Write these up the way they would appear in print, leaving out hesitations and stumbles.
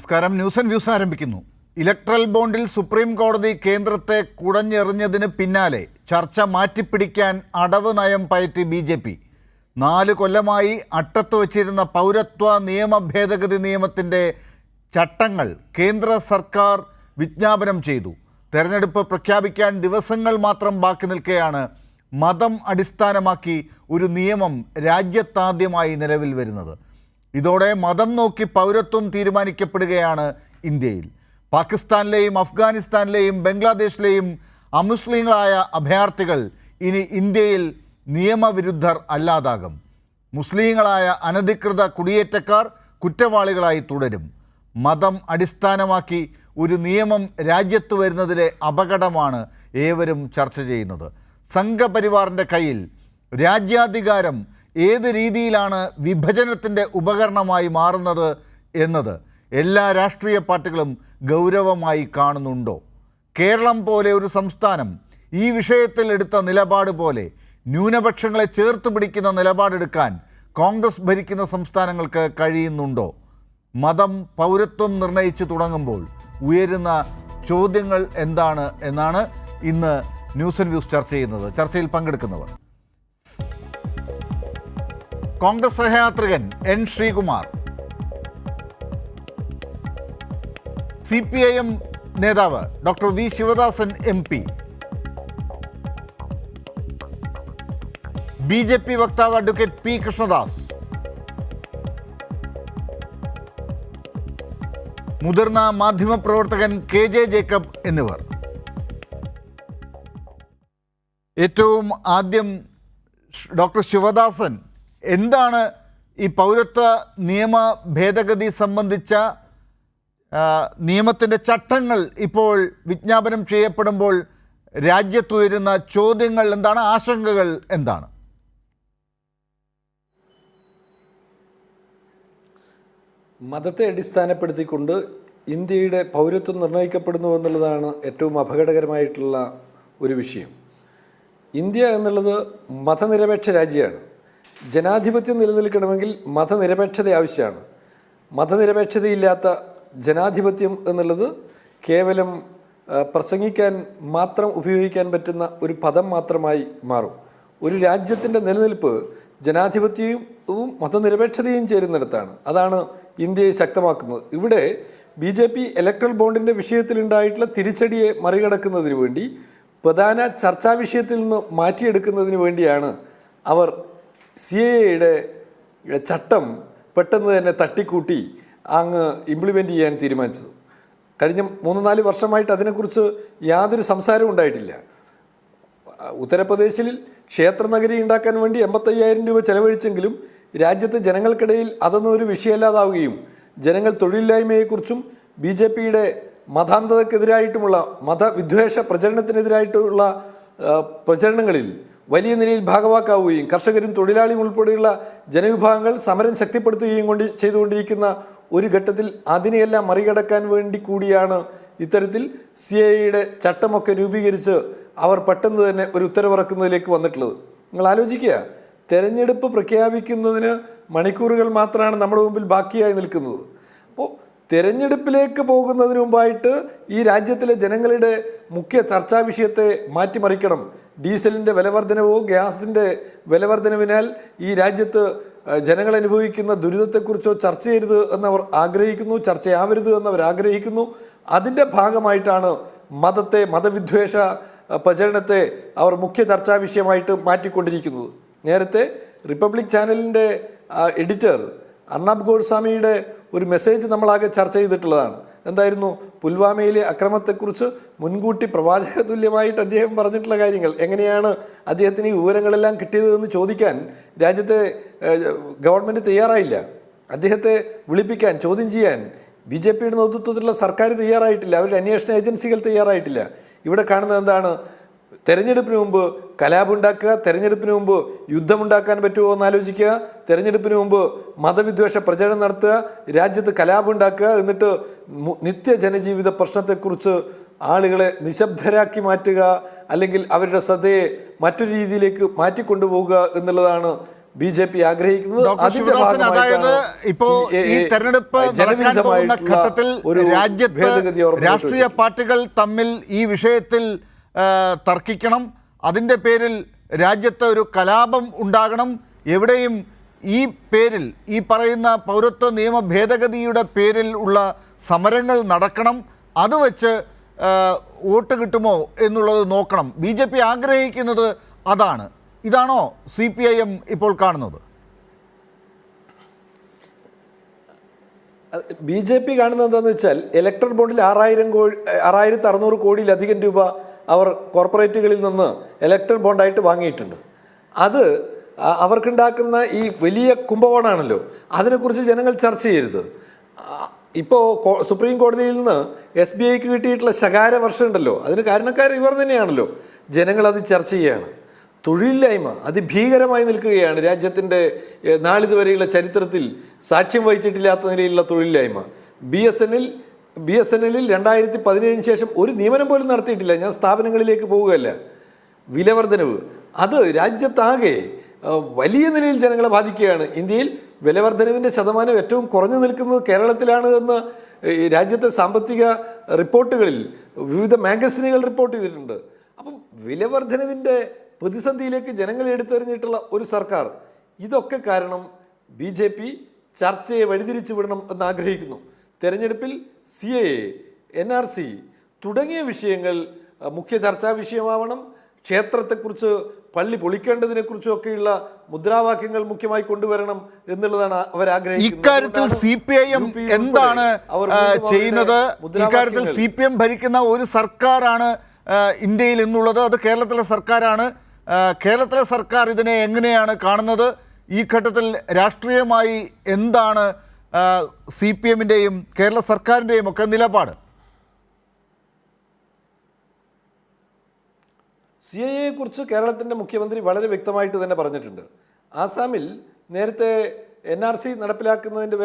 നമസ്കാരം. News and views ആരംഭിക്കുന്നു. Electoral ബോണ്ടിൽ supreme കോടതി കേന്ദ്രത്തെ കുടഞ്ഞെറിഞ്ഞതിന് പിന്നാലെ ചർച്ച മാറ്റിപ്പിടിക്കാൻ അടവ് നയം പയറ്റി BJP. 4 കൊല്ലമായി അട്ടത്ത് വച്ചിരുന്ന പൗരത്വ നിയമ ഭേദഗതി നിയമത്തിൻ്റെ ചട്ടങ്ങൾ കേന്ദ്ര സർക്കാർ വിജ്ഞാപനം ചെയ്തു. തെരഞ്ഞെടുപ്പ് പ്രഖ്യാപിക്കാൻ ദിവസങ്ങൾ മാത്രം ബാക്കി നിൽക്കെയാണ് മതം അടിസ്ഥാനമാക്കി ഒരു നിയമം രാജ്യത്താദ്യമായി നിലവിൽ വരുന്നത്. ഇതോടെ മതം നോക്കി പൗരത്വം തീരുമാനിക്കപ്പെടുകയാണ് ഇന്ത്യയിൽ. പാകിസ്ഥാനിലെയും അഫ്ഗാനിസ്ഥാനിലെയും ബംഗ്ലാദേശിലെയും അമുസ്ലിങ്ങളായ അഭയാർത്ഥികൾ ഇനി ഇന്ത്യയിൽ നിയമവിരുദ്ധർ അല്ലാതാകും. മുസ്ലിങ്ങളായ അനധികൃത കുടിയേറ്റക്കാർ കുറ്റവാളികളായി തുടരും. മതം അടിസ്ഥാനമാക്കി ഒരു നിയമം രാജ്യത്ത് വരുന്നതിലെ അപകടമാണ് ഏവരും ചർച്ച ചെയ്യുന്നത്. സംഘപരിവാറിൻ്റെ കയ്യിൽ രാജ്യാധികാരം ഏത് രീതിയിലാണ് വിഭജനത്തിൻ്റെ ഉപകരണമായി മാറുന്നത് എന്നത് എല്ലാ രാഷ്ട്രീയ പാർട്ടികളും ഗൗരവമായി കാണുന്നുണ്ടോ? കേരളം പോലെ ഒരു സംസ്ഥാനം ഈ വിഷയത്തിൽ എടുത്ത നിലപാട് പോലെ ന്യൂനപക്ഷങ്ങളെ ചേർത്ത് പിടിക്കുന്ന നിലപാടെടുക്കാൻ കോൺഗ്രസ് ഭരിക്കുന്ന സംസ്ഥാനങ്ങൾക്ക് കഴിയുന്നുണ്ടോ? മതം പൗരത്വം നിർണയിച്ച് തുടങ്ങുമ്പോൾ ഉയരുന്ന ചോദ്യങ്ങൾ എന്താണ് എന്നാണ് ഇന്ന് ന്യൂസ് ആൻഡ് വ്യൂസ് ചർച്ച ചെയ്യുന്നത്. ചർച്ചയിൽ പങ്കെടുക്കുന്നവർ: കോൺഗ്രസ് സഹയാത്രികൻ N. ശ്രീകുമാർ, CPIM നേതാവ് doctor V. Sivadasan MP, BJP വക്താവ് അഡ്വക്കേറ്റ് P. കൃഷ്ണദാസ്, മുതിർന്ന മാധ്യമപ്രവർത്തകൻ KJ ജേക്കബ് എന്നിവർ. ഏറ്റവും ആദ്യം ഡോക്ടർ ശിവദാസൻ, എന്താണ് ഈ പൗരത്വ നിയമ ഭേദഗതി സംബന്ധിച്ച നിയമത്തിൻ്റെ ചട്ടങ്ങൾ ഇപ്പോൾ വിജ്ഞാപനം ചെയ്യപ്പെടുമ്പോൾ രാജ്യത്തുയരുന്ന ചോദ്യങ്ങൾ എന്താണ്, ആശങ്കകൾ എന്താണ്? മതത്തെ അടിസ്ഥാനപ്പെടുത്തിക്കൊണ്ട് ഇന്ത്യയുടെ പൗരത്വം നിർണ്ണയിക്കപ്പെടുന്നു എന്നുള്ളതാണ് ഏറ്റവും അപകടകരമായിട്ടുള്ള ഒരു വിഷയം. ഇന്ത്യ എന്നുള്ളത് മതനിരപേക്ഷ രാജ്യമാണ്. ജനാധിപത്യം നിലനിൽക്കണമെങ്കിൽ മതനിരപേക്ഷത ആവശ്യമാണ്. മതനിരപേക്ഷതയില്ലാത്ത ജനാധിപത്യം എന്നുള്ളത് കേവലം പ്രസംഗിക്കാൻ മാത്രം ഉപയോഗിക്കാൻ പറ്റുന്ന ഒരു പദം മാത്രമായി മാറും. ഒരു രാജ്യത്തിൻ്റെ നിലനിൽപ്പ് ജനാധിപത്യവും മതനിരപേക്ഷതയും ചേരുന്നിടത്താണ്. അതാണ് ഇന്ത്യയെ ശക്തമാക്കുന്നത്. ഇവിടെ BJP ഇലക്ട്രൽ ബോണ്ടിൻ്റെ വിഷയത്തിലുണ്ടായിട്ടുള്ള തിരിച്ചടിയെ മറികടക്കുന്നതിന് വേണ്ടി, പ്രധാന ചർച്ചാ വിഷയത്തിൽ നിന്ന് മാറ്റിയെടുക്കുന്നതിന് വേണ്ടിയാണ് അവർ CAA ചട്ടം പെട്ടെന്ന് തന്നെ തട്ടിക്കൂട്ടി അങ്ങ് ഇംപ്ലിമെൻ്റ് ചെയ്യാൻ തീരുമാനിച്ചത്. കഴിഞ്ഞ 3-4 വർഷമായിട്ട് അതിനെക്കുറിച്ച് യാതൊരു സംസാരവും ഉണ്ടായിട്ടില്ല. ഉത്തർപ്രദേശിൽ ക്ഷേത്രനഗരി ഉണ്ടാക്കാൻ വേണ്ടി 85,000 രൂപ ചെലവഴിച്ചെങ്കിലും രാജ്യത്തെ ജനങ്ങൾക്കിടയിൽ അതൊന്നും ഒരു വിഷയമല്ലാതാവുകയും ജനങ്ങൾ തൊഴിലില്ലായ്മയെക്കുറിച്ചും BJPയുടെ മതാന്ധതക്കെതിരായിട്ടുമുള്ള മതവിദ്വേഷ പ്രചരണത്തിനെതിരായിട്ടുള്ള പ്രചരണങ്ങളിൽ വലിയ നിലയിൽ ഭാഗവാക്കാവുകയും കർഷകരും തൊഴിലാളിയും ഉൾപ്പെടെയുള്ള ജനവിഭാഗങ്ങൾ സമരം ശക്തിപ്പെടുത്തുകയും ചെയ്തുകൊണ്ടിരിക്കുന്ന ഒരു ഘട്ടത്തിൽ അതിനെയെല്ലാം മറികടക്കാൻ വേണ്ടി കൂടിയാണ് ഇത്തരത്തിൽ CAA ചട്ടമൊക്കെ രൂപീകരിച്ച് അവർ പെട്ടെന്ന് തന്നെ ഒരു ഉത്തരവിറക്കുന്നതിലേക്ക് വന്നിട്ടുള്ളത്. നിങ്ങൾ ആലോചിക്കുക, തെരഞ്ഞെടുപ്പ് പ്രഖ്യാപിക്കുന്നതിന് മണിക്കൂറുകൾ മാത്രമാണ് നമ്മുടെ മുമ്പിൽ ബാക്കിയായി നിൽക്കുന്നത്. അപ്പോൾ തെരഞ്ഞെടുപ്പിലേക്ക് പോകുന്നതിന് മുമ്പായിട്ട് ഈ രാജ്യത്തിലെ ജനങ്ങളുടെ മുഖ്യ ചർച്ചാ വിഷയത്തെ മാറ്റിമറിക്കണം. ഡീസലിൻ്റെ വിലവർദ്ധനവോ ഗ്യാസിൻ്റെ വിലവർദ്ധനവിനാൽ ഈ രാജ്യത്ത് ജനങ്ങൾ അനുഭവിക്കുന്ന ദുരിതത്തെക്കുറിച്ചോ ചർച്ച ചെയ്യരുത് എന്നവർ ആഗ്രഹിക്കുന്നു, ചർച്ചയാവരുത് എന്നവർ ആഗ്രഹിക്കുന്നു. അതിൻ്റെ ഭാഗമായിട്ടാണ് മതവിദ്വേഷ പ്രചരണത്തെ അവർ മുഖ്യ ചർച്ചാ വിഷയമായിട്ട് മാറ്റിക്കൊണ്ടിരിക്കുന്നത്. നേരത്തെ റിപ്പബ്ലിക് ചാനലിൻ്റെ എഡിറ്റർ അർണബ് ഗോഡ്സ്വാമിയുടെ ഒരു മെസ്സേജ് നമ്മളാകെ ചർച്ച ചെയ്തിട്ടുള്ളതാണ്. എന്തായിരുന്നു? പുൽവാമയിലെ അക്രമത്തെക്കുറിച്ച് മുൻകൂട്ടി പ്രവാചക തുല്യമായിട്ട് അദ്ദേഹം പറഞ്ഞിട്ടുള്ള കാര്യങ്ങൾ. എങ്ങനെയാണ് അദ്ദേഹത്തിന് ഈ വിവരങ്ങളെല്ലാം കിട്ടിയതെന്ന് ചോദിക്കാൻ രാജ്യത്തെ ഗവൺമെൻറ് തയ്യാറായില്ല. അദ്ദേഹത്തെ വിളിപ്പിക്കാൻ, ചോദ്യം ചെയ്യാൻ BJPയുടെ നേതൃത്വത്തിലുള്ള സർക്കാർ തയ്യാറായിട്ടില്ല. അവരുടെ അന്വേഷണ ഏജൻസികൾ തയ്യാറായിട്ടില്ല. ഇവിടെ കാണുന്നത് എന്താണ്? തെരഞ്ഞെടുപ്പിന് മുമ്പ് കലാപുണ്ടാക്കുക, തെരഞ്ഞെടുപ്പിന് മുമ്പ് യുദ്ധമുണ്ടാക്കാൻ പറ്റുമോ എന്ന് ആലോചിക്കുക, തെരഞ്ഞെടുപ്പിന് മുമ്പ് മതവിദ്വേഷ പ്രചരണം നടത്തുക, രാജ്യത്ത് കലാപുണ്ടാക്കുക, എന്നിട്ട് നിത്യ ജനജീവിത പ്രശ്നത്തെക്കുറിച്ച് ആളുകളെ നിശബ്ദരാക്കി മാറ്റുക, അല്ലെങ്കിൽ അവരുടെ ശ്രദ്ധയെ മറ്റൊരു രീതിയിലേക്ക് മാറ്റിക്കൊണ്ടുപോകുക എന്നുള്ളതാണ് BJP ആഗ്രഹിക്കുന്നത്. ഡോക്ടർ അതിന്റെ ശിവദാസൻ, അതായത് ഭാഗമായിട്ടാണ് ഇപ്പോ ഈ തെരഞ്ഞെടുപ്പ് നടക്കാൻ പോകുന്ന ഘട്ടത്തിൽ രാജ്യത്ത് രാഷ്ട്രീയ പാർട്ടികൾ തമ്മിൽ ഈ വിഷയത്തിൽ തർക്കിക്കണം. അതിൻ്റെ പേരിൽ രാജ്യത്ത് ഒരു കലാപം ഉണ്ടാകണം. എവിടെയും ഈ പേരിൽ, ഈ പറയുന്ന പൗരത്വ നിയമ ഭേദഗതിയുടെ പേരിൽ ഉള്ള സമരങ്ങൾ നടക്കണം. അത് വെച്ച് വോട്ട് കിട്ടുമോ എന്നുള്ളത് നോക്കണം. BJP ആഗ്രഹിക്കുന്നത് അതാണ്. ഇതാണോ CPIM ഇപ്പോൾ കാണുന്നത്? BJP കാണുന്നത് എന്താണെന്ന് വെച്ചാൽ, ഇലക്ട്രൽ ബോണ്ടിൽ 6600 കോടിയിലധികം രൂപ അവർ കോർപ്പറേറ്റുകളിൽ നിന്ന് ഇലക്ട്രൽ ബോണ്ടായിട്ട് വാങ്ങിയിട്ടുണ്ട്. അത് അവർക്കുണ്ടാക്കുന്ന ഈ വലിയ കുംഭകോണാണല്ലോ, അതിനെക്കുറിച്ച് ജനങ്ങൾ ചർച്ച ചെയ്യരുത്. ഇപ്പോൾ സുപ്രീം കോടതിയിൽ നിന്ന് SBIക്ക് കിട്ടിയിട്ടുള്ള ശകാര വർഷം ഉണ്ടല്ലോ, അതിന് കാരണക്കാർ ഇവർ തന്നെയാണല്ലോ. ജനങ്ങളത് ചർച്ച ചെയ്യുകയാണ്. തൊഴിലില്ലായ്മ അതിഭീകരമായി നിൽക്കുകയാണ്. രാജ്യത്തിൻ്റെ നാളിതുവരെയുള്ള ചരിത്രത്തിൽ സാക്ഷ്യം വഹിച്ചിട്ടില്ലാത്ത നിലയിലുള്ള തൊഴിലില്ലായ്മ. BSNL 2017 ശേഷം ഒരു നിയമനം പോലും നടത്തിയിട്ടില്ല. ഞാൻ സ്ഥാപനങ്ങളിലേക്ക് പോവുകയല്ല. വിലവർദ്ധനവ് അത് രാജ്യത്താകെ വലിയ നിലയിൽ ജനങ്ങളെ ബാധിക്കുകയാണ്. ഇന്ത്യയിൽ വിലവർദ്ധനവിൻ്റെ ശതമാനം ഏറ്റവും കുറഞ്ഞു നിൽക്കുന്നത് കേരളത്തിലാണ് എന്ന് രാജ്യത്തെ സാമ്പത്തിക റിപ്പോർട്ടുകളിൽ വിവിധ മാഗസിനുകൾ റിപ്പോർട്ട് ചെയ്തിട്ടുണ്ട്. അപ്പം വിലവർദ്ധനവിൻ്റെ പ്രതിസന്ധിയിലേക്ക് ജനങ്ങളെ എടുത്തെറിഞ്ഞിട്ടുള്ള ഒരു സർക്കാർ, ഇതൊക്കെ കാരണം BJP ചർച്ചയെ വഴിതിരിച്ചു വിടണം എന്ന് ആഗ്രഹിക്കുന്നു. തെരഞ്ഞെടുപ്പിൽ CAA, NRC തുടങ്ങിയ വിഷയങ്ങൾ മുഖ്യ ചർച്ചാ വിഷയമാവണം. ക്ഷേത്രത്തെക്കുറിച്ച്, പള്ളി പൊളിക്കേണ്ടതിനെക്കുറിച്ചൊക്കെയുള്ള മുദ്രാവാക്യങ്ങൾ മുഖ്യമായി കൊണ്ടുവരണം എന്നുള്ളതാണ് അവർ ആഗ്രഹിക്കുന്നത്. ഇക്കാര്യത്തിൽ CPIM എന്താണ് ചെയ്യുന്നത്? ഇക്കാര്യത്തിൽ CPM ഭരിക്കുന്ന ഒരു സർക്കാരാണ് ഇന്ത്യയിൽ എന്നുള്ളത്. അത് കേരളത്തിലെ സർക്കാരാണ്. കേരളത്തിലെ സർക്കാർ ഇതിനെ എങ്ങനെയാണ് കാണുന്നത്? ഈ ഘട്ടത്തിൽ രാഷ്ട്രീയമായി എന്താണ് CPMൻ്റെയും കേരള സർക്കാരിൻ്റെയും ഒക്കെ നിലപാട്? CAA കുറിച്ച് കേരളത്തിൻ്റെ മുഖ്യമന്ത്രി വളരെ വ്യക്തമായിട്ട് തന്നെ പറഞ്ഞിട്ടുണ്ട്. ആസാമിൽ നേരത്തെ NRC നടപ്പിലാക്കുന്നതിൻ്റെ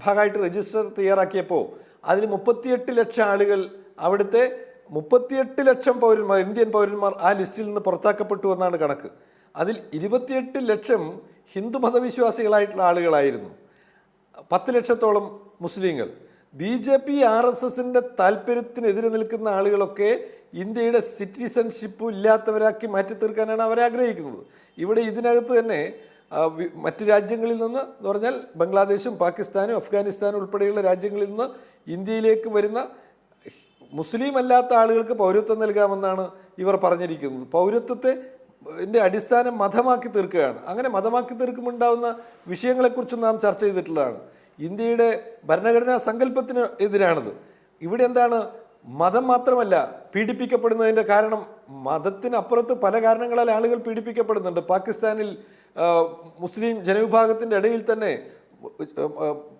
ഭാഗമായിട്ട് രജിസ്റ്റർ തയ്യാറാക്കിയപ്പോൾ അതിൽ 38 ലക്ഷം ആളുകൾ, അവിടുത്തെ 38 ലക്ഷം പൗരന്മാർ, ഇന്ത്യൻ പൗരന്മാർ ആ ലിസ്റ്റിൽ നിന്ന് പുറത്താക്കപ്പെട്ടു എന്നാണ് കണക്ക്. അതിൽ 28 ലക്ഷം ഹിന്ദു മതവിശ്വാസികളായിട്ടുള്ള ആളുകളായിരുന്നു, 10 ലക്ഷത്തോളം മുസ്ലിങ്ങൾ. BJP RSSൻ്റെ താല്പര്യത്തിനെതിരെ നിൽക്കുന്ന ആളുകളൊക്കെ ഇന്ത്യയുടെ സിറ്റിസൺഷിപ്പ് ഇല്ലാത്തവരാക്കി മാറ്റി തീർക്കാനാണ് അവർ ആഗ്രഹിക്കുന്നത്. ഇവിടെ ഇതിനകത്ത് തന്നെ മറ്റ് രാജ്യങ്ങളിൽ നിന്ന് എന്ന് പറഞ്ഞാൽ ബംഗ്ലാദേശും പാകിസ്ഥാനും അഫ്ഗാനിസ്ഥാനും ഉൾപ്പെടെയുള്ള രാജ്യങ്ങളിൽ നിന്ന് ഇന്ത്യയിലേക്ക് വരുന്ന മുസ്ലിം അല്ലാത്ത ആളുകൾക്ക് പൗരത്വം നൽകാമെന്നാണ് ഇവർ പറഞ്ഞിരിക്കുന്നത്. പൗരത്വത്തെ അടിസ്ഥാനം മതമാക്കി തീർക്കുകയാണ്. അങ്ങനെ മതമാക്കി തീർക്കുമുണ്ടാവുന്ന വിഷയങ്ങളെക്കുറിച്ച് നാം ചർച്ച ചെയ്തിട്ടുള്ളതാണ്. ഇന്ത്യയുടെ ഭരണഘടനാ സങ്കല്പത്തിന് എതിരാണത്. ഇവിടെ എന്താണ്, മതം മാത്രമല്ല പീഡിപ്പിക്കപ്പെടുന്നതിൻ്റെ കാരണം, മതത്തിനപ്പുറത്ത് പല കാരണങ്ങളാൽ ആളുകൾ പീഡിപ്പിക്കപ്പെടുന്നുണ്ട്. പാകിസ്ഥാനിൽ മുസ്ലിം ജനവിഭാഗത്തിൻ്റെ ഇടയിൽ തന്നെ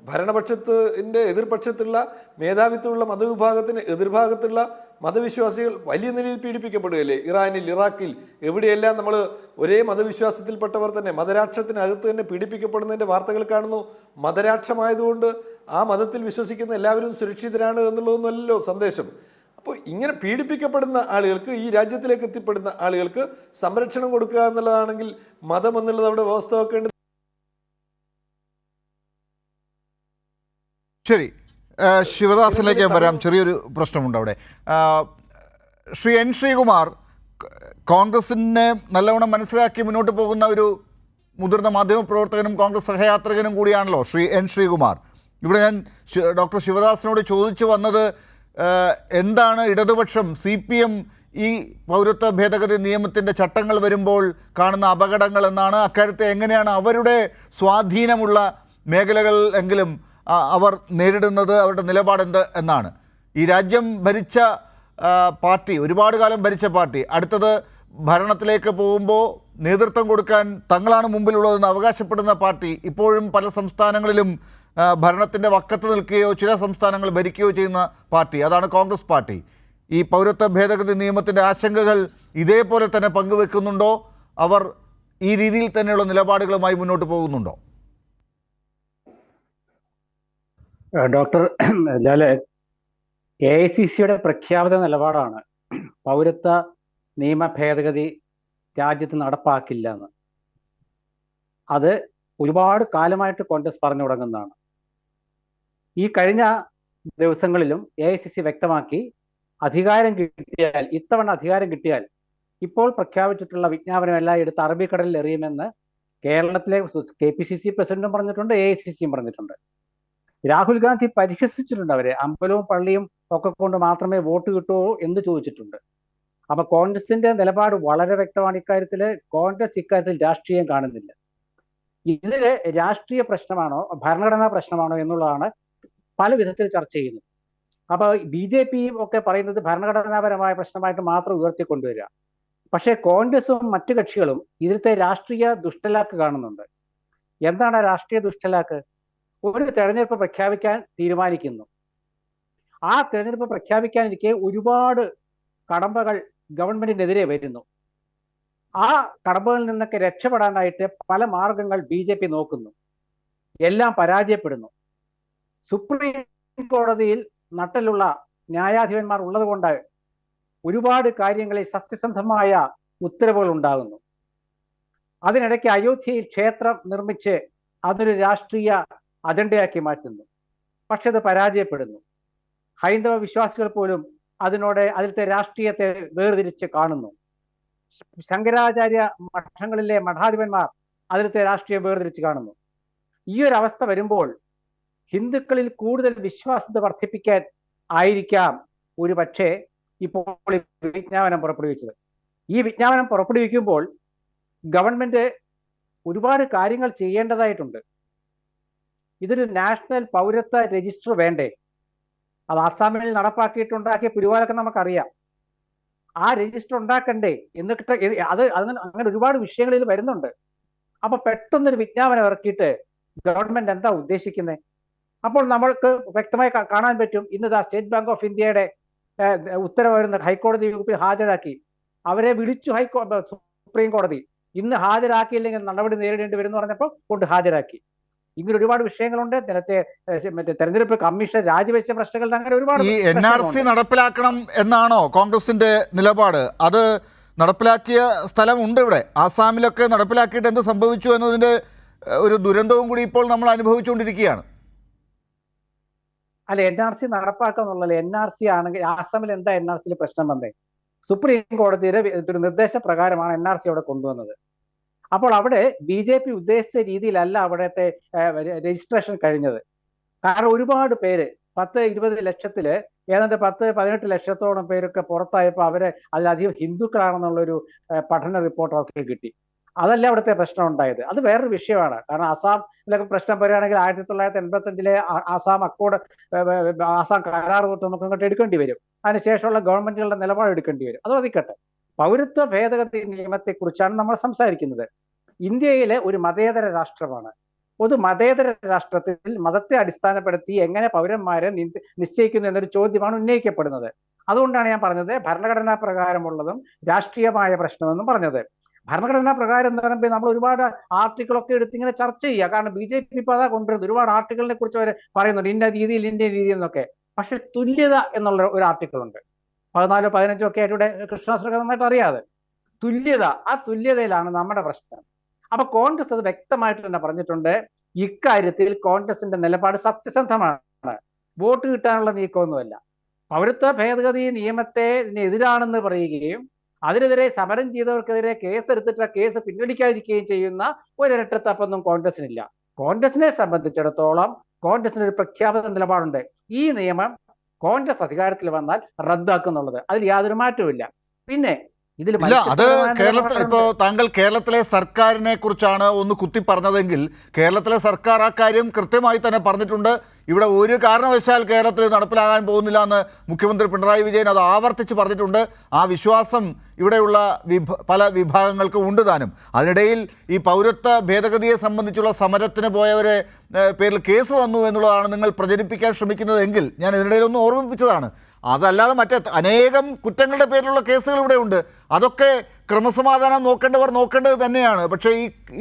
ഭരണപക്ഷത്തിൻ്റെ എതിർപക്ഷത്തുള്ള മേധാവിത്വമുള്ള മതവിഭാഗത്തിന് എതിർഭാഗത്തുള്ള മതവിശ്വാസികൾ വലിയ നിലയിൽ പീഡിപ്പിക്കപ്പെടുകയല്ലേ? ഇറാനിൽ, ഇറാഖിൽ, എവിടെയെല്ലാം നമ്മൾ ഒരേ മതവിശ്വാസത്തിൽപ്പെട്ടവർ തന്നെ മതരാഷ്ട്രത്തിനകത്ത് തന്നെ പീഡിപ്പിക്കപ്പെടുന്നതിൻ്റെ വാർത്തകൾ കാണുന്നു. മതരാഷ്ട്രമായതുകൊണ്ട് ആ മതത്തിൽ വിശ്വസിക്കുന്ന എല്ലാവരും സുരക്ഷിതരാണ് എന്നുള്ളതൊന്നുമല്ലോ സന്ദേശം. അപ്പോൾ ഇങ്ങനെ പീഡിപ്പിക്കപ്പെടുന്ന ആളുകൾക്ക്, ഈ രാജ്യത്തിലേക്ക് എത്തിപ്പെടുന്ന ആളുകൾക്ക് സംരക്ഷണം കൊടുക്കുക എന്നുള്ളതാണെങ്കിൽ മതം എന്നുള്ളത് അവിടെ വ്യവസ്ഥ വെക്കേണ്ടത്. ശരി, ശിവദാസിലേക്ക് വരാം. ചെറിയൊരു പ്രശ്നമുണ്ട് അവിടെ. ശ്രീ N. ശ്രീകുമാർ, കോൺഗ്രസിനെ നല്ലവണ്ണം മനസ്സിലാക്കി മുന്നോട്ട് പോകുന്ന ഒരു മുതിർന്ന മാധ്യമപ്രവർത്തകനും കോൺഗ്രസ് സഹയാത്രികനും കൂടിയാണല്ലോ ശ്രീ N. ശ്രീകുമാർ. ഇവിടെ ഞാൻ ഡോക്ടർ ശിവദാസിനോട് ചോദിച്ചു വന്നത്, എന്താണ് ഇടതുപക്ഷം, CPM ഈ പൗരത്വ ഭേദഗതി നിയമത്തിൻ്റെ ചട്ടങ്ങൾ വരുമ്പോൾ കാണുന്ന അപകടങ്ങൾ എന്നാണ്. അക്കാര്യത്തെ എങ്ങനെയാണ് അവരുടെ സ്വാധീനമുള്ള മേഖലകൾ എങ്കിലും അവർ നേരിടുന്നത്, അവരുടെ നിലപാടെന്ത് എന്നാണ്. ഈ രാജ്യം ഭരിച്ച പാർട്ടി, ഒരുപാട് കാലം ഭരിച്ച പാർട്ടി, അടുത്തത് ഭരണത്തിലേക്ക് പോകുമ്പോൾ നേതൃത്വം കൊടുക്കാൻ തങ്ങളാണ് മുമ്പിലുള്ളതെന്ന് അവകാശപ്പെടുന്ന പാർട്ടി ഇപ്പോഴും പല സംസ്ഥാനങ്ങളിലും ഭരണത്തിൻ്റെ വക്കത്ത് നിൽക്കുകയോ ചില സംസ്ഥാനങ്ങൾ ഭരിക്കുകയോ ചെയ്യുന്ന പാർട്ടി, അതാണ് കോൺഗ്രസ് പാർട്ടി. ഈ പൗരത്വ ഭേദഗതി നിയമത്തിൻ്റെ ആശങ്കകൾ ഇതേപോലെ തന്നെ പങ്കുവെക്കുന്നുണ്ടോ? അവർ ഈ രീതിയിൽ തന്നെയുള്ള നിലപാടുകളുമായി മുന്നോട്ട് പോകുന്നുണ്ടോ? ഡോക്ടർ ലാല്, AICCയുടെ പ്രഖ്യാപിത നിലപാടാണ് പൗരത്വ നിയമ ഭേദഗതി രാജ്യത്ത് നടപ്പാക്കില്ല എന്ന്. അത് ഒരുപാട് കാലമായിട്ട് കോൺഗ്രസ് പറഞ്ഞു തുടങ്ങുന്നതാണ്. ഈ കഴിഞ്ഞ ദിവസങ്ങളിലും AICC വ്യക്തമാക്കി, ഇത്തവണ അധികാരം കിട്ടിയാൽ ഇപ്പോൾ പ്രഖ്യാപിച്ചിട്ടുള്ള വിജ്ഞാപനമെല്ലാം എടുത്ത് അറബിക്കടലിൽ എറിയുമെന്ന് കേരളത്തിലെ KPCC പ്രസിഡന്റും പറഞ്ഞിട്ടുണ്ട്, AICCയും പറഞ്ഞിട്ടുണ്ട്. രാഹുൽ ഗാന്ധി പരിഹസിച്ചിട്ടുണ്ട് അവരെ. അമ്പലവും പള്ളിയും ഒക്കെ കൊണ്ട് മാത്രമേ വോട്ട് കിട്ടുമോ എന്ന് ചോദിച്ചിട്ടുണ്ട്. അപ്പൊ കോൺഗ്രസിന്റെ നിലപാട് വളരെ വ്യക്തമാണ് ഇക്കാര്യത്തില്. കോൺഗ്രസ് ഇക്കാര്യത്തിൽ രാഷ്ട്രീയം കാണുന്നില്ല. ഇതില് രാഷ്ട്രീയ പ്രശ്നമാണോ ഭരണഘടനാ പ്രശ്നമാണോ എന്നുള്ളതാണ് പല വിധത്തിൽ ചർച്ച ചെയ്യുന്നത്. അപ്പൊ BJPയും ഒക്കെ പറയുന്നത് ഭരണഘടനാപരമായ പ്രശ്നമായിട്ട് മാത്രം ഉയർത്തിക്കൊണ്ടുവരിക. പക്ഷേ കോൺഗ്രസും മറ്റു കക്ഷികളും ഇതിലത്തെ രാഷ്ട്രീയ ദുഷ്ടലാക്ക് കാണുന്നുണ്ട്. എന്താണ് ആ രാഷ്ട്രീയ ദുഷ്ടലാക്ക്? ഒരു തെരഞ്ഞെടുപ്പ് പ്രഖ്യാപിക്കാൻ തീരുമാനിക്കുന്നു. ആ തെരഞ്ഞെടുപ്പ് പ്രഖ്യാപിക്കാനിരിക്കെ ഒരുപാട് കടമ്പകൾ ഗവൺമെന്റിനെതിരെ വരുന്നു. ആ കടമ്പകളിൽ നിന്നൊക്കെ രക്ഷപ്പെടാനായിട്ട് പല മാർഗങ്ങൾ BJP നോക്കുന്നു. എല്ലാം പരാജയപ്പെടുന്നു. സുപ്രീം കോടതിയിൽ നട്ടലുള്ള ന്യായാധിപന്മാർ ഉള്ളത് കൊണ്ട് ഒരുപാട് കാര്യങ്ങളിൽ സത്യസന്ധമായ ഉത്തരവുകൾ ഉണ്ടാകുന്നു. അതിനിടയ്ക്ക് അയോധ്യയിൽ ക്ഷേത്രം നിർമ്മിച്ച് അതൊരു രാഷ്ട്രീയ അജണ്ടയാക്കി മാറ്റുന്നു. പക്ഷെ അത് പരാജയപ്പെടുന്നു. ഹൈന്ദവ വിശ്വാസികൾ പോലും അതിലത്തെ രാഷ്ട്രീയത്തെ വേർതിരിച്ച് കാണുന്നു. ശങ്കരാചാര്യ മഠങ്ങളിലെ മഠാധിപന്മാർ അതിലത്തെ രാഷ്ട്രീയം വേർതിരിച്ച് കാണുന്നു. ഈ ഒരു അവസ്ഥ വരുമ്പോൾ ഹിന്ദുക്കളിൽ കൂടുതൽ വിശ്വാസ്യത വർദ്ധിപ്പിക്കാൻ ആയിരിക്കാം ഒരു പക്ഷേ ഇപ്പോൾ വിജ്ഞാപനം പുറപ്പെടുവിച്ചത്. ഈ വിജ്ഞാപനം പുറപ്പെടുവിക്കുമ്പോൾ ഗവൺമെന്റ് ഒരുപാട് കാര്യങ്ങൾ ചെയ്യേണ്ടതായിട്ടുണ്ട്. ഇതൊരു നാഷണൽ പൗരത്വ രജിസ്റ്റർ വേണ്ടേ? അത് ആസാമിൽ നടപ്പാക്കിയിട്ടുണ്ടാക്കിയ പുരുവാലൊക്കെ നമുക്കറിയാം. ആ രജിസ്റ്റർ ഉണ്ടാക്കണ്ടേ? എന്നിട്ട് അങ്ങനെ ഒരുപാട് വിഷയങ്ങളിൽ വരുന്നുണ്ട്. അപ്പൊ പെട്ടെന്നൊരു വിജ്ഞാപനം ഇറക്കിയിട്ട് ഗവൺമെന്റ് എന്താ ഉദ്ദേശിക്കുന്നത്? അപ്പോൾ നമ്മൾക്ക് വ്യക്തമായി കാണാൻ പറ്റും. ഇന്ന് സ്റ്റേറ്റ് ബാങ്ക് ഓഫ് ഇന്ത്യയുടെ ഉത്തരവ് ഹൈക്കോടതി വകുപ്പിൽ ഹാജരാക്കി. അവരെ വിളിച്ചു സുപ്രീം കോടതി. ഇന്ന് ഹാജരാക്കിയില്ലെങ്കിൽ നടപടി നേരിടേണ്ടി വരും എന്ന് പറഞ്ഞപ്പോൾ കൊണ്ട് ഹാജരാക്കി. ഇങ്ങനെ ഒരുപാട് വിഷയങ്ങളുണ്ട്. നേരത്തെ തെരഞ്ഞെടുപ്പ് കമ്മീഷൻ രാജിവെച്ച പ്രശ്നങ്ങൾ, അങ്ങനെ ഒരുപാട്. ഈ NRC നടപ്പിലാക്കണം എന്നാണോ കോൺഗ്രസിന്റെ നിലപാട്? അത് നടപ്പിലാക്കിയ സ്ഥലമുണ്ട് ഇവിടെ. ആസാമിലൊക്കെ നടപ്പിലാക്കിയിട്ട് എന്ത് സംഭവിച്ചു എന്നതിന്റെ ഒരു ദുരന്തവും കൂടി ഇപ്പോൾ നമ്മൾ അനുഭവിച്ചുകൊണ്ടിരിക്കുകയാണ്. അല്ല, NRC നടപ്പാക്കുക എന്നുള്ളത് NRC ആണെങ്കിൽ ആസാമിൽ എന്താ NRCയിൽ പ്രശ്നം വന്നേ? സുപ്രീം കോടതിയുടെ ഒരു നിർദ്ദേശപ്രകാരമാണ് NRC അവിടെ കൊണ്ടുവന്നത്. അപ്പോൾ അവിടെ BJP ഉദ്ദേശിച്ച രീതിയിലല്ല അവിടുത്തെ രജിസ്ട്രേഷൻ കഴിഞ്ഞത്. കാരണം ഒരുപാട് പേര് 10-20 ലക്ഷത്തില് ഏതാണ്ട് 10-18 ലക്ഷത്തോളം പേരൊക്കെ പുറത്തായപ്പോൾ അവരെ അതിലധികം ഹിന്ദുക്കളാണെന്നുള്ളൊരു പഠന റിപ്പോർട്ട് അവർക്ക് കിട്ടി. അതല്ല അവിടുത്തെ പ്രശ്നം ഉണ്ടായത്. അത് വേറൊരു വിഷയമാണ്. കാരണം ആസാമിലൊക്കെ പ്രശ്നം വരികയാണെങ്കിൽ 1985 ആസാം കരാർ തൊട്ട് നമുക്ക് ഇങ്ങോട്ട് എടുക്കേണ്ടി വരും. അതിനുശേഷമുള്ള ഗവൺമെന്റുകളുടെ നിലപാട് എടുക്കേണ്ടി വരും. അത് മതിക്കട്ടെ. പൗരത്വ ഭേദഗതി നിയമത്തെക്കുറിച്ചാണ് നമ്മൾ സംസാരിക്കുന്നത്. ഇന്ത്യയിലെ ഒരു മതേതര രാഷ്ട്രമാണ്. ഒരു മതേതര രാഷ്ട്രത്തിൽ മതത്തെ അടിസ്ഥാനപ്പെടുത്തി എങ്ങനെ പൗരന്മാരെ നിശ്ചയിക്കുന്നു എന്നൊരു ചോദ്യമാണ് ഉന്നയിക്കപ്പെടുന്നത്. അതുകൊണ്ടാണ് ഞാൻ പറഞ്ഞത് ഭരണഘടനാ പ്രകാരമുള്ളതും രാഷ്ട്രീയമായ പ്രശ്നമെന്നും പറഞ്ഞത്. ഭരണഘടനാ പ്രകാരം എന്ന് പറയുമ്പോൾ നമ്മൾ ഒരുപാട് ആർട്ടിക്കിളൊക്കെ എടുത്ത് ഇങ്ങനെ ചർച്ച ചെയ്യുക. കാരണം BJP ഇപ്പോൾ അതാ കൊണ്ടുവരുന്നത്. ഒരുപാട് ആർട്ടിക്കിളിനെ കുറിച്ച് അവർ പറയുന്നുണ്ട്, ഇന്ന രീതി എന്നൊക്കെ. പക്ഷെ തുല്യത എന്നുള്ള ഒരു ആർട്ടിക്കിൾ ഉണ്ട്. 14-15 ഒക്കെ ആയിട്ട് ഇവിടെ കൃഷ്ണാശ്രമം നന്നായിട്ട് അറിയാതെ. തുല്യത, ആ തുല്യതയിലാണ് നമ്മുടെ പ്രശ്നം. അപ്പൊ കോൺഗ്രസ് അത് വ്യക്തമായിട്ട് തന്നെ പറഞ്ഞിട്ടുണ്ട്. ഇക്കാര്യത്തിൽ കോൺഗ്രസിന്റെ നിലപാട് സത്യസന്ധമാണ്. വോട്ട് കിട്ടാനുള്ള നീക്കമൊന്നുമല്ല. പൗരത്വ ഭേദഗതി നിയമത്തെ എതിരാണെന്ന് പറയുകയും അതിനെതിരെ സമരം ചെയ്തവർക്കെതിരെ കേസെടുത്തിട്ട് ആ കേസ് പിൻവലിക്കാതിരിക്കുകയും ചെയ്യുന്ന ഒരിരട്ടത്തപ്പൊന്നും കോൺഗ്രസിനില്ല. കോൺഗ്രസിനെ സംബന്ധിച്ചിടത്തോളം കോൺഗ്രസിന് ഒരു പ്രഖ്യാപിത നിലപാടുണ്ട്. ഈ നിയമം കോൺഗ്രസ് അധികാരത്തിൽ വന്നാൽ റദ്ദാക്കുന്നുള്ളത്. അതിൽ യാതൊരു മാറ്റവുമില്ല. പിന്നെ ഇതിൽ അത് കേരളത്തിൽ ഇപ്പോൾ താങ്കൾ കേരളത്തിലെ സർക്കാരിനെ കുറിച്ചാണ് ഒന്ന് കുത്തി പറഞ്ഞതെങ്കിൽ കേരളത്തിലെ സർക്കാർ ആ കാര്യം കൃത്യമായി തന്നെ പറഞ്ഞിട്ടുണ്ട്. ഇവിടെ ഒരു കാരണവശാൽ കേരളത്തിൽ നടപ്പിലാകാൻ പോകുന്നില്ല എന്ന് മുഖ്യമന്ത്രി പിണറായി വിജയൻ അത് ആവർത്തിച്ച് പറഞ്ഞിട്ടുണ്ട്. ആ വിശ്വാസം ഇവിടെയുള്ള പല വിഭാഗങ്ങൾക്കും ഉണ്ട് താനും. അതിനിടയിൽ ഈ പൗരത്വ ഭേദഗതിയെ സംബന്ധിച്ചുള്ള സമരത്തിന് പോയവരെ പേരിൽ കേസ് വന്നു എന്നുള്ളതാണ് നിങ്ങൾ പ്രചരിപ്പിക്കാൻ ശ്രമിക്കുന്നതെങ്കിൽ ഞാൻ ഇതിനിടയിൽ ഒന്ന് ഓർമ്മിപ്പിച്ചതാണ്. അതല്ലാതെ മറ്റേ അനേകം കുറ്റങ്ങളുടെ പേരിലുള്ള കേസുകൾ ഇവിടെ ഉണ്ട്. അതൊക്കെ ക്രമസമാധാനം നോക്കേണ്ടത് തന്നെയാണ്. പക്ഷേ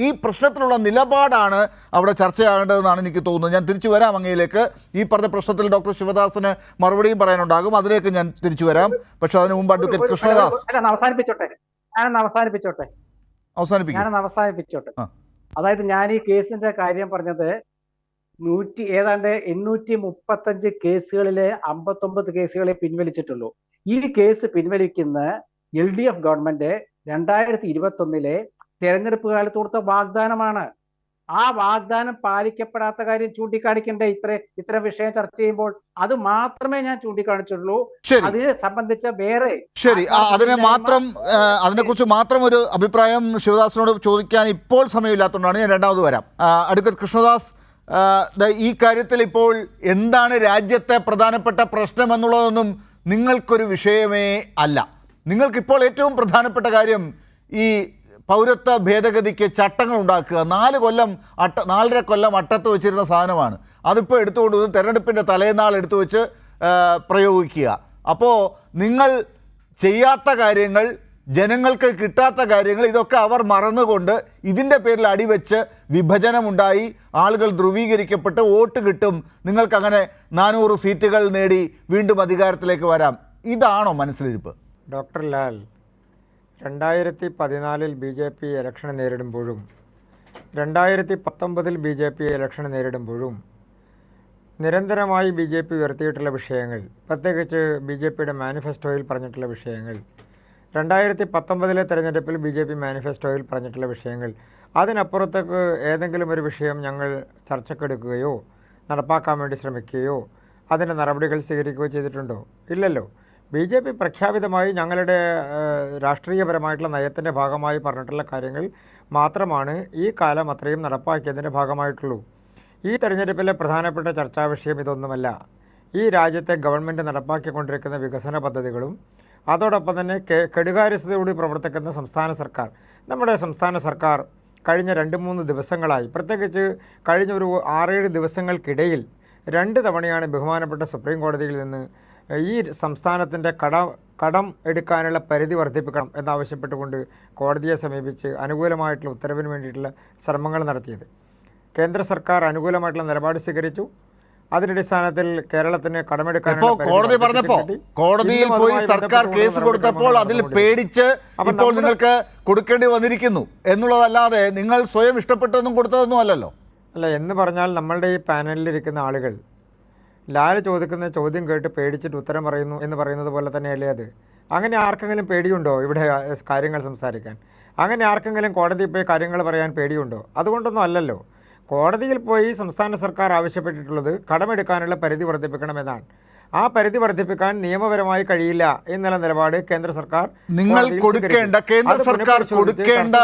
ഈ പ്രശ്നത്തിലുള്ള നിലപാടാണ് അവിടെ ചർച്ചയാകേണ്ടതെന്നാണ് എനിക്ക് തോന്നുന്നത്. ഞാൻ തിരിച്ചു വരാം അങ്ങയിലേക്ക്. ഈ പറഞ്ഞ പ്രശ്നത്തിൽ ഡോക്ടർ ശിവദാസിന് മറുപടിയും പറയാനുണ്ടാകും. അതിലേക്ക് ഞാൻ തിരിച്ചു വരാം. പക്ഷെ അതിന് മുമ്പ് അഡ്വക്കേറ്റ് കൃഷ്ണദാസ് അവസാനിപ്പിച്ചോട്ടെ. അതായത് ഞാൻ ഈ കേസിന്റെ കാര്യം പറഞ്ഞത് ഏതാണ്ട് 835 കേസുകളിലെ 59 കേസുകളെ പിൻവലിച്ചിട്ടുള്ളൂ. ഈ കേസ് പിൻവലിക്കുന്ന LDF ഗവൺമെന്റ് 2021 തെരഞ്ഞെടുപ്പ് കാലത്ത് കൊടുത്ത വാഗ്ദാനമാണ്. ആ വാഗ്ദാനം പാലിക്കപ്പെടാത്ത കാര്യം ചൂണ്ടിക്കാണിക്കണ്ടേ? ഇത്തരം വിഷയം ചർച്ച ചെയ്യുമ്പോൾ അത് മാത്രമേ ഞാൻ ചൂണ്ടിക്കാണിച്ചുള്ളൂ. ശരി. അതിനെ സംബന്ധിച്ച വേറെ ശരി, അതിനെക്കുറിച്ച് മാത്രം ഒരു അഭിപ്രായം ശിവദാസിനോട് ചോദിക്കാൻ ഇപ്പോൾ സമയമില്ലാത്തതുകൊണ്ടാണ് ഞാൻ രണ്ടാമത് വരാം. അഡ്വക്കേറ്റ് കൃഷ്ണദാസ്, ഈ കാര്യത്തിൽ ഇപ്പോൾ എന്താണ് രാജ്യത്തെ പ്രധാനപ്പെട്ട പ്രശ്നം എന്നുള്ളതൊന്നും നിങ്ങൾക്കൊരു വിഷയമേ അല്ല. നിങ്ങൾക്കിപ്പോൾ ഏറ്റവും പ്രധാനപ്പെട്ട കാര്യം ഈ പൗരത്വ ഭേദഗതിക്ക് ചട്ടങ്ങൾ ഉണ്ടാക്കുക. 4.5 കൊല്ലം അട്ടത്ത് വെച്ചിരുന്ന സാധനമാണ്. അതിപ്പോൾ എടുത്തുകൊണ്ട് തെരഞ്ഞെടുപ്പിൻ്റെ തലേന്നാൾ എടുത്തു വെച്ച് പ്രയോഗിക്കുക. അപ്പോൾ നിങ്ങൾ ചെയ്യാത്ത കാര്യങ്ങൾ, ജനങ്ങൾക്ക് കിട്ടാത്ത കാര്യങ്ങൾ, ഇതൊക്കെ അവർ മറന്നുകൊണ്ട് ഇതിൻ്റെ പേരിൽ അടിവെച്ച് വിഭജനമുണ്ടായി, ആളുകൾ ധ്രുവീകരിക്കപ്പെട്ട് വോട്ട് കിട്ടും, നിങ്ങൾക്കങ്ങനെ 400 സീറ്റുകൾ നേടി വീണ്ടും അധികാരത്തിലേക്ക് വരാം. ഇതാണോ മനസ്സിലിരിപ്പ്? ഡോക്ടർ ലാൽ, 2014 BJP ഇലക്ഷൻ നേരിടുമ്പോഴും 2019 BJP ഇലക്ഷൻ നേരിടുമ്പോഴും നിരന്തരമായി BJP ഉയർത്തിയിട്ടുള്ള വിഷയങ്ങൾ, പ്രത്യേകിച്ച് BJPയുടെ മാനിഫെസ്റ്റോയിൽ പറഞ്ഞിട്ടുള്ള വിഷയങ്ങൾ, 2019 തെരഞ്ഞെടുപ്പിൽ BJP മാനിഫെസ്റ്റോയിൽ പറഞ്ഞിട്ടുള്ള വിഷയങ്ങൾ, അതിനപ്പുറത്തേക്ക് ഏതെങ്കിലും ഒരു വിഷയം ഞങ്ങൾ ചർച്ചക്കെടുക്കുകയോ നടപ്പാക്കാൻ വേണ്ടി ശ്രമിക്കുകയോ അതിൻ്റെ നടപടികൾ സ്വീകരിക്കുകയോ ചെയ്തിട്ടുണ്ടോ? ഇല്ലല്ലോ. BJP പ്രഖ്യാപിതമായി ഞങ്ങളുടെ രാഷ്ട്രീയപരമായിട്ടുള്ള നയത്തിൻ്റെ ഭാഗമായി പറഞ്ഞിട്ടുള്ള കാര്യങ്ങൾ മാത്രമാണ് ഈ കാലം അത്രയും നടപ്പാക്കിയതിൻ്റെ ഭാഗമായിട്ടുള്ളൂ. ഈ തെരഞ്ഞെടുപ്പിലെ പ്രധാനപ്പെട്ട ചർച്ചാ വിഷയം ഇതൊന്നുമല്ല. ഈ രാജ്യത്തെ ഗവൺമെൻറ് നടപ്പാക്കിക്കൊണ്ടിരിക്കുന്ന വികസന പദ്ധതികളും അതോടൊപ്പം തന്നെ കെടുകാര്യസ്ഥതയോടെ പ്രവർത്തിക്കുന്ന സംസ്ഥാന സർക്കാർ. നമ്മുടെ സംസ്ഥാന സർക്കാർ കഴിഞ്ഞ 2-3 ദിവസങ്ങളായി, പ്രത്യേകിച്ച് കഴിഞ്ഞ ഒരു 6-7 ദിവസങ്ങൾക്കിടയിൽ 2 തവണയാണ് ബഹുമാനപ്പെട്ട സുപ്രീം കോടതിയിൽ നിന്ന് ഈ സംസ്ഥാനത്തിൻ്റെ കടം എടുക്കാനുള്ള പരിധി വർദ്ധിപ്പിക്കണം എന്നാവശ്യപ്പെട്ടുകൊണ്ട് കോടതിയെ സമീപിച്ച് അനുകൂലമായിട്ടുള്ള ഉത്തരവിന് വേണ്ടിയിട്ടുള്ള ശ്രമങ്ങൾ നടത്തിയത്. കേന്ദ്ര സർക്കാർ അനുകൂലമായിട്ടുള്ള നിലപാട് സ്വീകരിച്ചു. അതിന്റെ അടിസ്ഥാനത്തിൽ കേരളത്തിന് കടമെടുക്കാൻ കോടതി പറഞ്ഞപ്പോൾ, കോടതിയിൽ പോയി സർക്കാർ കേസ് കൊടുത്തപ്പോൾ അതിൽ പേടിച്ച് ഇപ്പോൾ നിങ്ങൾക്ക് കൊടുക്കേണ്ടി വന്നിരിക്കുന്നു എന്നുള്ളതല്ലാതെ നിങ്ങൾ സ്വയം ഇഷ്ടപ്പെട്ടൊന്നും കൊടുത്തതൊന്നും അല്ലല്ലോ. അല്ല, എന്ന് പറഞ്ഞാൽ നമ്മളുടെ ഈ പാനലിലിരിക്കുന്ന ആളുകൾ ലാൽ ചോദിക്കുന്ന ചോദ്യം കേട്ട് പേടിച്ചിട്ട് ഉത്തരം പറയുന്നു എന്ന് പറയുന്നത് പോലെ തന്നെയല്ലേ അത്? അങ്ങനെ ആർക്കെങ്കിലും പേടിയുണ്ടോ ഇവിടെ കാര്യങ്ങൾ സംസാരിക്കാൻ? അങ്ങനെ ആർക്കെങ്കിലും കോടതിയിൽ പോയി കാര്യങ്ങൾ പറയാൻ പേടിയുണ്ടോ? അതുകൊണ്ടൊന്നും അല്ലല്ലോ. കോടതിയിൽ പോയി സംസ്ഥാന സർക്കാർ ആവശ്യപ്പെട്ടിട്ടുള്ളത് കടമെടുക്കാനുള്ള പരിധി വർദ്ധിപ്പിക്കണമെന്നാണ്. ആ പരിധി വർദ്ധിപ്പിക്കാൻ നിയമപരമായി കഴിയില്ല എന്നുള്ള നിലപാട് കേന്ദ്ര സർക്കാർ, നിങ്ങൾ കൊടുക്കേണ്ട, കേന്ദ്ര സർക്കാർ കൊടുക്കേണ്ട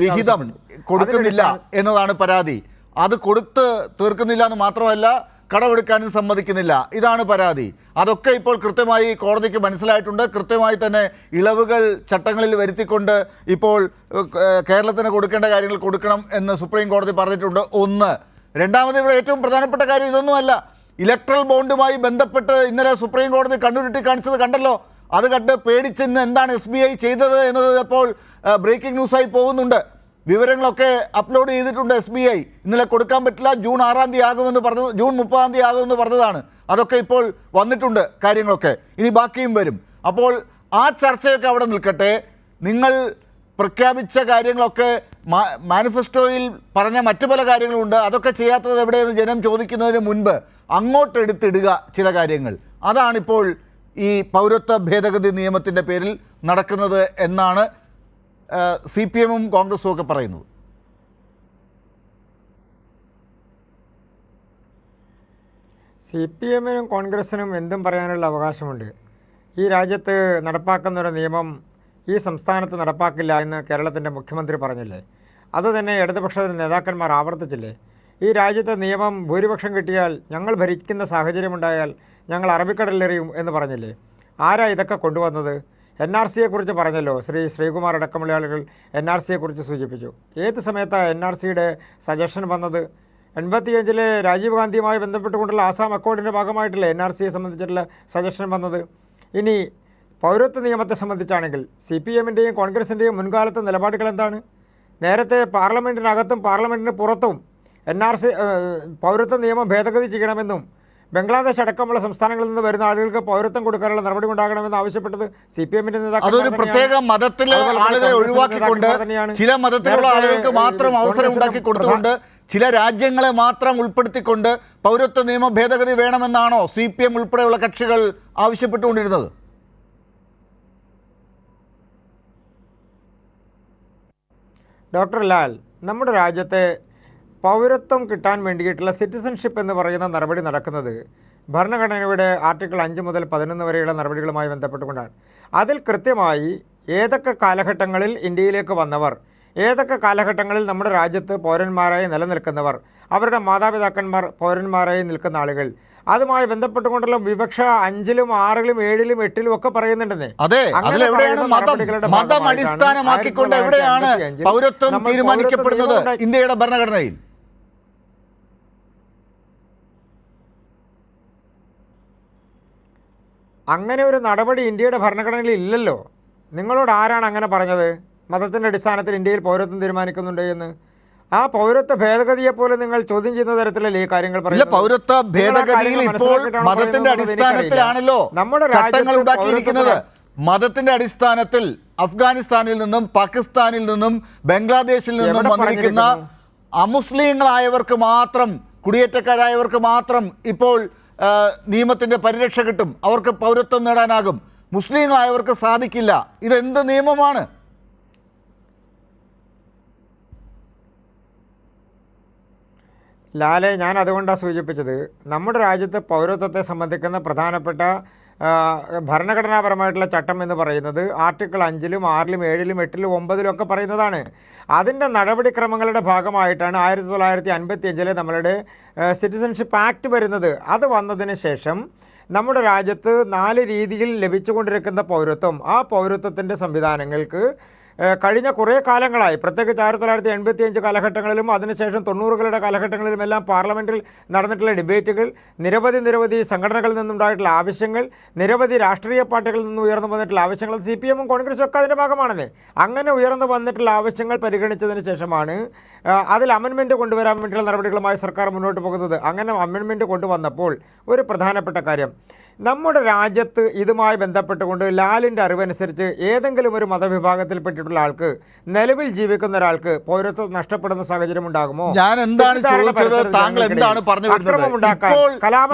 വിഹിതം കൊടുക്കുന്നില്ല എന്നതാണ് പരാതി. അത് കൊടുത്ത് തീർക്കുന്നില്ല എന്ന് മാത്രമല്ല, കടമെടുക്കാനും സമ്മതിക്കുന്നില്ല, ഇതാണ് പരാതി. അതൊക്കെ ഇപ്പോൾ കൃത്യമായി കോടതിക്ക് മനസ്സിലായിട്ടുണ്ട്. കൃത്യമായി തന്നെ ഇളവുകൾ ചട്ടങ്ങളിൽ വരുത്തിക്കൊണ്ട് ഇപ്പോൾ കേരളത്തിന് കൊടുക്കേണ്ട കാര്യങ്ങൾ കൊടുക്കണം എന്ന് സുപ്രീം കോടതി പറഞ്ഞിട്ടുണ്ട്. ഒന്ന്. രണ്ടാമത്, ഇവിടെ ഏറ്റവും പ്രധാനപ്പെട്ട കാര്യം ഇതൊന്നുമല്ല. ഇലക്ട്രൽ ബോണ്ടുമായി ബന്ധപ്പെട്ട് ഇന്നലെ സുപ്രീം കോടതി കണ്ണുരുട്ടി കാണിച്ചത് കണ്ടല്ലോ. അത് കണ്ട് പേടിച്ച് ഇന്ന് എന്താണ് SBI ചെയ്തത് എന്നത് ഇപ്പോൾ ബ്രേക്കിംഗ് ന്യൂസായി പോകുന്നുണ്ട്. വിവരങ്ങളൊക്കെ അപ്ലോഡ് ചെയ്തിട്ടുണ്ട് SBI. ഇന്നലെ കൊടുക്കാൻ പറ്റില്ല, ജൂൺ 6-ാം തീയതി ആകുമെന്ന് പറഞ്ഞത്, ജൂൺ 30-ാം തീയതി ആകുമെന്ന് പറഞ്ഞതാണ്. അതൊക്കെ ഇപ്പോൾ വന്നിട്ടുണ്ട് കാര്യങ്ങളൊക്കെ, ഇനി ബാക്കിയും വരും. അപ്പോൾ ആ ചർച്ചയൊക്കെ അവിടെ നിൽക്കട്ടെ. നിങ്ങൾ പ്രഖ്യാപിച്ച കാര്യങ്ങളൊക്കെ, മാനിഫെസ്റ്റോയിൽ പറഞ്ഞ മറ്റു പല കാര്യങ്ങളുണ്ട്, അതൊക്കെ ചെയ്യാത്തത് എവിടെയെന്ന് ജനം ചോദിക്കുന്നതിന് മുൻപ് അങ്ങോട്ട് എടുത്തിടുക ചില കാര്യങ്ങൾ. അതാണിപ്പോൾ ഈ പൗരത്വ ഭേദഗതി നിയമത്തിൻ്റെ പേരിൽ നടക്കുന്നത് എന്നാണ് CPM-ഉം കോൺഗ്രസും ഒക്കെ പറയുന്നത്. CPM-നും കോൺഗ്രസിനും എന്തും പറയാനുള്ള അവകാശമുണ്ട്. ഈ രാജ്യത്ത് നടപ്പാക്കുന്നൊരു നിയമം ഈ സംസ്ഥാനത്ത് നടപ്പാക്കില്ല എന്ന് കേരളത്തിൻ്റെ മുഖ്യമന്ത്രി പറഞ്ഞില്ലേ? അതുതന്നെ ഇടതുപക്ഷ നേതാക്കന്മാർ ആവർത്തിച്ചില്ലേ? ഈ രാജ്യത്തെ നിയമം ഭൂരിപക്ഷം കിട്ടിയാൽ, ഞങ്ങൾ ഭരിക്കുന്ന സാഹചര്യമുണ്ടായാൽ ഞങ്ങൾ അറബിക്കടലിലെറിയും എന്ന് പറഞ്ഞില്ലേ? ആരാ ഇതൊക്കെ കൊണ്ടുവന്നത്? NRC-യെക്കുറിച്ച് പറഞ്ഞല്ലോ. ശ്രീകുമാർ അടക്കമുള്ള ആളുകൾ NRC-യെക്കുറിച്ച് സൂചിപ്പിച്ചു. ഏത് സമയത്താണ് NRC-യുടെ സജഷൻ വന്നത്? 85-ലെ രാജീവ് ഗാന്ധിയുമായി ബന്ധപ്പെട്ടുകൊണ്ടുള്ള ആസാം അക്കോർഡിൻ്റെ ഭാഗമായിട്ടില്ല NRC-യെ സംബന്ധിച്ചിട്ടുള്ള സജഷൻ വന്നത്. ഇനി പൗരത്വ നിയമത്തെ സംബന്ധിച്ചാണെങ്കിൽ CPM-ൻ്റെയും കോൺഗ്രസിൻ്റെയും മുൻകാലത്തെ നിലപാടുകൾ എന്താണ്? നേരത്തെ പാർലമെൻറ്റിനകത്തും പാർലമെൻറ്റിന് പുറത്തും പൗരത്വ നിയമം ഭേദഗതി ചെയ്യണമെന്നും ബംഗ്ലാദേശ് അടക്കമുള്ള സംസ്ഥാനങ്ങളിൽ നിന്ന് വരുന്ന ആളുകൾക്ക് പൗരത്വം കൊടുക്കാനുള്ള നടപടി ഉണ്ടാകണമെന്ന് ആവശ്യപ്പെട്ടത് CPM-ന്റെ അതൊരു പ്രത്യേക മതത്തിലെ ആളുകളെ ഒഴിവാക്കിക്കൊണ്ട് ചില മതത്തിലുള്ള ആളുകൾക്ക് മാത്രം അവസരം ഉണ്ടാക്കി കൊടുത്തുകൊണ്ട് ചില രാജ്യങ്ങളെ മാത്രം ഉൾപ്പെടുത്തിക്കൊണ്ട് പൗരത്വ നിയമ ഭേദഗതി വേണമെന്നാണോ CPM ഉൾപ്പെടെയുള്ള കക്ഷികൾ ആവശ്യപ്പെട്ടുകൊണ്ടിരുന്നത്? ഡോക്ടർ ലാൽ, നമ്മുടെ രാജ്യത്തെ പൗരത്വം കിട്ടാൻ വേണ്ടിയിട്ടുള്ള സിറ്റിസൺഷിപ്പ് എന്ന് പറയുന്ന നടപടി നടക്കുന്നത് ഭരണഘടനയുടെ ആർട്ടിക്കിൾ 5 മുതൽ 11 വരെയുള്ള നടപടികളുമായി ബന്ധപ്പെട്ടുകൊണ്ടാണ്. അതിൽ കൃത്യമായി ഏതൊക്കെ കാലഘട്ടങ്ങളിൽ ഇന്ത്യയിലേക്ക് വന്നവർ, ഏതൊക്കെ കാലഘട്ടങ്ങളിൽ നമ്മുടെ രാജ്യത്ത് പൗരന്മാരായി നിലനിൽക്കുന്നവർ, അവരുടെ മാതാപിതാക്കന്മാർ പൗരന്മാരായി നിൽക്കുന്ന ആളുകൾ, അതുമായി ബന്ധപ്പെട്ടുകൊണ്ടുള്ള വിവക്ഷ 5-ലും 6-ലും 7-ലും 8-ലും ഒക്കെ പറയുന്നുണ്ടെന്നേ. അതെ, അതിലെവിടെയാണ് മതം അടിസ്ഥാനമാക്കിക്കൊണ്ട് എവിടെയാണ് പൗരത്വം തീരുമാനിക്കപ്പെടുന്നത് ഇന്ത്യയുടെ ഭരണഘടനയിൽ? അങ്ങനെ ഒരു നടപടി ഇന്ത്യയുടെ ഭരണഘടനയിൽ ഇല്ലല്ലോ. നിങ്ങളോട് ആരാണ് അങ്ങനെ പറഞ്ഞത് മതത്തിൻ്റെ അടിസ്ഥാനത്തിൽ ഇന്ത്യയിൽ പൗരത്വം തീരുമാനിക്കുന്നുണ്ട് എന്ന്? ആ പൗരത്വ ഭേദഗതിയെ പോലെ നിങ്ങൾ ചോദ്യം ചെയ്യുന്ന തരത്തിലല്ലേ ഈ കാര്യങ്ങൾ പറയുന്നത്? പൗരത്വ ഭേദഗതിയിൽ ഇപ്പോൾ മതത്തിന്റെ അടിസ്ഥാനത്തിലാണല്ലോ നമ്മുടെ ചട്ടങ്ങൾ ഉണ്ടാക്കിയിരിക്കുന്നത്. മതത്തിന്റെ അടിസ്ഥാനത്തിൽ അഫ്ഗാനിസ്ഥാനിൽ നിന്നും പാകിസ്ഥാനിൽ നിന്നും ബംഗ്ലാദേശിൽ നിന്നും വന്നിരിക്കുന്ന അമുസ്ലിങ്ങളായവർക്ക് മാത്രം, കുടിയേറ്റക്കാരായവർക്ക് മാത്രം ഇപ്പോൾ നിയമത്തിന്റെ പരിരക്ഷ കിട്ടും, അവർക്ക് പൗരത്വം നേടാനാകും. മുസ്ലിങ്ങളായവർക്ക് സാധിക്കില്ല. ഇതെന്ത് നിയമമാണ്? ലാലെ, ഞാൻ അതുകൊണ്ടാണ് സൂചിപ്പിച്ചത്, നമ്മുടെ രാജ്യത്ത് പൗരത്വത്തെ സംബന്ധിക്കുന്ന പ്രധാനപ്പെട്ട ഭരണഘടനാപരമായിട്ടുള്ള ചട്ടം എന്ന് പറയുന്നത് ആർട്ടിക്കിൾ 5-ലും 6-ലും 7-ലും 8-ലും 9-ലും ഒക്കെ പറയുന്നതാണ്. അതിൻ്റെ നടപടിക്രമങ്ങളുടെ ഭാഗമായിട്ടാണ് 1955 നമ്മളുടെ സിറ്റിസൺഷിപ്പ് ആക്ട് വരുന്നത്. അത് വന്നതിന് ശേഷം നമ്മുടെ രാജ്യത്ത് 4 രീതിയിൽ ലഭിച്ചുകൊണ്ടിരിക്കുന്ന പൗരത്വം, ആ പൗരത്വത്തിൻ്റെ സംവിധാനങ്ങൾക്ക് കഴിഞ്ഞ കുറേ കാലങ്ങളായി, പ്രത്യേകിച്ച് 1985 കാലഘട്ടങ്ങളിലും അതിനുശേഷം 90കളുടെ കാലഘട്ടങ്ങളിലുമെല്ലാം പാർലമെൻറ്റിൽ നടന്നിട്ടുള്ള ഡിബേറ്റുകൾ, നിരവധി സംഘടനകളിൽ നിന്നുണ്ടായിട്ടുള്ള ആവശ്യങ്ങൾ, നിരവധി രാഷ്ട്രീയ പാർട്ടികളിൽ നിന്ന് ഉയർന്നു വന്നിട്ടുള്ള ആവശ്യങ്ങൾ, CPM-ഉം കോൺഗ്രസും ഒക്കെ അതിൻ്റെ ഭാഗമാണെന്നേ. അങ്ങനെ ഉയർന്നു വന്നിട്ടുള്ള ആവശ്യങ്ങൾ പരിഗണിച്ചതിന് ശേഷമാണ് അതിൽ അമെൻമെൻറ്റ് കൊണ്ടുവരാൻ വേണ്ടിയുള്ള നടപടികളുമായി സർക്കാർ മുന്നോട്ട് പോകുന്നത്. അങ്ങനെ അമെൻമെൻറ്റ് കൊണ്ടുവന്നപ്പോൾ ഒരു പ്രധാനപ്പെട്ട കാര്യം, നമ്മുടെ രാജ്യത്ത് ഇതുമായി ബന്ധപ്പെട്ടുകൊണ്ട് ലാലിൻ്റെ അറിവനുസരിച്ച് ഏതെങ്കിലും ഒരു മതവിഭാഗത്തിൽപ്പെട്ടിട്ടുള്ള ആൾക്ക്, നിലവിൽ ജീവിക്കുന്ന ഒരാൾക്ക് പൗരത്വം നഷ്ടപ്പെടുന്ന സാഹചര്യം ഉണ്ടാകുമോ? ഞാൻ എന്താണ് ചോദിച്ചത്, താങ്കൾ എന്താണ് പറഞ്ഞു വരുന്നത്?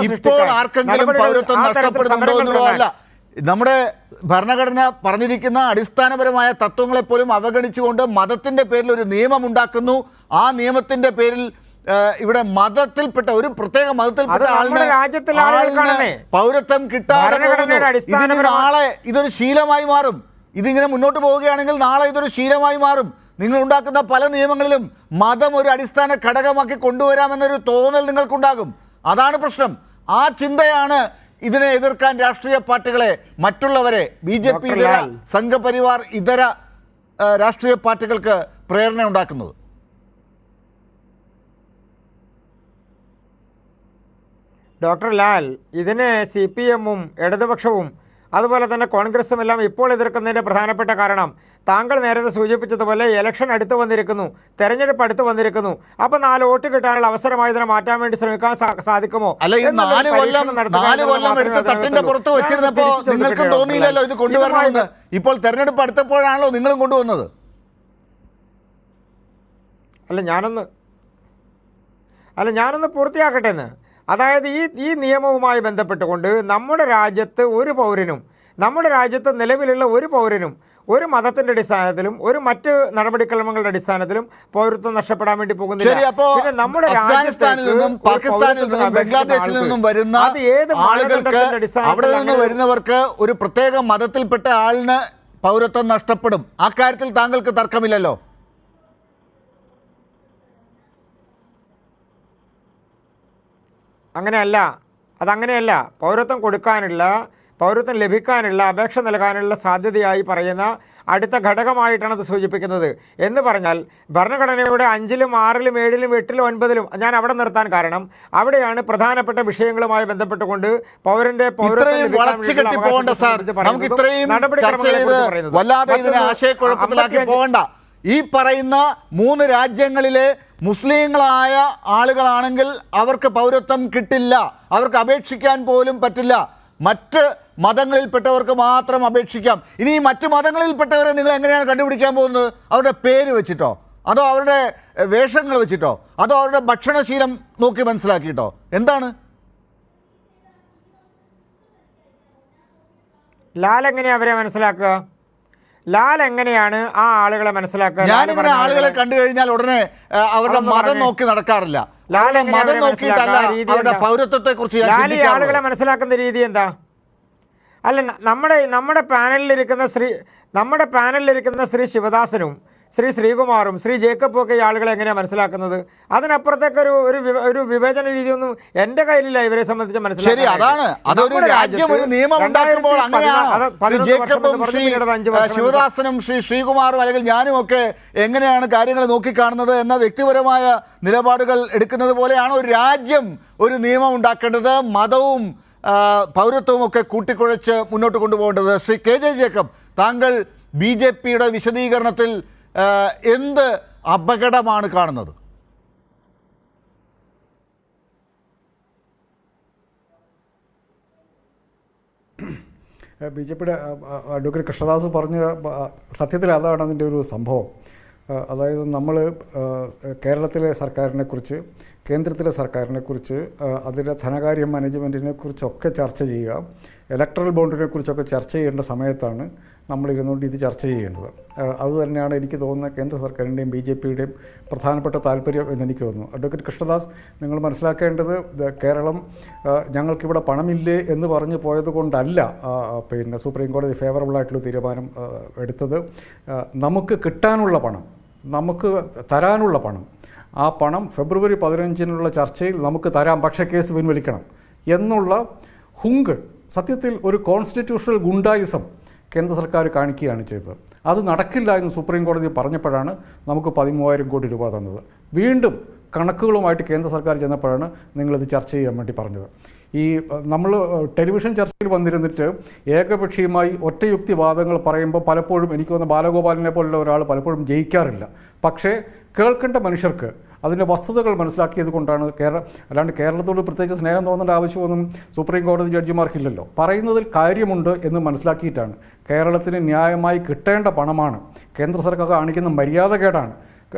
ഇപ്പോൾ ആർക്കെങ്കിലും പൗരത്വം നഷ്ടപ്പെടുന്നുണ്ടോ എന്നുള്ളതല്ല. നമ്മുടെ ഭരണഘടന പറഞ്ഞിരിക്കുന്ന അടിസ്ഥാനപരമായ തത്വങ്ങളെപ്പോലും അവഗണിച്ചുകൊണ്ട് മതത്തിന്റെ പേരിൽ ഒരു നിയമം ഉണ്ടാക്കുന്നു. ആ നിയമത്തിന്റെ പേരിൽ ഇവിടെ മതത്തിൽപ്പെട്ട ഒരു പ്രത്യേക മതത്തിൽപ്പെട്ട ആളിന് പൗരത്വം കിട്ടാതെ നാളെ ഇതൊരു ശീലമായി മാറും. ഇതിങ്ങനെ മുന്നോട്ട് പോവുകയാണെങ്കിൽ നാളെ ഇതൊരു ശീലമായി മാറും. നിങ്ങൾ ഉണ്ടാക്കുന്ന പല നിയമങ്ങളിലും മതം ഒരു അടിസ്ഥാന ഘടകമാക്കി കൊണ്ടുവരാമെന്നൊരു തോന്നൽ നിങ്ങൾക്കുണ്ടാകും. അതാണ് പ്രശ്നം. ആ ചിന്തയാണ് ഇതിനെ എതിർക്കാൻ രാഷ്ട്രീയ പാർട്ടികളെ, മറ്റുള്ളവരെ, BJP ഇതര സംഘപരിവാർ ഇതര രാഷ്ട്രീയ പാർട്ടികൾക്ക് പ്രേരണ ഉണ്ടാക്കുന്നത്. ഡോക്ടർ ലാൽ, ഇതിന് CPM-ഉം ഇടതുപക്ഷവും അതുപോലെ തന്നെ കോൺഗ്രസും എല്ലാം ഇപ്പോൾ എതിർക്കുന്നതിൻ്റെ പ്രധാനപ്പെട്ട കാരണം താങ്കൾ നേരത്തെ സൂചിപ്പിച്ചതുപോലെ ഇലക്ഷൻ അടുത്ത് വന്നിരിക്കുന്നു, തെരഞ്ഞെടുപ്പ് അടുത്ത് വന്നിരിക്കുന്നു. അപ്പോൾ 4 വോട്ട് കിട്ടാനുള്ള അവസരമായി ഇതിനെ മാറ്റാൻ വേണ്ടി ശ്രമിക്കാൻ സാധിക്കുമോ? അല്ല, ഈ 4 കൊല്ലം എടുത്ത് തട്ടിന്റെ പുറത്ത് വെച്ചിരുന്നപ്പോൾ നിങ്ങൾക്ക് തോന്നിയില്ലല്ലോ ഇത് കൊണ്ടുവരണമെന്ന്? ഇപ്പോൾ തെരഞ്ഞെടുപ്പ് അടുത്തപ്പോഴാണല്ലോ നിങ്ങളും കൊണ്ടുവന്നത്. ഞാനൊന്ന് പൂർത്തിയാക്കട്ടെ എന്ന്. അതായത് ഈ നിയമവുമായി ബന്ധപ്പെട്ടുകൊണ്ട് നമ്മുടെ രാജ്യത്ത് ഒരു പൗരനും, നമ്മുടെ രാജ്യത്ത് നിലവിലുള്ള ഒരു പൗരനും ഒരു മതത്തിൻ്റെ അടിസ്ഥാനത്തിലും ഒരു മറ്റ് നടപടിക്രമങ്ങളുടെ അടിസ്ഥാനത്തിലും പൗരത്വം നഷ്ടപ്പെടാൻ വേണ്ടി പോകുന്നില്ല. നമ്മുടെ അഫ്ഗാനിസ്ഥാനിൽ നിന്നും പാകിസ്ഥാനിൽ നിന്നും ബംഗ്ലാദേശിൽ നിന്നും വരുന്ന ആളുകൾക്ക്, അവിടെ നിന്ന് വരുന്നവർക്ക് ഒരു പ്രത്യേക മതത്തിൽപ്പെട്ട ആളിന് പൗരത്വം നഷ്ടപ്പെടും. ആ കാര്യത്തിൽ താങ്കൾക്ക് തർക്കമില്ലല്ലോ? അതങ്ങനെയല്ല. പൗരത്വം ലഭിക്കാനുള്ള അപേക്ഷ നൽകാനുള്ള സാധ്യതയായി പറയുന്ന അടുത്ത ഘടകമായിട്ടാണ് അത് സൂചിപ്പിക്കുന്നത്. എന്ന് പറഞ്ഞാൽ ഭരണഘടനയുടെ 5-ലും 6-ലും 7-ലും 8-ലും 9-ലും ഞാൻ അവിടെ നിർത്താൻ കാരണം അവിടെയാണ് പ്രധാനപ്പെട്ട വിഷയങ്ങളുമായി ബന്ധപ്പെട്ടുകൊണ്ട് പൗരന്റെ ഈ പറയുന്ന 3 രാജ്യങ്ങളിലെ മുസ്ലിങ്ങളായ ആളുകളാണെങ്കിൽ അവർക്ക് പൗരത്വം കിട്ടില്ല, അവർക്ക് അപേക്ഷിക്കാൻ പോലും പറ്റില്ല. മറ്റ് മതങ്ങളിൽപ്പെട്ടവർക്ക് മാത്രം അപേക്ഷിക്കാം. ഇനി ഈ മറ്റ് മതങ്ങളിൽപ്പെട്ടവരെ നിങ്ങൾ എങ്ങനെയാണ് കണ്ടുപിടിക്കാൻ പോകുന്നത്? അവരുടെ പേര് വെച്ചിട്ടോ, അതോ അവരുടെ വേഷങ്ങൾ വെച്ചിട്ടോ, അതോ അവരുടെ ഭക്ഷണശീലം നോക്കി മനസ്സിലാക്കിയിട്ടോ? എന്താണ്? ലാൽ എങ്ങനെയാണ് അവരെ മനസ്സിലാക്കുക? ലാൽ എങ്ങനെയാണ് ആ ആളുകളെ മനസ്സിലാക്കുക? ഞാനിങ്ങനെ ആളുകളെ കണ്ടു കഴിഞ്ഞാൽ ഉടനെ അവരുടെ മതം നോക്കി നടക്കാറില്ല. മതം നോക്കിയിട്ടല്ല അവരുടെ പൗരത്വത്തെ കുറിച്ച് ആളുകളെ മനസ്സിലാക്കുന്ന രീതി എന്താ? അല്ല, നമ്മുടെ പാനലിലിരിക്കുന്ന ശ്രീ ശിവദാസനും ശ്രീ ശ്രീകുമാറും ശ്രീ ജേക്കബും ഒക്കെ ഈ ആളുകളെ എങ്ങനെയാണ് മനസ്സിലാക്കുന്നത്? അതിനപ്പുറത്തേക്ക് ഒരു വിവേചന രീതിയൊന്നും എൻ്റെ കയ്യിലില്ല ഇവരെ സംബന്ധിച്ച് മനസ്സിലാക്കാൻ. ശരി, അതാണ്. അതൊരു രാജ്യം ഒരു നിയമം ഉണ്ടാക്കുമ്പോൾ അങ്ങനെയാണ്. ജേക്കബും ശ്രീ ശിവദാസനും ശ്രീ ശ്രീകുമാറും അല്ലെങ്കിൽ ഞാനും ഒക്കെ എങ്ങനെയാണ് കാര്യങ്ങൾ നോക്കിക്കാണുന്നത് എന്ന വ്യക്തിപരമായ നിലപാടുകൾ എടുക്കുന്നത് പോലെയാണ് ഒരു രാജ്യം ഒരു നിയമം ഉണ്ടാക്കേണ്ടത്. മതവും പൗരത്വവും ഒക്കെ കൂട്ടിക്കുഴച്ച് മുന്നോട്ട് കൊണ്ടുപോകേണ്ടത്. ശ്രീ കെ ജെ ജേക്കബ്, താങ്കൾ BJPയുടെ വിശദീകരണത്തിൽ എന്ത് അപകടമാണ് കാണുന്നത്? BJPയുടെ അഡ്വക്കേറ്റ് കൃഷ്ണദാസ് പറഞ്ഞ സത്യത്തിൽ അതാണ് അതിൻ്റെ ഒരു സംഭവം. അതായത് നമ്മൾ കേരളത്തിലെ സർക്കാരിനെക്കുറിച്ച്, കേന്ദ്രത്തിലെ സർക്കാരിനെക്കുറിച്ച്, അതിൻ്റെ ധനകാര്യ മാനേജ്മെൻറ്റിനെ കുറിച്ചൊക്കെ ചർച്ച ചെയ്യുക, ഇലക്ട്രൽ ബോണ്ടിനെ കുറിച്ചൊക്കെ ചർച്ച ചെയ്യേണ്ട സമയത്താണ് നമ്മളിരുന്നുകൊണ്ട് ഇത് ചർച്ച ചെയ്യുന്നത്. അതുതന്നെയാണ് എനിക്ക് തോന്നുന്നത് കേന്ദ്ര സർക്കാരിൻ്റെയും BJPയുടെയും പ്രധാനപ്പെട്ട താല്പര്യം എന്നെനിക്ക് തോന്നുന്നു. അഡ്വക്കേറ്റ് കൃഷ്ണദാസ്, നിങ്ങൾ മനസ്സിലാക്കേണ്ടത് കേരളം ഞങ്ങൾക്കിവിടെ പണമില്ലേ എന്ന് പറഞ്ഞു പോയത് കൊണ്ടല്ല സുപ്രീം കോടതി ഫേവറബിളായിട്ടുള്ള തീരുമാനം എടുത്തത്. നമുക്ക് കിട്ടാനുള്ള പണം, നമുക്ക് തരാനുള്ള പണം, ആ പണം ഫെബ്രുവരി 15 ചർച്ചയിൽ നമുക്ക് തരാം, പക്ഷേ കേസ് പിൻവലിക്കണം എന്നുള്ള ഹുങ്ക്, സത്യത്തിൽ ഒരു കോൺസ്റ്റിറ്റ്യൂഷണൽ ഗുണ്ടായിസം കേന്ദ്ര സർക്കാർ കാണിക്കുകയാണ് ചെയ്തത്. അത് നടക്കില്ല എന്ന് സുപ്രീം കോടതി പറഞ്ഞപ്പോഴാണ് നമുക്ക് 13,000 കോടി രൂപ തന്നത്. വീണ്ടും കണക്കുകളുമായിട്ട് കേന്ദ്ര സർക്കാർ ചെന്നപ്പോഴാണ് നിങ്ങളിത് ചർച്ച ചെയ്യാൻ വേണ്ടി പറഞ്ഞത്. നമ്മൾ ടെലിവിഷൻ ചർച്ചയിൽ വന്നിരുന്നിട്ട് ഏകപക്ഷീയമായി ഒറ്റയുക്തിവാദങ്ങൾ പറയുമ്പോൾ പലപ്പോഴും എനിക്ക് തോന്നുന്ന ബാലഗോപാലിനെ പോലുള്ള ഒരാൾ പലപ്പോഴും ജയിക്കാറില്ല. പക്ഷേ കേൾക്കേണ്ട മനുഷ്യർക്ക് അതിൻ്റെ വസ്തുതകൾ മനസ്സിലാക്കിയത് കൊണ്ടാണ് അല്ലാണ്ട് കേരളത്തോട് പ്രത്യേകിച്ച് സ്നേഹം തോന്നേണ്ട ആവശ്യമൊന്നും സുപ്രീം കോടതി ജഡ്ജിമാർക്കില്ലല്ലോ. പറയുന്നതിൽ കാര്യമുണ്ട് എന്ന് മനസ്സിലാക്കിയിട്ടാണ്. കേരളത്തിന് ന്യായമായി കിട്ടേണ്ട പണമാണ്. കേന്ദ്ര സർക്കാർ കാണിക്കുന്ന മര്യാദകേടാണ്.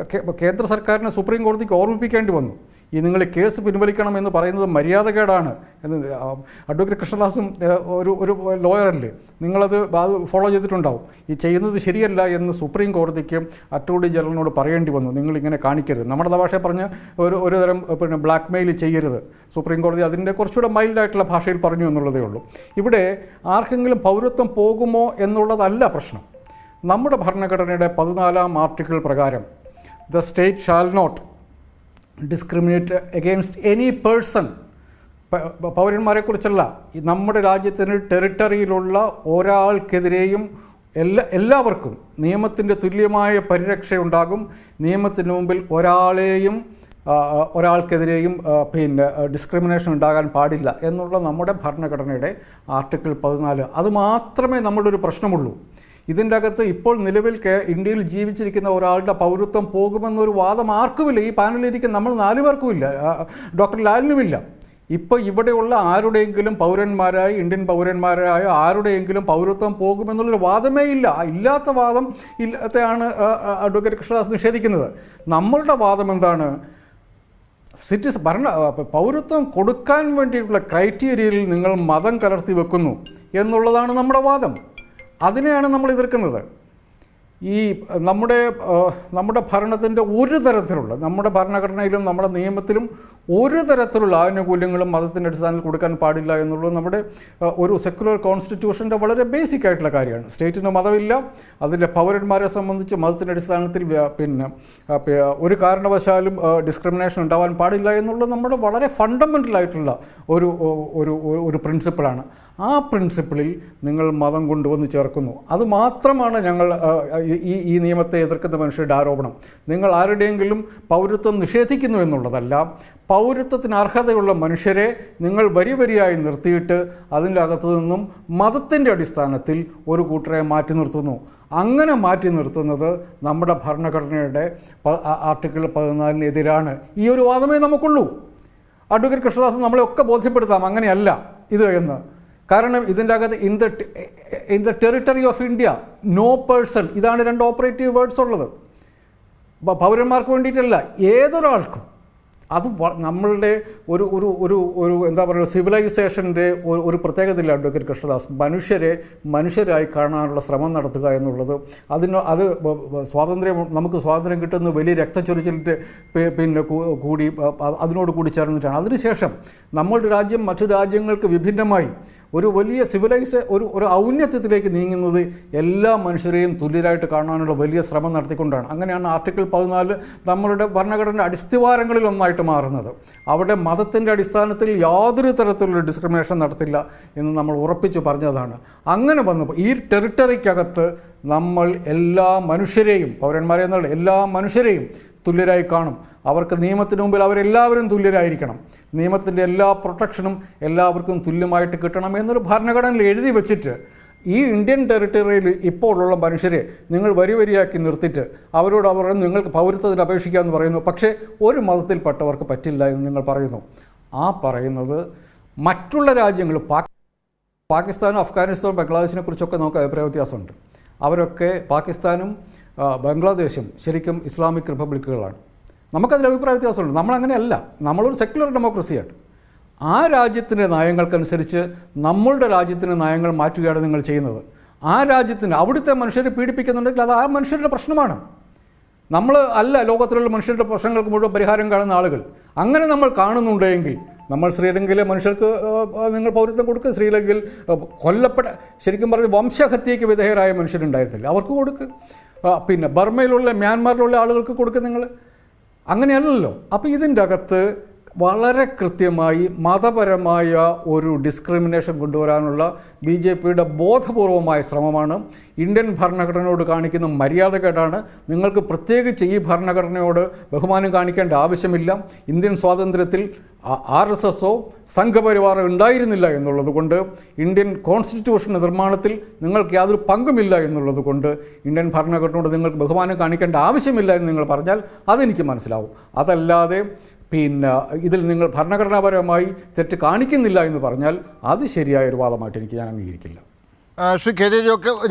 കേന്ദ്ര സർക്കാരിനെ സുപ്രീം കോടതിക്ക് ഓർമ്മിപ്പിക്കേണ്ടി വന്നു. നിങ്ങൾ കേസ് പിൻവലിക്കണം എന്ന് പറയുന്നത് മര്യാദകേടാണ് എന്ന്. അഡ്വക്കേറ്റ് കൃഷ്ണദാസും ഒരു ലോയറല്ലേ, നിങ്ങളത് ഫോളോ ചെയ്തിട്ടുണ്ടാവും. ഈ ചെയ്യുന്നത് ശരിയല്ല എന്ന് സുപ്രീം കോടതിക്ക് അറ്റോർണി ജനറലിനോട് പറയേണ്ടി വന്നു. നിങ്ങളിങ്ങനെ കാണിക്കരുത്, നമ്മുടെ ഭാഷ പറഞ്ഞ് ഒരു തരം ബ്ലാക്ക് മെയിൽ ചെയ്യരുത്. സുപ്രീം കോടതി അതിൻ്റെ കുറച്ചുകൂടെ മൈൽഡായിട്ടുള്ള ഭാഷയിൽ പറഞ്ഞു എന്നുള്ളതേ ഉള്ളൂ. ഇവിടെ ആർക്കെങ്കിലും പൗരത്വം പോകുമോ എന്നുള്ളതല്ല പ്രശ്നം. നമ്മുടെ ഭരണഘടനയുടെ 14-ാം ആർട്ടിക്കിൾ പ്രകാരം the state shall not discriminate against any person. പൗരന്മാരെക്കുറിച്ചല്ല, നമ്മുടെ രാജ്യത്തിന് ടെറിട്ടറിയിലുള്ള ഒരാൾക്കെതിരെയും എല്ലാവർക്കും നിയമത്തിൻ്റെ തുല്യമായ പരിരക്ഷയുണ്ടാകും. നിയമത്തിന് മുമ്പിൽ ഒരാൾക്കെതിരെയും ഡിസ്ക്രിമിനേഷൻ ഉണ്ടാകാൻ പാടില്ല എന്നുള്ള നമ്മുടെ ഭരണഘടനയുടെ ആർട്ടിക്കിൾ 14. അത് മാത്രമേ നമ്മളുടെ പ്രശ്നമുള്ളൂ. ഇതിൻ്റെ അകത്ത് ഇപ്പോൾ നിലവിൽ ഇന്ത്യയിൽ ജീവിച്ചിരിക്കുന്ന ഒരാളുടെ പൗരത്വം പോകുമെന്നൊരു വാദം ആർക്കുമില്ല. ഈ പാനലിരിക്കുന്ന നമ്മൾ 4 പേർക്കുമില്ല, ഡോക്ടർ ലാലിനുമില്ല. ഇപ്പോൾ ഇവിടെയുള്ള ആരുടെയെങ്കിലും പൗരന്മാരായ, ഇന്ത്യൻ പൗരന്മാരായ ആരുടെയെങ്കിലും പൗരത്വം പോകുമെന്നുള്ളൊരു വാദമേ ഇല്ല. ഇല്ലാത്ത വാദം ഇല്ലാത്തതാണ് അഡ്വക്കേറ്റ് കൃഷ്ണദാസ് നിഷേധിക്കുന്നത്. നമ്മളുടെ വാദം എന്താണ്? പൗരത്വം കൊടുക്കാൻ വേണ്ടിയിട്ടുള്ള ക്രൈറ്റീരിയയിൽ നിങ്ങൾ മതം കലർത്തി വെക്കുന്നു എന്നുള്ളതാണ് നമ്മുടെ വാദം. അതിനെയാണ് നമ്മൾ എതിർക്കുന്നത്. നമ്മുടെ ഭരണത്തിൻ്റെ ഒരു തരത്തിലുള്ള, നമ്മുടെ ഭരണഘടനയിലും നമ്മുടെ നിയമത്തിലും ഒരു തരത്തിലുള്ള ആനുകൂല്യങ്ങളും മതത്തിൻ്റെ അടിസ്ഥാനത്തിൽ കൊടുക്കാൻ പാടില്ല എന്നുള്ളത് നമ്മുടെ ഒരു സെക്യുലർ കോൺസ്റ്റിറ്റ്യൂഷൻ്റെ വളരെ ബേസിക് ആയിട്ടുള്ള കാര്യമാണ്. സ്റ്റേറ്റിന് മതമില്ല, അതിൻ്റെ പൗരന്മാരെ സംബന്ധിച്ച് മതത്തിൻ്റെ അടിസ്ഥാനത്തിൽ ഒരു കാരണവശാലും ഡിസ്ക്രിമിനേഷൻ ഉണ്ടാവാൻ പാടില്ല എന്നുള്ളത് നമ്മുടെ വളരെ ഫണ്ടമെൻ്റലായിട്ടുള്ള ഒരു പ്രിൻസിപ്പിളാണ്. ആ പ്രിൻസിപ്പിളിൽ നിങ്ങൾ മതം കൊണ്ടുവന്ന് ചേർക്കുന്നു. അത് മാത്രമാണ് ഞങ്ങൾ ഈ നിയമത്തെ എതിർക്കുന്ന മനുഷ്യരുടെ ആരോപണം. നിങ്ങൾ ആരുടെയെങ്കിലും പൗരത്വം നിഷേധിക്കുന്നു എന്നുള്ളതല്ല. പൗരത്വത്തിന് അർഹതയുള്ള മനുഷ്യരെ നിങ്ങൾ വരിയായി നിർത്തിയിട്ട് അതിൻ്റെ അകത്തു നിന്നും മതത്തിൻ്റെ അടിസ്ഥാനത്തിൽ ഒരു കൂട്ടരെ മാറ്റി നിർത്തുന്നു. അങ്ങനെ മാറ്റി നിർത്തുന്നത് നമ്മുടെ ഭരണഘടനയുടെ ആർട്ടിക്കിൾ 14-നെതിരാണ്. ഈ ഒരു വാദമേ നമുക്കുള്ളൂ. അഡ്വക്കേറ്റ് കൃഷ്ണദാസ് നമ്മളെയൊക്കെ ബോധ്യപ്പെടുത്താം അങ്ങനെയല്ല ഇത് എന്ന്. കാരണം ഇതിൻ്റെ അകത്ത് in the territory of India no person, ഇതാണ് 2 ഓപ്പറേറ്റീവ് വേർഡ്സ് ഉള്ളത്. പൗരന്മാർക്ക് വേണ്ടിയിട്ടല്ല, ഏതൊരാൾക്കും. അത് നമ്മളുടെ ഒരു ഒരു ഒരു ഒരു എന്താ പറയുക, സിവിലൈസേഷൻ്റെ ഒരു പ്രത്യേകതയില്ല അഡ്വക്കേറ്റ് കൃഷ്ണദാസ്. മനുഷ്യരായി കാണാനുള്ള ശ്രമം നടത്തുക എന്നുള്ളത് അത് നമുക്ക് സ്വാതന്ത്ര്യം കിട്ടുന്ന വലിയ രക്തച്ചൊരിച്ചിലിട്ട് പിന്നെ കൂടി അതിനോട് കൂടി ചേർന്നിട്ടാണ്. അതിനുശേഷം നമ്മളുടെ രാജ്യം മറ്റു രാജ്യങ്ങൾക്ക് വിഭിന്നമായി ഒരു വലിയ ഒരു ഔന്നത്യത്തിലേക്ക് നീങ്ങുന്നത് എല്ലാ മനുഷ്യരെയും തുല്യരായിട്ട് കാണാനുള്ള വലിയ ശ്രമം നടത്തിക്കൊണ്ടാണ്. അങ്ങനെയാണ് ആർട്ടിക്കിൾ 14 നമ്മളുടെ ഭരണഘടനയുടെ അടിസ്ഥാനങ്ങളിൽ ഒന്നായിട്ട് മാറുന്നത്. അവിടെ മതത്തിൻ്റെ അടിസ്ഥാനത്തിൽ യാതൊരു തരത്തിലുള്ള ഡിസ്ക്രിമിനേഷൻ നടത്തില്ല എന്ന് നമ്മൾ ഉറപ്പിച്ച് പറഞ്ഞതാണ്. അങ്ങനെ വന്നപ്പോൾ ഈ ടെറിട്ടറിക്കകത്ത് നമ്മൾ എല്ലാ മനുഷ്യരെയും, പൗരന്മാരെ എന്നുള്ള എല്ലാ മനുഷ്യരെയും തുല്യരായി കാണും. അവർക്ക് നിയമത്തിന് മുമ്പിൽ അവരെല്ലാവരും തുല്യരായിരിക്കണം. നിയമത്തിൻ്റെ എല്ലാ പ്രൊട്ടക്ഷനും എല്ലാവർക്കും തുല്യമായിട്ട് കിട്ടണം എന്നൊരു ഭരണഘടനയിൽ എഴുതി വെച്ചിട്ട് ഈ ഇന്ത്യൻ ടെറിട്ടറിയിൽ ഇപ്പോഴുള്ള മനുഷ്യരെ നിങ്ങൾ വരിയാക്കി നിർത്തിയിട്ട് അവരോട് നിങ്ങൾക്ക് പൗരത്വത്തിന് അപേക്ഷിക്കാമെന്ന് പറയുന്നു. പക്ഷേ ഒരു മതത്തിൽപ്പെട്ടവർക്ക് പറ്റില്ല എന്ന് നിങ്ങൾ പറയുന്നു. ആ പറയുന്നത് മറ്റുള്ള രാജ്യങ്ങൾ പാകിസ്ഥാനും അഫ്ഗാനിസ്ഥാനും ബംഗ്ലാദേശിനെ കുറിച്ചൊക്കെ നമുക്ക് അഭിപ്രായ വ്യത്യാസമുണ്ട്. അവരൊക്കെ പാകിസ്ഥാനും ബംഗ്ലാദേശും ശരിക്കും ഇസ്ലാമിക് റിപ്പബ്ലിക്കുകളാണ്. നമുക്കതിൽ അഭിപ്രായ വ്യത്യാസമുണ്ട്. നമ്മളങ്ങനെയല്ല, നമ്മളൊരു സെക്യുലർ ഡെമോക്രസിയാണ്. ആ രാജ്യത്തിൻ്റെ നയങ്ങൾക്കനുസരിച്ച് നമ്മളുടെ രാജ്യത്തിൻ്റെ നയങ്ങൾ മാറ്റുകയാണ് നിങ്ങൾ ചെയ്യുന്നത്. ആ രാജ്യത്തിന് അവിടുത്തെ മനുഷ്യരെ പീഡിപ്പിക്കുന്നുണ്ടെങ്കിൽ അത് ആ മനുഷ്യരുടെ പ്രശ്നമാണ്. നമ്മൾ അല്ല ലോകത്തിലുള്ള മനുഷ്യരുടെ പ്രശ്നങ്ങൾക്ക് മുഴുവൻ പരിഹാരം കാണുന്ന ആളുകൾ. അങ്ങനെ നമ്മൾ കാണുന്നുണ്ടെങ്കിൽ നമ്മൾ ശ്രീലങ്കയിലെ മനുഷ്യർക്ക് നിങ്ങൾ പൗരത്വം കൊടുക്കുക. ശ്രീലങ്കയിൽ ശരിക്കും പറഞ്ഞ് വംശഹത്യയ്ക്ക് വിധേയരായ മനുഷ്യരുണ്ടായിരുന്നില്ല, അവർക്ക് കൊടുക്കുക. പിന്നെ ബർമയിലുള്ള മ്യാൻമാറിലുള്ള ആളുകൾക്ക് കൊടുക്കുക. നിങ്ങൾ അങ്ങനെയല്ലല്ലോ. അപ്പോൾ ഇതിൻ്റെ അകത്ത് വളരെ കൃത്യമായി മതപരമായ ഒരു ഡിസ്ക്രിമിനേഷൻ കൊണ്ടുവരാനുള്ള BJPയുടെ ബോധപൂർവമായ ശ്രമമാണ്. ഇന്ത്യൻ ഭരണഘടനയോട് കാണിക്കുന്ന മര്യാദകേടാണ്. നിങ്ങൾക്ക് പ്രത്യേകിച്ച് ഈ ഭരണഘടനയോട് ബഹുമാനം കാണിക്കേണ്ട ആവശ്യമില്ല. ഇന്ത്യൻ സ്വാതന്ത്ര്യത്തിൽ RSSO സംഘപരിവാരം ഉണ്ടായിരുന്നില്ല എന്നുള്ളത് കൊണ്ട്, ഇന്ത്യൻ കോൺസ്റ്റിറ്റ്യൂഷൻ നിർമ്മാണത്തിൽ നിങ്ങൾക്ക് യാതൊരു പങ്കുമില്ല എന്നുള്ളത് കൊണ്ട് ഇന്ത്യൻ ഭരണഘടനയോട് നിങ്ങൾക്ക് ബഹുമാനം കാണിക്കേണ്ട ആവശ്യമില്ല എന്ന് നിങ്ങൾ പറഞ്ഞാൽ അതെനിക്ക് മനസ്സിലാവും. അതല്ലാതെ പിന്നെ ഇതിൽ നിങ്ങൾ ഭരണഘടനാപരമായി തെറ്റ് കാണിക്കുന്നില്ല എന്ന് പറഞ്ഞാൽ അത് ശരിയായൊരു വാദമായിട്ട് ഞാൻ അംഗീകരിക്കില്ല. ശ്രീ KJ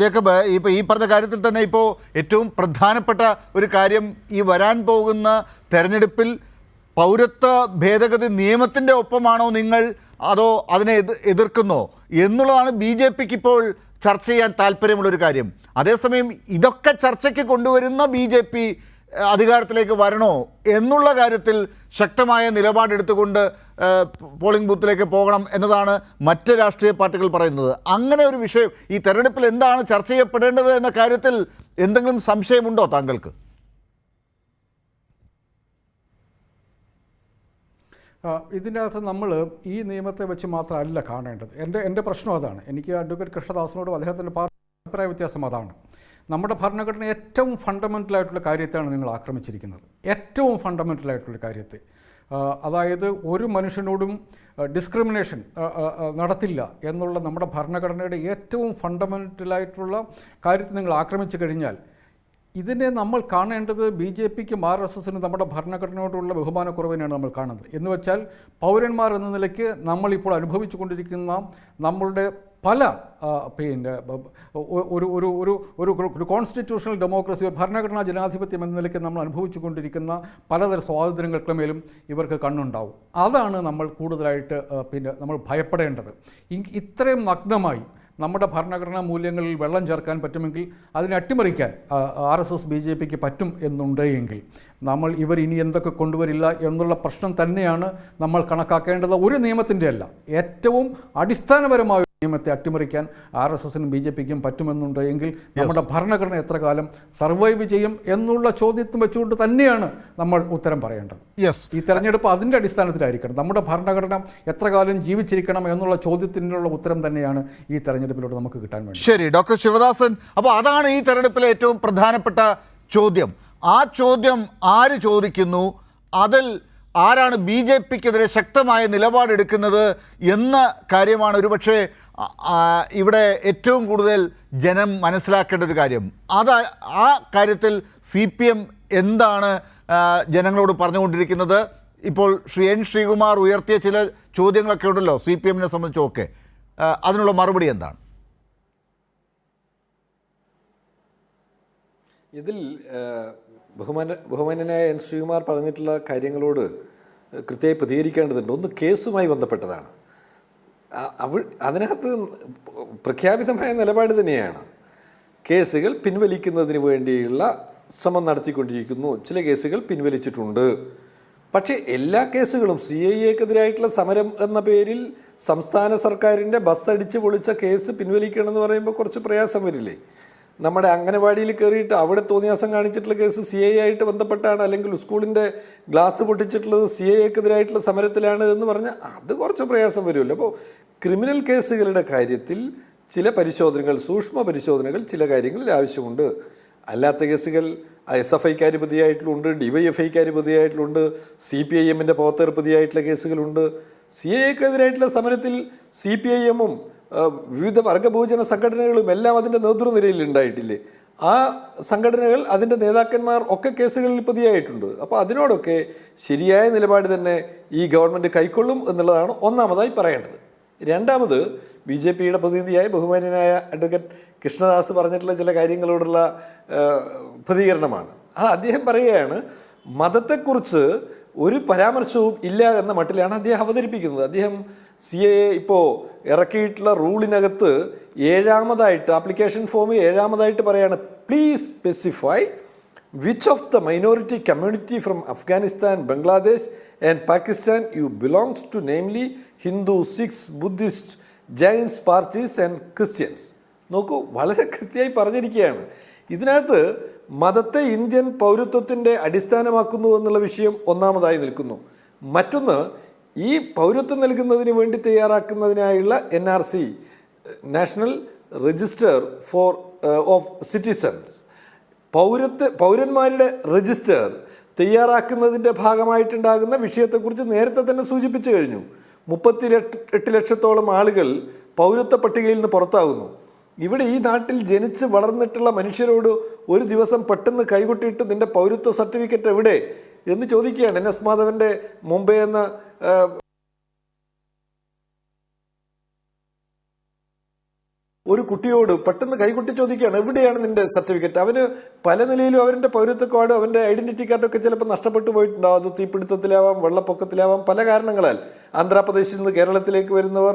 ജേക്കബ്, ഇപ്പോൾ ഈ പറഞ്ഞ കാര്യത്തിൽ തന്നെ ഇപ്പോൾ ഏറ്റവും പ്രധാനപ്പെട്ട ഒരു കാര്യം, ഈ വരാൻ പോകുന്ന തെരഞ്ഞെടുപ്പിൽ പൗരത്വ ഭേദഗതി നിയമത്തിൻ്റെ ഒപ്പമാണോ നിങ്ങൾ, അതോ അതിനെ എതിർക്കുന്നോ എന്നുള്ളതാണ് BJPക്ക് ഇപ്പോൾ ചർച്ച ചെയ്യാൻ താല്പര്യമുള്ളൊരു കാര്യം. അതേസമയം ഇതൊക്കെ ചർച്ചയ്ക്ക് കൊണ്ടുവരുന്ന BJP അധികാരത്തിലേക്ക് വരണോ എന്നുള്ള കാര്യത്തിൽ ശക്തമായ നിലപാടെടുത്തുകൊണ്ട് പോളിംഗ് ബൂത്തിലേക്ക് പോകണം എന്നതാണ് മറ്റ് രാഷ്ട്രീയ പാർട്ടികൾ പറയുന്നത്. അങ്ങനെ ഒരു വിഷയം ഈ തെരഞ്ഞെടുപ്പിൽ എന്താണ് ചർച്ച ചെയ്യപ്പെടേണ്ടത് എന്ന കാര്യത്തിൽ എന്തെങ്കിലും സംശയമുണ്ടോ താങ്കൾക്ക്? ഇതിൻ്റെ അകത്ത് നമ്മൾ ഈ നിയമത്തെ വെച്ച് മാത്രമല്ല കാണേണ്ടത്. എൻ്റെ പ്രശ്നം അതാണ്. എനിക്ക് അഡ്വക്കേറ്റ് കൃഷ്ണദാസിനോടും അദ്ദേഹത്തിൻ്റെ അഭിപ്രായ വ്യത്യാസം അതാണ്. നമ്മുടെ ഭരണഘടന ഏറ്റവും ഫണ്ടമെൻ്റലായിട്ടുള്ള കാര്യത്തെയാണ് നിങ്ങൾ ആക്രമിച്ചിരിക്കുന്നത്. ഏറ്റവും ഫണ്ടമെൻ്റലായിട്ടുള്ള കാര്യത്തെ, അതായത് ഒരു മനുഷ്യനോടും ഡിസ്ക്രിമിനേഷൻ നടത്തില്ല എന്നുള്ള നമ്മുടെ ഭരണഘടനയുടെ ഏറ്റവും ഫണ്ടമെൻ്റലായിട്ടുള്ള കാര്യത്തെ നിങ്ങൾ ആക്രമിച്ചു കഴിഞ്ഞാൽ ഇതിനെ നമ്മൾ കാണേണ്ടത് BJPക്കും RSSനും നമ്മുടെ ഭരണഘടനയോടുള്ള ബഹുമാനക്കുറവിനെയാണ് നമ്മൾ കാണുന്നത്. എന്ന് വെച്ചാൽ പൗരന്മാർ എന്ന നിലയ്ക്ക് നമ്മളിപ്പോൾ അനുഭവിച്ചു കൊണ്ടിരിക്കുന്ന നമ്മളുടെ പല പിന്നെ ഒരു ഒരു ഒരു ഒരു കോൺസ്റ്റിറ്റ്യൂഷണൽ ഡെമോക്രസി, ഭരണഘടനാ ജനാധിപത്യം എന്ന നിലയ്ക്ക് നമ്മൾ അനുഭവിച്ചു കൊണ്ടിരിക്കുന്ന പലതരം സ്വാതന്ത്ര്യങ്ങൾക്ക് മേലും ഇവർക്ക് കണ്ണുണ്ടാവും. അതാണ് നമ്മൾ കൂടുതലായിട്ട് പിന്നെ നമ്മൾ ഭയപ്പെടേണ്ടത്. ഇത്രയും നഗ്നമായി നമ്മുടെ ഭരണഘടനാ മൂല്യങ്ങളിൽ വെള്ളം ചേർക്കാൻ പറ്റുമെങ്കിൽ അതിനെ അട്ടിമറിക്കാൻ RSS BJPക്ക് പറ്റും എന്നുണ്ടെങ്കിൽ ഇവർ ഇനി എന്തൊക്കെ കൊണ്ടുവരില്ല എന്നുള്ള പ്രശ്നം തന്നെയാണ് നമ്മൾ കണക്കാക്കേണ്ടത്. ഒരു നിയമത്തിൻ്റെ അല്ല, ഏറ്റവും അടിസ്ഥാനപരമായ നിയമത്തെ അട്ടിമറിക്കാൻ RSSനും BJPക്കും പറ്റുമെന്നുണ്ടെങ്കിൽ നമ്മുടെ ഭരണഘടന എത്ര കാലം സർവൈവ് ചെയ്യും എന്നുള്ള ചോദ്യത്തിന് വെച്ചുകൊണ്ട് തന്നെയാണ് നമ്മൾ ഉത്തരം പറയേണ്ടത്. ഈ തെരഞ്ഞെടുപ്പ് അതിൻ്റെ അടിസ്ഥാനത്തിലായിരിക്കണം. നമ്മുടെ ഭരണഘടന എത്ര കാലം ജീവിച്ചിരിക്കണം എന്നുള്ള ചോദ്യത്തിനുള്ള ഉത്തരം തന്നെയാണ് ഈ തെരഞ്ഞെടുപ്പിലൂടെ നമുക്ക് കിട്ടാൻ വേണ്ടി. ശരി, ഡോക്ടർ ശിവദാസൻ, അപ്പോൾ അതാണ് ഈ തെരഞ്ഞെടുപ്പിലെ ഏറ്റവും പ്രധാനപ്പെട്ട ചോദ്യം. ആ ചോദ്യം ആര് ചോദിക്കുന്നു, അതിൽ ആരാണ് BJPക്കെതിരെ ശക്തമായ നിലപാടെടുക്കുന്നത് എന്ന കാര്യമാണ് ഒരുപക്ഷെ ഇവിടെ ഏറ്റവും കൂടുതൽ ജനം മനസ്സിലാക്കേണ്ട ഒരു കാര്യം. ആ കാര്യത്തിൽ CPM എന്താണ് ജനങ്ങളോട് പറഞ്ഞുകൊണ്ടിരിക്കുന്നത്? ഇപ്പോൾ ശ്രീ N. ശ്രീകുമാർ ഉയർത്തിയ ചില ചോദ്യങ്ങളൊക്കെ ഉണ്ടല്ലോ CPMനെ സംബന്ധിച്ചൊക്കെ, അതിനുള്ള മറുപടി എന്താണ്? ഇതിൽ ബഹുമാന്യനായ N. ശ്രീകുമാർ പറഞ്ഞിട്ടുള്ള കാര്യങ്ങളോട് കൃത്യമായി പ്രതികരിക്കേണ്ടതുണ്ട്. ഒന്ന് കേസുമായി ബന്ധപ്പെട്ടതാണ്. അതിനകത്ത് പ്രഖ്യാപിതമായ നിലപാട് തന്നെയാണ്. കേസുകൾ പിൻവലിക്കുന്നതിന് വേണ്ടിയുള്ള ശ്രമം നടത്തിക്കൊണ്ടിരിക്കുന്നു. ചില കേസുകൾ പിൻവലിച്ചിട്ടുണ്ട്. പക്ഷേ എല്ലാ കേസുകളും CAA-ക്കെതിരായിട്ടുള്ള സമരം എന്ന പേരിൽ സംസ്ഥാന സർക്കാരിൻ്റെ ബസ് അടിച്ച് പൊളിച്ച കേസ് പിൻവലിക്കണമെന്ന് പറയുമ്പോൾ കുറച്ച് പ്രയാസം വരില്ലേ? നമ്മുടെ അംഗനവാടിയിൽ കയറിയിട്ട് അവിടെ തോന്നിയാസം കാണിച്ചിട്ടുള്ള കേസ് CAA ആയിട്ട് ബന്ധപ്പെട്ടാണ്, അല്ലെങ്കിൽ സ്കൂളിൻ്റെ ഗ്ലാസ് പൊട്ടിച്ചിട്ടുള്ളത് CAA-ക്കെതിരായിട്ടുള്ള സമരത്തിലാണ് എന്ന് പറഞ്ഞാൽ അത് കുറച്ച് പ്രയാസം വരുമല്ലോ. അപ്പോൾ ക്രിമിനൽ കേസുകളുടെ കാര്യത്തിൽ ചില പരിശോധനകൾ, സൂക്ഷ്മ പരിശോധനകൾ ചില കാര്യങ്ങളിൽ ആവശ്യമുണ്ട്. അല്ലാത്ത കേസുകൾ SFIക്കാർ പ്രതിയായിട്ടുള്ളുണ്ട്, DYFIക്കാർ പ്രതിയായിട്ടുള്ളുണ്ട്, CPIM-ൻ്റെ പ്രവർത്തകർ പ്രതിയായിട്ടുള്ള കേസുകളുണ്ട്. CAA-ക്കെതിരായിട്ടുള്ള സമരത്തിൽ CPIM-ഉം വിവിധ വർഗബഹുജന സംഘടനകളും എല്ലാം അതിൻ്റെ നേതൃനിരയിൽ ഉണ്ടായിട്ടില്ലേ? ആ സംഘടനകൾ, അതിൻ്റെ നേതാക്കന്മാർ ഒക്കെ കേസുകളിൽ പ്രതിയായിട്ടുണ്ട്. അപ്പോൾ അതിനോടൊക്കെ ശരിയായ നിലപാട് തന്നെ ഈ ഗവൺമെൻറ് കൈക്കൊള്ളും എന്നുള്ളതാണ് ഒന്നാമതായി പറയേണ്ടത്. രണ്ടാമത് BJPയുടെ പ്രതിനിധിയായ ബഹുമാന്യനായ അഡ്വക്കേറ്റ് കൃഷ്ണദാസ് പറഞ്ഞിട്ടുള്ള ചില കാര്യങ്ങളോടുള്ള പ്രതികരണമാണ്. അദ്ദേഹം പറയുകയാണ്, മതത്തെക്കുറിച്ച് ഒരു പരാമർശവും ഇല്ല എന്ന മട്ടിലാണ് അദ്ദേഹം അവതരിപ്പിക്കുന്നത്. അദ്ദേഹം CAA ഇപ്പോൾ ഇറക്കിയിട്ടുള്ള റൂളിനകത്ത് 7ാമതായിട്ട് ആപ്ലിക്കേഷൻ ഫോമിൽ 7ാമതായിട്ട് പറയാണ്, please specify which of the minority community from Afghanistan, Bangladesh and Pakistan you belongs to, namely Hindu, Sikhs, Buddhist, Jains, Parsis and Christians. നോക്കൂ, വളരെ കൃത്യമായി പറഞ്ഞിരിക്കുകയാണ്. ഇതിനകത്ത് മതത്തെ ഇന്ത്യൻ പൗരത്വത്തിൻ്റെ അടിസ്ഥാനമാക്കുന്നു എന്നുള്ള വിഷയം ഒന്നാമതായി നിൽക്കുന്നു. മറ്റൊന്ന്, ഈ പൗരത്വം നൽകുന്നതിന് വേണ്ടി തയ്യാറാക്കുന്നതിനായുള്ള NRC, national register of citizens, പൗരന്മാരുടെ രജിസ്റ്റർ തയ്യാറാക്കുന്നതിൻ്റെ ഭാഗമായിട്ടുണ്ടാകുന്ന വിഷയത്തെക്കുറിച്ച് നേരത്തെ തന്നെ സൂചിപ്പിച്ചു കഴിഞ്ഞു. 38 ലക്ഷത്തോളം ആളുകൾ പൗരത്വ പട്ടികയിൽ നിന്ന് പുറത്താകുന്നു. ഇവിടെ ഈ നാട്ടിൽ ജനിച്ച് വളർന്നിട്ടുള്ള മനുഷ്യരോട് ഒരു ദിവസം പെട്ടെന്ന് കൈകൊട്ടിയിട്ട് നിൻ്റെ പൗരത്വ സർട്ടിഫിക്കറ്റ് എവിടെ എന്ന് ചോദിക്കുകയാണ്. NS മാധവൻ്റെ മുംബൈ എന്ന ഒരു കുട്ടിയോട് പെട്ടെന്ന് കൈകൊട്ടി ചോദിക്കുകയാണ്, എവിടെയാണ് നിന്റെ സർട്ടിഫിക്കറ്റ്? അവന് പല നിലയിലും അവൻ്റെ പൗരത്വ കാർഡ്, അവൻ്റെ ഐഡൻറ്റിറ്റി കാർഡൊക്കെ ചിലപ്പോൾ നഷ്ടപ്പെട്ടു പോയിട്ടുണ്ടാവും. അത് തീപിടുത്തത്തിലാവാം, വെള്ളപ്പൊക്കത്തിലാവാം, പല കാരണങ്ങളാൽ. ആന്ധ്രാപ്രദേശിൽ നിന്ന് കേരളത്തിലേക്ക് വരുന്നവർ,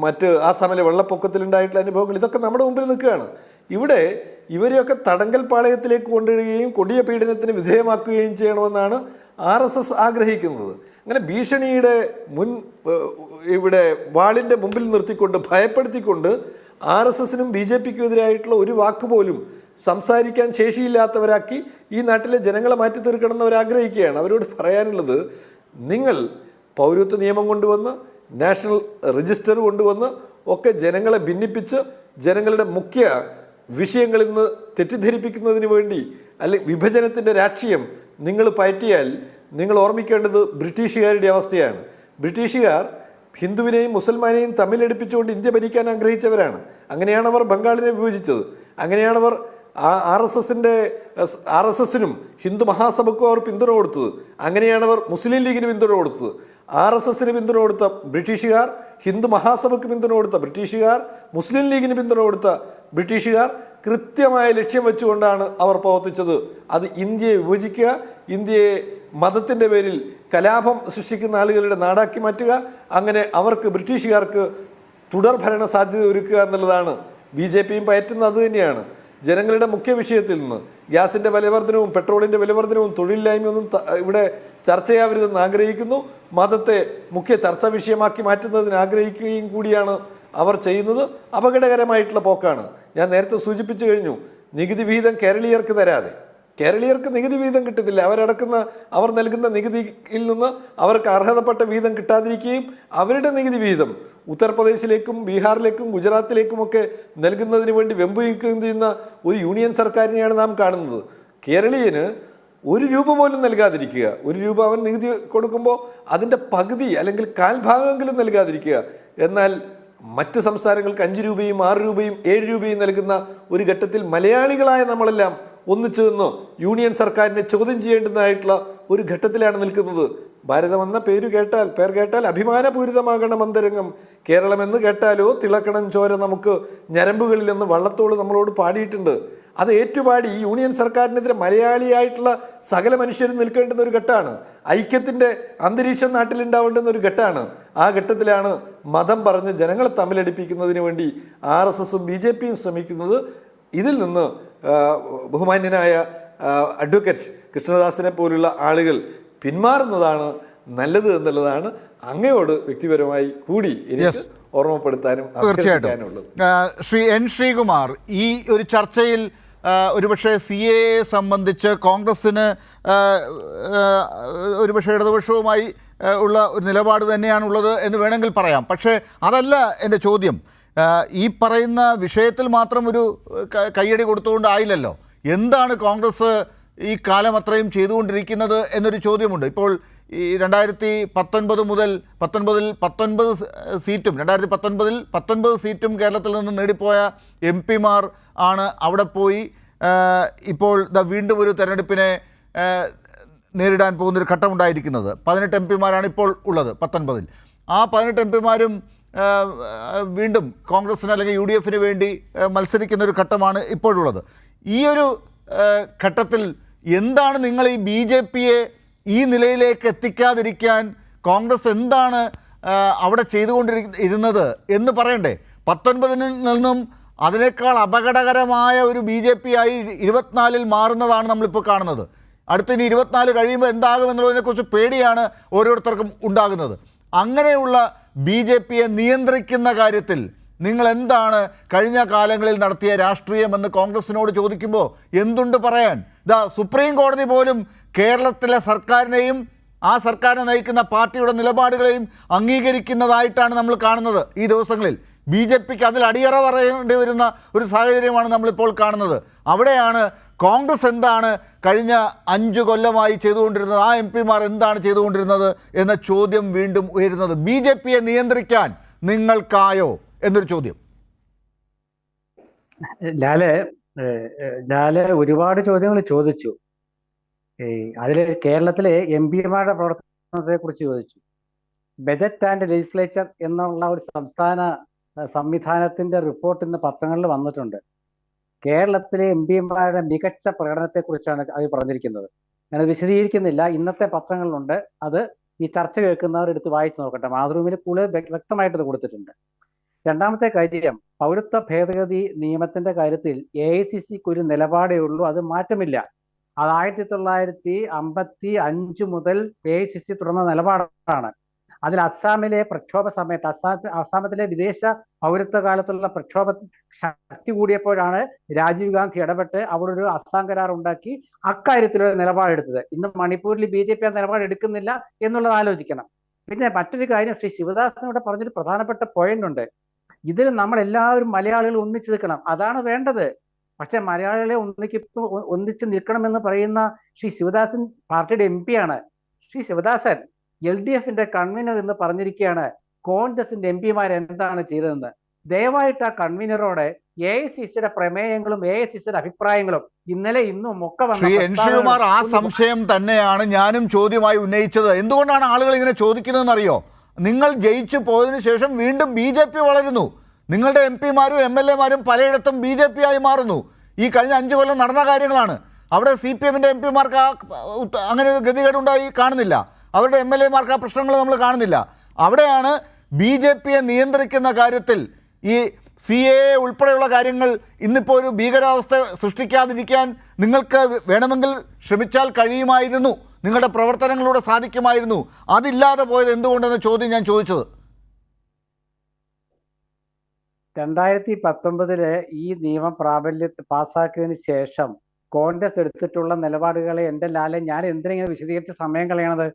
മറ്റ് ആസാമിലെ വെള്ളപ്പൊക്കത്തിലുണ്ടായിട്ടുള്ള അനുഭവങ്ങൾ, ഇതൊക്കെ നമ്മുടെ മുമ്പിൽ നിൽക്കുകയാണ്. ഇവിടെ ഇവരെയൊക്കെ തടങ്കൽ പാളയത്തിലേക്ക് കൊണ്ടുവരികയും കൊടിയ പീഡനത്തിന് വിധേയമാക്കുകയും ചെയ്യണമെന്നാണ് RSS ആഗ്രഹിക്കുന്നത്. അങ്ങനെ ഭീഷണിയുടെ ഇവിടെ വാളിൻ്റെ മുമ്പിൽ നിർത്തിക്കൊണ്ട്, ഭയപ്പെടുത്തിക്കൊണ്ട് RSSനും BJPക്കും എതിരായിട്ടുള്ള ഒരു വാക്ക് പോലും സംസാരിക്കാൻ ശേഷിയില്ലാത്തവരാക്കി ഈ നാട്ടിലെ ജനങ്ങളെ മാറ്റി തീർക്കണമെന്ന് അവർ ആഗ്രഹിക്കുകയാണ്. അവരോട് പറയാനുള്ളത്, നിങ്ങൾ പൗരത്വ നിയമം കൊണ്ടുവന്ന്, നാഷണൽ രജിസ്റ്റർ കൊണ്ടുവന്ന് ഒക്കെ ജനങ്ങളെ ഭിന്നിപ്പിച്ച് ജനങ്ങളുടെ മുഖ്യ വിഷയങ്ങളിൽ നിന്ന് തെറ്റിദ്ധരിപ്പിക്കുന്നതിന് വേണ്ടി, അല്ലെങ്കിൽ വിഭജനത്തിൻ്റെ രാഷ്ട്രീയം നിങ്ങൾ പയറ്റിയാൽ നിങ്ങൾ ഓർമ്മിക്കേണ്ടത് ബ്രിട്ടീഷുകാരുടെ അവസ്ഥയാണ്. ബ്രിട്ടീഷുകാർ ഹിന്ദുവിനെയും മുസൽമാനെയും തമ്മിലടിപ്പിച്ചുകൊണ്ട് ഇന്ത്യ ഭരിക്കാൻ ആഗ്രഹിച്ചവരാണ്. അങ്ങനെയാണ് അവർ ബംഗാളിനെ വിഭജിച്ചത്. അങ്ങനെയാണവർ RSSനും ഹിന്ദു മഹാസഭയ്ക്കും അവർ പിന്തുണ കൊടുത്തത്. അങ്ങനെയാണവർ മുസ്ലിം ലീഗിന് പിന്തുണ കൊടുത്തത്. RSSന് പിന്തുണ കൊടുത്ത ബ്രിട്ടീഷുകാർ, ഹിന്ദു മഹാസഭയ്ക്ക് പിന്തുണ കൊടുത്ത ബ്രിട്ടീഷുകാർ, മുസ്ലിം ലീഗിന് പിന്തുണ കൊടുത്ത ബ്രിട്ടീഷുകാർ കൃത്യമായ ലക്ഷ്യം വെച്ചുകൊണ്ടാണ് അവർ പ്രവർത്തിച്ചത്. അത് ഇന്ത്യയെ വിഭജിക്കുക, ഇന്ത്യയെ മതത്തിൻ്റെ പേരിൽ കലാപം സൃഷ്ടിക്കുന്ന ആളുകളുടെ നാടാക്കി മാറ്റുക, അങ്ങനെ അവർക്ക്, ബ്രിട്ടീഷുകാർക്ക് തുടർഭരണ സാധ്യത ഒരുക്കുക എന്നുള്ളതാണ്. BJPയും പയറ്റുന്നത് അത് തന്നെയാണ്. ജനങ്ങളുടെ മുഖ്യ വിഷയത്തിൽ നിന്ന് ഗ്യാസിൻ്റെ വിലവർദ്ധനവും പെട്രോളിൻ്റെ വിലവർദ്ധനവും തൊഴിലില്ലായ്മയൊന്നും ഇവിടെ ചർച്ചയാവരുതെന്ന് ആഗ്രഹിക്കുന്നു. മതത്തെ മുഖ്യ ചർച്ചാ വിഷയമാക്കി മാറ്റുന്നതിന് ആഗ്രഹിക്കുകയും കൂടിയാണ് അവർ ചെയ്യുന്നത്. അപകടകരമായിട്ടുള്ള പോക്കാണ്. ഞാൻ നേരത്തെ സൂചിപ്പിച്ചു കഴിഞ്ഞു, നികുതി വിഹിതം കേരളീയർക്ക് തരാതെ, കേരളീയർക്ക് നികുതി വിഹിതം കിട്ടുന്നില്ല. അവർ നൽകുന്ന നികുതിയിൽ നിന്ന് അവർക്ക് അർഹതപ്പെട്ട വിഹിതം കിട്ടാതിരിക്കുകയും അവരുടെ നികുതി വിഹിതം ഉത്തർപ്രദേശിലേക്കും ബീഹാറിലേക്കും ഗുജറാത്തിലേക്കുമൊക്കെ നൽകുന്നതിന് വേണ്ടി വെമ്പുവയ്ക്കുകയും ചെയ്യുന്ന ഒരു യൂണിയൻ സർക്കാരിനെയാണ് നാം കാണുന്നത്. കേരളീയന് ₹1 പോലും നൽകാതിരിക്കുക. ₹1 അവൻ നികുതി കൊടുക്കുമ്പോൾ അതിൻ്റെ പകുതി അല്ലെങ്കിൽ കാൽഭാഗമെങ്കിലും നൽകാതിരിക്കുക. എന്നാൽ മറ്റ് സംസ്ഥാനങ്ങൾക്ക് ₹5, ₹6, ₹7 നൽകുന്ന ഒരു ഘട്ടത്തിൽ മലയാളികളായ നമ്മളെല്ലാം ഒന്നിച്ചു നിന്ന് യൂണിയൻ സർക്കാരിനെ ചോദ്യം ചെയ്യേണ്ടതായിട്ടുള്ള ഒരു ഘട്ടത്തിലാണ് നിൽക്കുന്നത്. ഭാരതം എന്ന പേര് കേട്ടാൽ അഭിമാനപൂരിതമാകണം അന്തരംഗം, കേരളം എന്ന് കേട്ടാലോ തിളക്കണം ചോര നമുക്ക് ഞരമ്പുകളിൽ എന്ന് വള്ളത്തോൾ നമ്മളോട് പാടിയിട്ടുണ്ട്. അത് ഏറ്റുപാടി യൂണിയൻ സർക്കാരിനെതിരെ മലയാളിയായിട്ടുള്ള സകല മനുഷ്യരും നിൽക്കേണ്ടുന്ന ഒരു ഘട്ടമാണ്. ഐക്യത്തിൻ്റെ അന്തരീക്ഷം നാട്ടിലുണ്ടാവേണ്ടുന്ന ഒരു ഘട്ടമാണ്. ആ ഘട്ടത്തിലാണ് മതം പറഞ്ഞ് ജനങ്ങളെ തമ്മിലടിപ്പിക്കുന്നതിന് വേണ്ടി RSSും BJPയും ശ്രമിക്കുന്നത്. ഇതിൽ നിന്ന് ബഹുമാന്യനായ അഡ്വക്കേറ്റ് കൃഷ്ണദാസിനെ പോലുള്ള ആളുകൾ പിന്മാറുന്നതാണ് നല്ലത് എന്നുള്ളതാണ് അങ്ങയോട് വ്യക്തിപരമായി കൂടി എനിക്ക് ഓർമ്മപ്പെടുത്താനും തീർച്ചയായിട്ടും. ശ്രീ N. ശ്രീകുമാർ, ഈ ഒരു ചർച്ചയിൽ ഒരുപക്ഷെ CAA സംബന്ധിച്ച് കോൺഗ്രസ്സിന് ഒരുപക്ഷെ ഇടതുപക്ഷവുമായി ഉള്ള ഒരു നിലപാട് തന്നെയാണുള്ളത് എന്ന് വേണമെങ്കിൽ പറയാം. പക്ഷേ അതല്ല എൻ്റെ ചോദ്യം. ഈ പറയുന്ന വിഷയത്തിൽ മാത്രം ഒരു കയ്യടി കൊടുത്തുകൊണ്ടായില്ലല്ലോ. എന്താണ് കോൺഗ്രസ് ഈ കാലം അത്രയും ചെയ്തുകൊണ്ടിരിക്കുന്നത് എന്നൊരു ചോദ്യമുണ്ട്. ഇപ്പോൾ ഈ 2019 മുതൽ 19 സീറ്റും 2019 19 സീറ്റും കേരളത്തിൽ നിന്ന് നേടിപ്പോയ MP-മാർ ആണ് അവിടെ പോയി ഇപ്പോൾ വീണ്ടും ഒരു തെരഞ്ഞെടുപ്പിനെ നേരിടാൻ പോകുന്നൊരു ഘട്ടമുണ്ടായിരിക്കുന്നത്. 18 MP-മാരാണ് ഇപ്പോൾ ഉള്ളത് 19-ൽ. ആ 18 MP-മാരും വീണ്ടും കോൺഗ്രസ്സിന് അല്ലെങ്കിൽ UDF-ന് വേണ്ടി മത്സരിക്കുന്ന ഒരു ഘട്ടമാണ് ഇപ്പോഴുള്ളത്. ഈ ഒരു ഘട്ടത്തിൽ എന്താണ് നിങ്ങൾ ഈ BJP-യെ ഈ നിലയിലേക്ക് എത്തിക്കാതിരിക്കാൻ കോൺഗ്രസ് എന്താണ് അവിടെ ചെയ്തുകൊണ്ടിരുന്നത് എന്ന് പറയണ്ടേ? 19-ൽ നിന്നും അതിനേക്കാൾ അപകടകരമായ ഒരു BJP ആയി 24-ൽ മാറുന്നതാണ് നമ്മളിപ്പോൾ കാണുന്നത്. അടുത്ത ഇനി 24 കഴിയുമ്പോൾ എന്താകുമെന്നുള്ളതിനെക്കുറിച്ച് പേടിയാണ് ഓരോരുത്തർക്കും ഉണ്ടാകുന്നത്. അങ്ങനെയുള്ള BJP-യെ നിയന്ത്രിക്കുന്ന കാര്യത്തിൽ നിങ്ങൾ എന്താണ് കഴിഞ്ഞ കാലങ്ങളിൽ നടത്തിയ രാഷ്ട്രീയമെന്ന് കോൺഗ്രസിനോട് ചോദിക്കുമ്പോൾ എന്തുണ്ട് പറയാൻ? സുപ്രീം കോടതി പോലും കേരളത്തിലെ സർക്കാരിനെയും ആ സർക്കാരിനെ നയിക്കുന്ന പാർട്ടിയുടെ നിലപാടുകളെയും അംഗീകരിക്കുന്നതായിട്ടാണ് നമ്മൾ കാണുന്നത് ഈ ദിവസങ്ങളിൽ. BJP-ക്ക് അതിൽ അടിയറ പറയേണ്ടി വരുന്ന ഒരു സാഹചര്യമാണ് നമ്മളിപ്പോൾ കാണുന്നത്. അവിടെയാണ് കോൺഗ്രസ് എന്താണ് കഴിഞ്ഞ 5 കൊല്ലമായി ചെയ്തുകൊണ്ടിരുന്നത്, ആ MP-മാർ എന്താണ് ചെയ്തുകൊണ്ടിരുന്നത് എന്ന ചോദ്യം വീണ്ടും ഉയരുന്നത്. BJP-യെ നിയന്ത്രിക്കാൻ നിങ്ങൾക്കായോ എന്നൊരു ചോദ്യം. ലാല് ഒരുപാട് ചോദ്യങ്ങൾ ചോദിച്ചു. അതിൽ കേരളത്തിലെ MP-മാരുടെ പ്രവർത്തനത്തെ കുറിച്ച് ചോദിച്ചു. ബജറ്റ് ആൻഡ് ലെജിസ്ലേച്ചർ എന്നുള്ള ഒരു സംസ്ഥാന സംവിധാനത്തിന്റെ റിപ്പോർട്ട് ഇന്ന് പത്രങ്ങളിൽ വന്നിട്ടുണ്ട്. കേരളത്തിലെ MP-മാരുടെ മികച്ച പ്രകടനത്തെക്കുറിച്ചാണ് അത് പറഞ്ഞിരിക്കുന്നത്. ഞാനത് വിശദീകരിക്കുന്നില്ല, ഇന്നത്തെ പത്രങ്ങളിലുണ്ട്. അത് ഈ ചർച്ച കേൾക്കുന്നവർ എടുത്ത് വായിച്ചു നോക്കട്ടെ. മാതൃഭൂമിയിൽ കൂടുതൽ വ്യക്തമായിട്ട് ഇത് കൊടുത്തിട്ടുണ്ട്. രണ്ടാമത്തെ കാര്യം, പൗരത്വ ഭേദഗതി നിയമത്തിന്റെ കാര്യത്തിൽ AICC-ക്ക് ഒരു നിലപാടേ ഉള്ളൂ, അത് മാറ്റമില്ല. അത് 1955 മുതൽ AICC തുടർന്ന നിലപാടാണ്. അതിൽ അസ്സാമിലെ പ്രക്ഷോഭ സമയത്ത് അസ്സാമത്തിലെ വിദേശ പൗരത്വ കാലത്തുള്ള പ്രക്ഷോഭ ശക്തി കൂടിയപ്പോഴാണ് രാജീവ് ഗാന്ധി ഇടപെട്ട് അവിടെ ഒരു അസ്സാം കരാർ ഉണ്ടാക്കി അക്കാര്യത്തിലൊരു നിലപാടെടുത്തത്. ഇന്ന് മണിപ്പൂരിൽ BJP ആ നിലപാട് എടുക്കുന്നില്ല എന്നുള്ളത് ആലോചിക്കണം. പിന്നെ മറ്റൊരു കാര്യം, ശ്രീ ശിവദാസൻ ഇവിടെ പറഞ്ഞൊരു പ്രധാനപ്പെട്ട പോയിന്റ് ഉണ്ട്. ഇതിൽ നമ്മൾ എല്ലാവരും മലയാളികൾ ഒന്നിച്ചു നിൽക്കണം, അതാണ് വേണ്ടത്. പക്ഷെ മലയാളികളെ ഒന്നിച്ച് നിൽക്കണമെന്ന് പറയുന്ന ശ്രീ ശിവദാസൻ പാർട്ടിയുടെ MP ആണ്. ശ്രീ ശിവദാസൻ LDF-ന്റെ കൺവീനർ എന്ന് പറഞ്ഞിരിക്കുകയാണ് കോൺഗ്രസിന്റെ MP-മാർ എന്താണ് ചെയ്തതെന്ന്. ദയവായിട്ട് ആ കൺവീനറോട് AICC-യുടെ പ്രമേയങ്ങളും AICC-യുടെ അഭിപ്രായങ്ങളും ഇന്നലെ ഇന്നും ഒക്കെ ശ്രീ N. ശ്രീകുമാർ, ആ സംശയം തന്നെയാണ് ഞാനും ചോദ്യമായി ഉന്നയിച്ചത്. എന്തുകൊണ്ടാണ് ആളുകൾ ഇങ്ങനെ ചോദിക്കുന്നതെന്ന് അറിയോ? നിങ്ങൾ ജയിച്ചു പോയതിനു ശേഷം വീണ്ടും BJP വളരുന്നു. നിങ്ങളുടെ MP-മാരും MLA-മാരും പലയിടത്തും BJP ആയി മാറുന്നു. ഈ കഴിഞ്ഞ 5 കൊല്ലം നടന്ന കാര്യങ്ങളാണ്. അവിടെ CPM-ന്റെ MP-മാർക്ക് അങ്ങനെ ഒരു ഗതികേടുണ്ടായി കാണുന്നില്ല. അവരുടെ MLA-മാർക്ക് ആ പ്രശ്നങ്ങൾ നമ്മൾ കാണുന്നില്ല. അവിടെയാണ് BJP-യെ നിയന്ത്രിക്കുന്ന കാര്യത്തിൽ ഈ CAA ഉൾപ്പെടെയുള്ള കാര്യങ്ങൾ ഇന്നിപ്പോൾ ഒരു ഭീകരാവസ്ഥ സൃഷ്ടിക്കാതിരിക്കാൻ നിങ്ങൾക്ക് വേണമെങ്കിൽ ശ്രമിച്ചാൽ കഴിയുമായിരുന്നു, നിങ്ങളുടെ പ്രവർത്തനങ്ങളിലൂടെ സാധിക്കുമായിരുന്നു. അതില്ലാതെ പോയത് എന്തുകൊണ്ടെന്ന ചോദ്യം ഞാൻ ചോദിച്ചത്. 2019 ഈ നിയമം പാസ്സാക്കിയതിന് ശേഷം കോൺഗ്രസ് എടുത്തിട്ടുള്ള നിലപാടുകളെ എൻ്റെ ലാലെ ഞാൻ എന്തിനെങ്കിലും വിശദീകരിച്ച സമയം കളയണത്?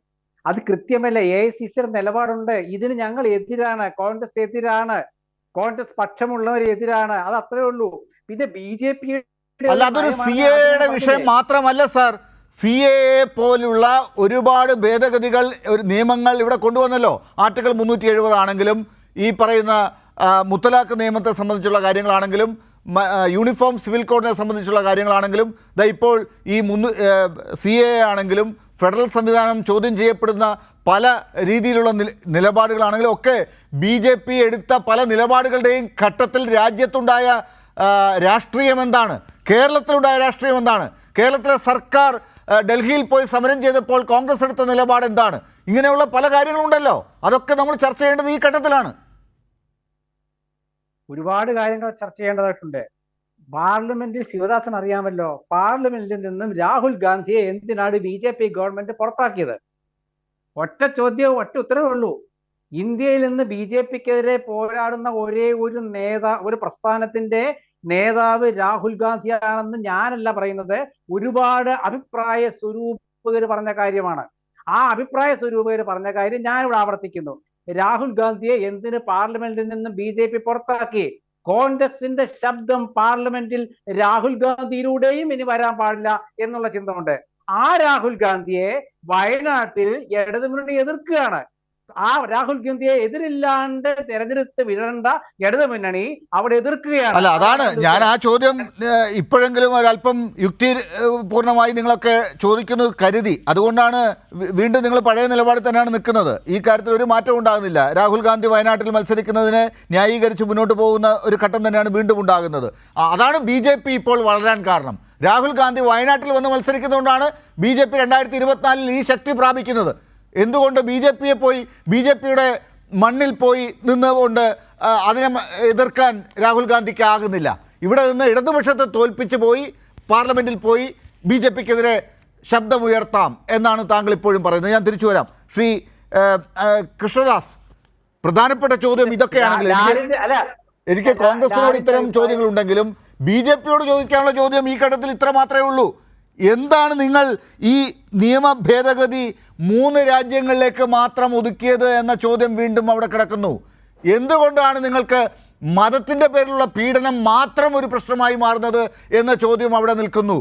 അത് കൃത്യമല്ല. AICC-യുടെ നിലപാടുണ്ട്. ഇതിന് ഞങ്ങൾ എതിരാണ്, കോൺഗ്രസ് എതിരാണ്, കോൺഗ്രസ് പക്ഷമുള്ളവർ എതിരാണ്, അത് അത്രേ ഉള്ളൂ. പിന്നെ BJP അല്ല, അതൊരു CAA-യുടെ വിഷയം മാത്രമല്ല സാർ. CAA പോലുള്ള ഒരുപാട് ഭേദഗതികൾ നിയമങ്ങൾ ഇവിടെ കൊണ്ടുവന്നല്ലോ. ആർട്ടിക്കിൾ 370 ആണെങ്കിലും ഈ പറയുന്ന മുത്തലാഖ് നിയമത്തെ സംബന്ധിച്ചുള്ള കാര്യങ്ങളാണെങ്കിലും യൂണിഫോം സിവിൽ കോഡിനെ സംബന്ധിച്ചുള്ള കാര്യങ്ങളാണെങ്കിലും ഇപ്പോൾ ഈ CAA ആണെങ്കിലും ഫെഡറൽ സംവിധാനം ചോദ്യം ചെയ്യപ്പെടുന്ന പല രീതിയിലുള്ള നിലപാടുകളാണെങ്കിലും ഒക്കെ BJP എടുത്ത പല നിലപാടുകളുടെയും ഘട്ടത്തിൽ രാജ്യത്തുണ്ടായ രാഷ്ട്രീയം എന്താണ്, കേരളത്തിലുണ്ടായ രാഷ്ട്രീയം എന്താണ്, കേരളത്തിലെ സർക്കാർ ഡൽഹിയിൽ പോയി സമരം ചെയ്തപ്പോൾ കോൺഗ്രസ് എടുത്ത നിലപാട് എന്താണ്, ഇങ്ങനെയുള്ള പല കാര്യങ്ങളുണ്ടല്ലോ. അതൊക്കെ നമ്മൾ ചർച്ച ചെയ്യേണ്ടത് ഈ ഘട്ടത്തിലാണ്. ഒരുപാട് കാര്യങ്ങൾ ചർച്ച ചെയ്യേണ്ടതായിട്ടുണ്ട്. പാർലമെന്റിൽ ശിവദാസൻ അറിയാമല്ലോ, പാർലമെന്റിൽ നിന്നും രാഹുൽ ഗാന്ധിയെ എന്തിനാണ് BJP ഗവൺമെന്റ് പുറത്താക്കിയത്? ഒറ്റ ചോദ്യവും ഒറ്റ ഉത്തരവേ ഉള്ളൂ. ഇന്ത്യയിൽ നിന്ന് BJPക്കെതിരെ പോരാടുന്ന ഒരേ ഒരു പ്രസ്ഥാനത്തിന്റെ നേതാവ് രാഹുൽ ഗാന്ധിയാണെന്ന് ഞാനല്ല പറയുന്നത്, ഒരുപാട് അഭിപ്രായ സ്വരൂപകർ പറഞ്ഞ കാര്യമാണ്. ആ അഭിപ്രായ സ്വരൂപകർ പറഞ്ഞ കാര്യം ഞാനിവിടെ ആവർത്തിക്കുന്നു. രാഹുൽ ഗാന്ധിയെ എന്തിന് പാർലമെന്റിൽ നിന്നും BJP പുറത്താക്കി? കോൺഗ്രസിന്റെ ശബ്ദം പാർലമെന്റിൽ രാഹുൽ ഗാന്ധിയിലൂടെയും ഇനി വരാൻ പാടില്ല എന്നുള്ള ചിന്ത കൊണ്ട് ആ രാഹുൽ ഗാന്ധിയെ വയനാട്ടിൽ ഇടതുമുന്നണി എതിർക്കുകയാണ്. ആ രാഹുൽ ഗാന്ധിയെ എതിരില്ലാണ്ട് തെരഞ്ഞെടുത്ത് വിടേണ്ട ഇടതുമുന്നണി അവിടെ എതിർക്കുകയാണ്. അല്ല, അതാണ് ഞാൻ ആ ചോദ്യം ഇപ്പോഴെങ്കിലും ഒരല്പം യുക്തി പൂർണ്ണമായി നിങ്ങളൊക്കെ ചോദിക്കുന്നത് കരുതി. അതുകൊണ്ടാണ് വീണ്ടും നിങ്ങൾ പഴയ നിലപാടിൽ തന്നെയാണ് നിൽക്കുന്നത്. ഈ കാര്യത്തിൽ ഒരു മാറ്റം ഉണ്ടാകുന്നില്ല. രാഹുൽ ഗാന്ധി വയനാട്ടിൽ മത്സരിക്കുന്നതിനെ ന്യായീകരിച്ച് മുന്നോട്ട് പോകുന്ന ഒരു ഘട്ടം തന്നെയാണ് വീണ്ടും ഉണ്ടാകുന്നത്. അതാണ് BJP ഇപ്പോൾ വളരാൻ കാരണം. രാഹുൽ ഗാന്ധി വയനാട്ടിൽ വന്ന് മത്സരിക്കുന്നതുകൊണ്ടാണ് BJP 2024 ഈ ശക്തി പ്രാപിക്കുന്നത്. എന്തുകൊണ്ട് BJPയെ പോയി BJPയുടെ മണ്ണിൽ പോയി നിന്നുകൊണ്ട് അതിനെ എതിർക്കാൻ രാഹുൽ ഗാന്ധിക്ക് ആകുന്നില്ല? ഇവിടെ നിന്ന് ഇടതുപക്ഷത്തെ തോൽപ്പിച്ച് പോയി പാർലമെൻറ്റിൽ പോയി BJPക്കെതിരെ ശബ്ദമുയർത്താം എന്നാണ് താങ്കൾ ഇപ്പോഴും പറയുന്നത്. ഞാൻ തിരിച്ചു വരാം. ശ്രീ കൃഷ്ണദാസ്, പ്രധാനപ്പെട്ട ചോദ്യം ഇതൊക്കെയാണെങ്കിൽ എനിക്ക് കോൺഗ്രസിനോട് ഇത്തരം ചോദ്യങ്ങളുണ്ടെങ്കിലും BJPയോട് ചോദിക്കാനുള്ള ചോദ്യം ഈ ഘട്ടത്തിൽ ഇത്ര മാത്രമേ ഉള്ളൂ. എന്താണ് നിങ്ങൾ ഈ നിയമ ഭേദഗതി 3 രാജ്യങ്ങളിലേക്ക് മാത്രം ഒതുക്കിയത് എന്ന ചോദ്യം വീണ്ടും അവിടെ കിടക്കുന്നു. എന്തുകൊണ്ടാണ് നിങ്ങൾക്ക് മതത്തിൻ്റെ പേരിലുള്ള പീഡനം മാത്രം ഒരു പ്രശ്നമായി മാറുന്നത് എന്ന ചോദ്യം അവിടെ നിൽക്കുന്നു.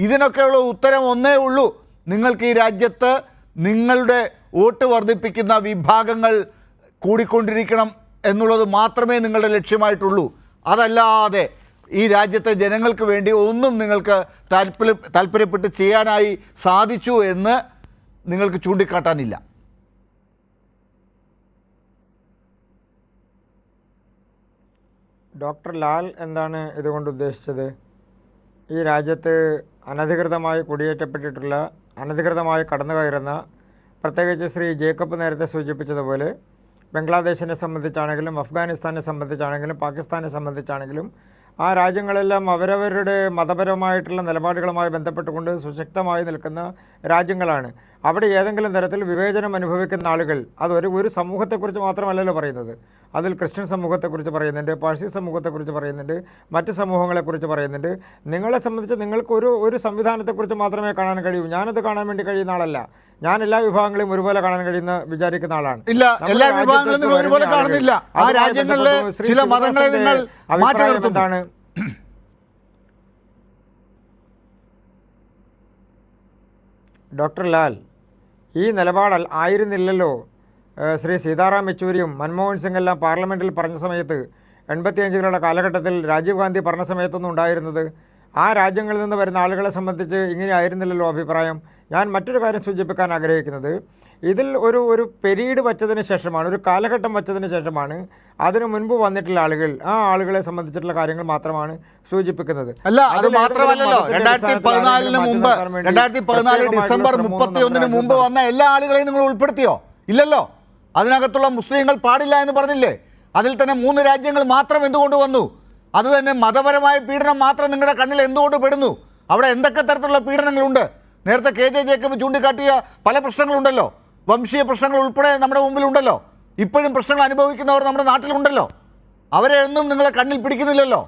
ഇതിനൊക്കെയുള്ള ഉത്തരം ഒന്നേ ഉള്ളൂ. നിങ്ങൾക്ക് ഈ രാജ്യത്ത് നിങ്ങളുടെ വോട്ട് വർദ്ധിപ്പിക്കുന്ന വിഭാഗങ്ങൾ കൂടിക്കൊണ്ടിരിക്കണം എന്നുള്ളത് മാത്രമേ നിങ്ങളുടെ ലക്ഷ്യമായിട്ടുള്ളൂ. അതല്ലാതെ ഈ രാജ്യത്തെ ജനങ്ങൾക്ക് വേണ്ടി ഒന്നും നിങ്ങൾക്ക് താല്പര്യപ്പെട്ട് ചെയ്യാനായി സാധിച്ചു എന്ന് നിങ്ങൾക്ക് ചൂണ്ടിക്കാട്ടാനില്ല. ഡോക്ടർ ലാൽ എന്താണ് ഇതുകൊണ്ട് ഉദ്ദേശിച്ചത്? ഈ രാജ്യത്ത് അനധികൃതമായി കുടിയേറ്റപ്പെട്ടിട്ടുള്ള, അനധികൃതമായി കടന്നു കയറുന്ന, പ്രത്യേകിച്ച് ശ്രീ ജേക്കബ് നേരത്തെ സൂചിപ്പിച്ചതുപോലെ ബംഗ്ലാദേശിനെ സംബന്ധിച്ചാണെങ്കിലും അഫ്ഗാനിസ്ഥാനെ സംബന്ധിച്ചാണെങ്കിലും പാകിസ്ഥാനെ സംബന്ധിച്ചാണെങ്കിലും ആ രാജ്യങ്ങളെല്ലാം അവരവരുടെ മതപരമായിട്ടുള്ള നിലപാടുകളുമായി ബന്ധപ്പെട്ടുകൊണ്ട് സുശക്തമായി നിൽക്കുന്ന രാജ്യങ്ങളാണ്. അവിടെ ഏതെങ്കിലും തരത്തിൽ വിവേചനം അനുഭവിക്കുന്ന ആളുകൾ അത് ഒരു സമൂഹത്തെക്കുറിച്ച് മാത്രമല്ലല്ലോ പറയുന്നത്. അതിൽ ക്രിസ്ത്യൻ സമൂഹത്തെക്കുറിച്ച് പറയുന്നുണ്ട്, പാഴ്സി സമൂഹത്തെക്കുറിച്ച് പറയുന്നുണ്ട്, മറ്റ് സമൂഹങ്ങളെക്കുറിച്ച് പറയുന്നുണ്ട്. നിങ്ങളെ സംബന്ധിച്ച് നിങ്ങൾക്ക് ഒരു സംവിധാനത്തെക്കുറിച്ച് മാത്രമേ കാണാൻ കഴിയൂ. ഞാനത് കാണാൻ വേണ്ടി കഴിയുന്ന ആളല്ല. ഞാൻ എല്ലാ വിഭാഗങ്ങളെയും ഒരുപോലെ കാണാൻ കഴിയുന്ന വിചാരിക്കുന്ന ആളാണ്. ഇല്ല, എല്ലാ വിഭാഗങ്ങളും നിങ്ങൾ ഒരുപോലെ കാണുന്നില്ല. ആ രാജ്യങ്ങളിലെ ചില മതങ്ങളെ നിങ്ങൾ മാറ്റി നിർത്തുന്നതാണ്. ഡോക്ടർ ലാൽ, ഈ നിലപാട് ആയിരുന്നില്ലല്ലോ ശ്രീ സീതാറാം യെച്ചൂരിയും മൻമോഹൻ സിംഗ് എല്ലാം പാർലമെൻറ്റിൽ പറഞ്ഞ സമയത്ത് 85കളുടെ കാലഘട്ടത്തിൽ രാജീവ് ഗാന്ധി പറഞ്ഞ സമയത്തൊന്നും ഉണ്ടായിരുന്നത്. ആ രാജ്യങ്ങളിൽ നിന്ന് വരുന്ന ആളുകളെ സംബന്ധിച്ച് ഇങ്ങനെ ആയിരുന്നില്ലല്ലോ അഭിപ്രായം. ഞാൻ മറ്റൊരു കാര്യം സൂചിപ്പിക്കാൻ ആഗ്രഹിക്കുന്നത്, ഇതിൽ ഒരു പെരീഡ് വച്ചതിന് ശേഷമാണ്, ഒരു കാലഘട്ടം വച്ചതിന് ശേഷമാണ് അതിനു മുൻപ് വന്നിട്ടുള്ള ആളുകൾ, ആ ആളുകളെ സംബന്ധിച്ചിട്ടുള്ള കാര്യങ്ങൾ മാത്രമാണ് സൂചിപ്പിക്കുന്നത്. അല്ല, അത് മാത്രമല്ലല്ലോ 2014 ഡിസംബർ 31 മുമ്പ് വന്ന എല്ലാ ആളുകളെയും നിങ്ങൾ ഉൾപ്പെടുത്തിയോ? ഇല്ലല്ലോ. അതിനകത്തുള്ള മുസ്ലിങ്ങൾ പാടില്ല എന്ന് പറഞ്ഞില്ലേ? അതിൽ തന്നെ 3 രാജ്യങ്ങൾ മാത്രം എന്തുകൊണ്ട് വന്നു? അത് തന്നെ മതപരമായ പീഡനം മാത്രം നിങ്ങളുടെ കണ്ണിൽ എന്തുകൊണ്ട് പെടുന്നു? അവിടെ എന്തൊക്കെ തരത്തിലുള്ള പീഡനങ്ങളുണ്ട്? നേരത്തെ KJ ജേക്കബ് ചൂണ്ടിക്കാട്ടിയ പല പ്രശ്നങ്ങളുണ്ടല്ലോ. വംശീയ പ്രശ്നങ്ങൾ ഉൾപ്പെടെ നമ്മുടെ മുമ്പിലുണ്ടല്ലോ. ഇപ്പോഴും പ്രശ്നങ്ങൾ അനുഭവിക്കുന്നവർ നമ്മുടെ നാട്ടിലുണ്ടല്ലോ. അവരെ ഒന്നും നിങ്ങളെ കണ്ണിൽ പിടിക്കുന്നില്ലല്ലോ.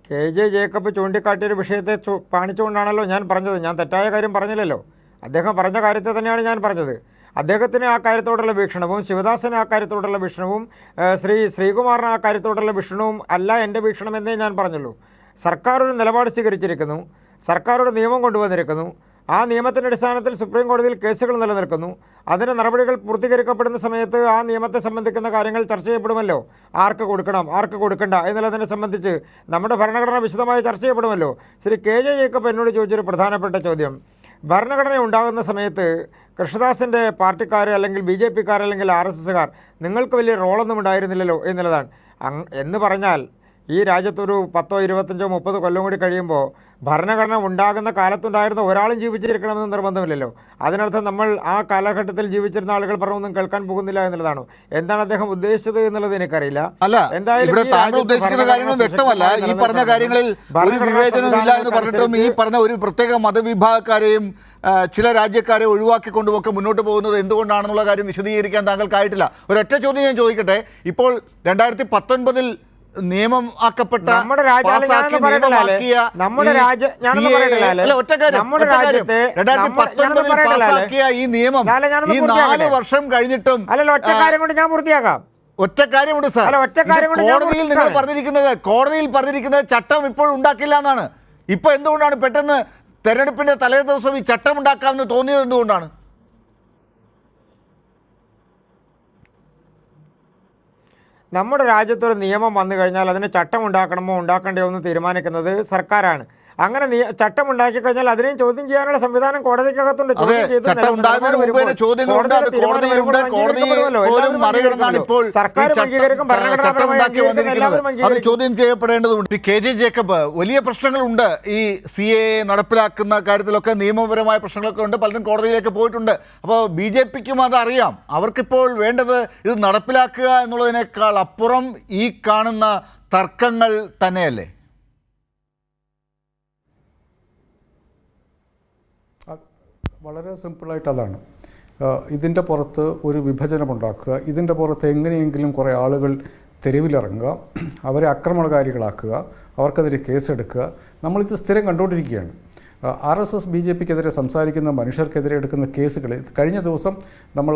KJ ജേക്കബ് ചൂണ്ടിക്കാട്ടിയൊരു വിഷയത്തെ കാണിച്ചുകൊണ്ടാണല്ലോ ഞാൻ പറഞ്ഞത്. ഞാൻ തെറ്റായ കാര്യം പറഞ്ഞില്ലല്ലോ. അദ്ദേഹം പറഞ്ഞ കാര്യത്തെ തന്നെയാണ് ഞാൻ പറഞ്ഞത്. അദ്ദേഹത്തിന് ആ കാര്യത്തോടുള്ള വീക്ഷണവും ശിവദാസന് ആ കാര്യത്തോടുള്ള വീക്ഷണവും ശ്രീകുമാറിന് ആ കാര്യത്തോടുള്ള വീക്ഷണവും അല്ല എൻ്റെ വീക്ഷണം എന്നേ ഞാൻ പറഞ്ഞുള്ളൂ. സർക്കാർ ഒരു നിലപാട് സ്വീകരിച്ചിരിക്കുന്നു, സർക്കാർ ഒരു നിയമം കൊണ്ടുവന്നിരിക്കുന്നു, ആ നിയമത്തിൻ്റെ അടിസ്ഥാനത്തിൽ സുപ്രീം കോടതിയിൽ കേസുകൾ നിലനിൽക്കുന്നു. അതിൻ്റെ നടപടികൾ പൂർത്തീകരിക്കപ്പെടുന്ന സമയത്ത് ആ നിയമത്തെ സംബന്ധിക്കുന്ന കാര്യങ്ങൾ ചർച്ച ചെയ്യപ്പെടുമല്ലോ. ആർക്ക് കൊടുക്കണം, ആർക്ക് കൊടുക്കണ്ട എന്നുള്ളതിനെ സംബന്ധിച്ച് നമ്മുടെ ഭരണഘടന വിശദമായി ചർച്ച ചെയ്യപ്പെടുമല്ലോ. ശ്രീ KJ ജേക്കബ് എന്നോട് ചോദിച്ചൊരു പ്രധാനപ്പെട്ട ചോദ്യം, ഭരണഘടന ഉണ്ടാകുന്ന സമയത്ത് കൃഷ്ണദാസിൻ്റെ പാർട്ടിക്കാർ അല്ലെങ്കിൽ BJPക്കാർ അല്ലെങ്കിൽ RSSകാർ നിങ്ങൾക്ക് വലിയ റോളൊന്നും ഉണ്ടായിരുന്നില്ലല്ലോ എന്നുള്ളതാണ്. എന്ന് പറഞ്ഞാൽ ഈ രാജ്യത്തൊരു 10, 25, 30 കൊല്ലം കൂടി കഴിയുമ്പോൾ ഭരണഘടന ഉണ്ടാകുന്ന കാലത്തുണ്ടായിരുന്ന ഒരാളും ജീവിച്ചിരിക്കണമെന്ന് നിർബന്ധമില്ലല്ലോ. അതിനർത്ഥം നമ്മൾ ആ കാലഘട്ടത്തിൽ ജീവിച്ചിരുന്ന ആളുകൾ പറഞ്ഞൊന്നും കേൾക്കാൻ പോകുന്നില്ല എന്നുള്ളതാണോ? എന്താണ് അദ്ദേഹം ഉദ്ദേശിച്ചത് എന്നുള്ളത് എനിക്കറിയില്ല. ഇവിടെ താങ്കൾ ഉദ്ദേശിക്കുന്ന കാര്യങ്ങൾ വ്യക്തമല്ല. ഈ പറഞ്ഞ കാര്യങ്ങളിൽ ഒരു വിവേചനമില്ല എന്ന് പറഞ്ഞിട്ടും ഈ പറഞ്ഞ ഒരു പ്രത്യേക മതവിഭാഗക്കാരെയും ചില രാജ്യക്കാരെ ഒഴിവാക്കിക്കൊണ്ടുമൊക്കെ മുന്നോട്ട് പോകുന്നത് എന്തുകൊണ്ടാണെന്നുള്ള കാര്യം വിശദീകരിക്കാൻ താങ്കൾക്കായിട്ടില്ല. ഒരൊറ്റ ചോദ്യം ഞാൻ ചോദിക്കട്ടെ. ഇപ്പോൾ 2019 നിയമം ആക്കപ്പെട്ട നമ്മുടെ രാജ്യത്തെ ഈ നിയമം ഈ 4 വർഷം കഴിഞ്ഞിട്ടും ഒറ്റ കാര്യം കൊണ്ട് ഞാൻ പൂർത്തിയാക്കാം. ഒറ്റ കാര്യമുണ്ട് സാർ, കോടതിയിൽ നിങ്ങൾ പറഞ്ഞിരിക്കുന്നത് ചട്ടം ഇപ്പോഴും ഉണ്ടാക്കില്ല എന്നാണ്. ഇപ്പൊ എന്തുകൊണ്ടാണ് പെട്ടെന്ന് തെരഞ്ഞെടുപ്പിന്റെ തലേ ദിവസം ഈ ചട്ടം ഉണ്ടാക്കാമെന്ന് തോന്നിയത്? എന്തുകൊണ്ടാണ്? നമ്മുടെ രാജ്യത്തൊരു നിയമം വന്നു കഴിഞ്ഞാൽ അതിന് ചട്ടം ഉണ്ടാക്കണമോ ഉണ്ടാക്കണ്ടയോ എന്ന് തീരുമാനിക്കുന്നത് സർക്കാരാണ്. അങ്ങനെ ചട്ടം ഉണ്ടാക്കി കഴിഞ്ഞാൽ അതിനെയും ചോദ്യം ചെയ്യാനുള്ള സംവിധാനം കോടതിക്കകത്തുണ്ട്. സർക്കാർ ചോദ്യം ചെയ്യപ്പെടേണ്ടതുണ്ട്. KJ ജേക്കബ്, വലിയ പ്രശ്നങ്ങളുണ്ട് ഈ CAA നടപ്പിലാക്കുന്ന കാര്യത്തിലൊക്കെ, നിയമപരമായ പ്രശ്നങ്ങളൊക്കെ ഉണ്ട്. പലരും കോടതിയിലേക്ക് പോയിട്ടുണ്ട്. അപ്പോൾ BJPക്കും അതറിയാം. അവർക്കിപ്പോൾ വേണ്ടത് ഇത് നടപ്പിലാക്കുക എന്നുള്ളതിനേക്കാൾ അപ്പുറം ഈ കാണുന്ന തർക്കങ്ങൾ തന്നെയല്ലേ? വളരെ സിമ്പിളായിട്ട് അതാണ്. ഇതിൻ്റെ പുറത്ത് ഒരു വിഭജനമുണ്ടാക്കുക, ഇതിൻ്റെ പുറത്ത് എങ്ങനെയെങ്കിലും കുറേ ആളുകൾ തെരുവിലിറങ്ങുക, അവരെ ആക്രമണകാരികളാക്കുക, അവർക്കെതിരെ കേസെടുക്കുക. നമ്മളിത് സ്ഥിരം കണ്ടുകൊണ്ടിരിക്കുകയാണ്. RSS BJPക്കെതിരെ സംസാരിക്കുന്ന മനുഷ്യർക്കെതിരെ എടുക്കുന്ന കേസുകൾ. കഴിഞ്ഞ ദിവസം നമ്മൾ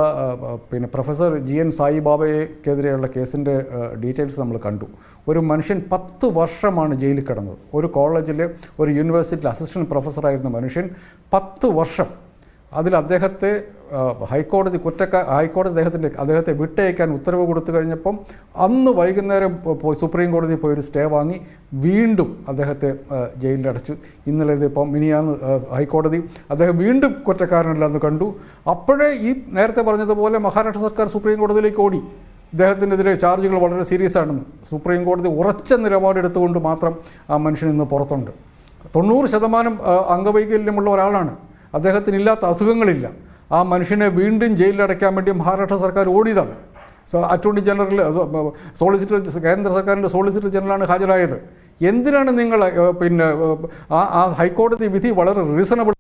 പ്രൊഫസർ GN സായിബാബയ്ക്കെതിരെയുള്ള കേസിൻ്റെ ഡീറ്റെയിൽസ് നമ്മൾ കണ്ടു. ഒരു മനുഷ്യൻ 10 വർഷമാണ് ജയിലിൽ കിടന്നത്. ഒരു കോളേജിലെ ഒരു യൂണിവേഴ്സിറ്റിയിൽ അസിസ്റ്റൻറ്റ് പ്രൊഫസറായിരുന്ന മനുഷ്യൻ 10 വർഷം. അതിൽ അദ്ദേഹത്തെ ഹൈക്കോടതി അദ്ദേഹത്തെ വിട്ടയക്കാൻ ഉത്തരവ് കൊടുത്തു കഴിഞ്ഞപ്പം അന്ന് വൈകുന്നേരം സുപ്രീം കോടതി പോയി ഒരു സ്റ്റേ വാങ്ങി വീണ്ടും അദ്ദേഹത്തെ ജയിലിലടച്ചു. ഇന്നലെ ഇതിപ്പം മിനിയാന്ന് ഹൈക്കോടതി അദ്ദേഹം വീണ്ടും കുറ്റക്കാരനല്ലെന്ന് കണ്ടു. അപ്പോഴേ ഈ നേരത്തെ പറഞ്ഞതുപോലെ മഹാരാഷ്ട്ര സർക്കാർ സുപ്രീം കോടതിയിലേക്ക് ഓടി. ഇദ്ദേഹത്തിനെതിരെ ചാർജുകൾ വളരെ സീരിയസ് ആണെന്ന് സുപ്രീം കോടതി ഉറച്ച നിലപാടെടുത്തുകൊണ്ട് മാത്രം ആ മനുഷ്യൻ ഇന്ന് പുറത്തുണ്ട്. 90% അംഗവൈകല്യമുള്ള ഒരാളാണ്. അദ്ദേഹത്തിനില്ലാത്ത അസുഖങ്ങളില്ല. ആ മനുഷ്യനെ വീണ്ടും ജയിലിലടയ്ക്കാൻ വേണ്ടി മഹാരാഷ്ട്ര സർക്കാർ ഓടിയതാണ്. അറ്റോർണി ജനറൽ കേന്ദ്ര സർക്കാരിൻ്റെ സോളിസിറ്റർ ജനറലാണ് ഹാജരായത്. എന്തിനാണ് നിങ്ങൾ ആ ഹൈക്കോടതി വിധി വളരെ റീസണബിൾ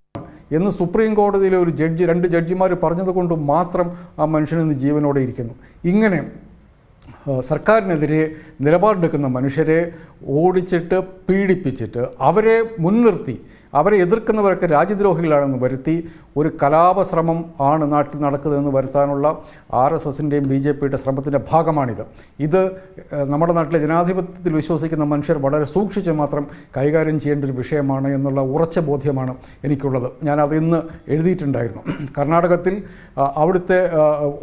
എന്ന് സുപ്രീം കോടതിയിലെ ഒരു ജഡ്ജി 2 ജഡ്ജിമാർ പറഞ്ഞതുകൊണ്ട് മാത്രം ആ മനുഷ്യനിന്ന് ജീവനോടെ ഇരിക്കുന്നു. ഇങ്ങനെ സർക്കാരിനെതിരെ നിലപാടെടുക്കുന്ന മനുഷ്യരെ ഓടിച്ചിട്ട് പീഡിപ്പിച്ചിട്ട് അവരെ മുൻനിർത്തി അവരെ എതിർക്കുന്നവരൊക്കെ രാജ്യദ്രോഹികളാണെന്ന് വരുത്തി ഒരു കലാപശ്രമം ആണ് നാട്ടിൽ നടക്കുന്നതെന്ന് വരുത്താനുള്ള RSSൻ്റെയും BJPയുടെ ശ്രമത്തിൻ്റെ ഭാഗമാണിത്. ഇത് നമ്മുടെ നാട്ടിലെ ജനാധിപത്യത്തിൽ വിശ്വസിക്കുന്ന മനുഷ്യർ വളരെ സൂക്ഷിച്ച് മാത്രം കൈകാര്യം ചെയ്യേണ്ട ഒരു വിഷയമാണ് എന്നുള്ള ഉറച്ച ബോധ്യമാണ് എനിക്കുള്ളത്. ഞാനത് ഇന്ന് എഴുതിയിട്ടുണ്ടായിരുന്നു. കർണാടകത്തിൽ അവിടുത്തെ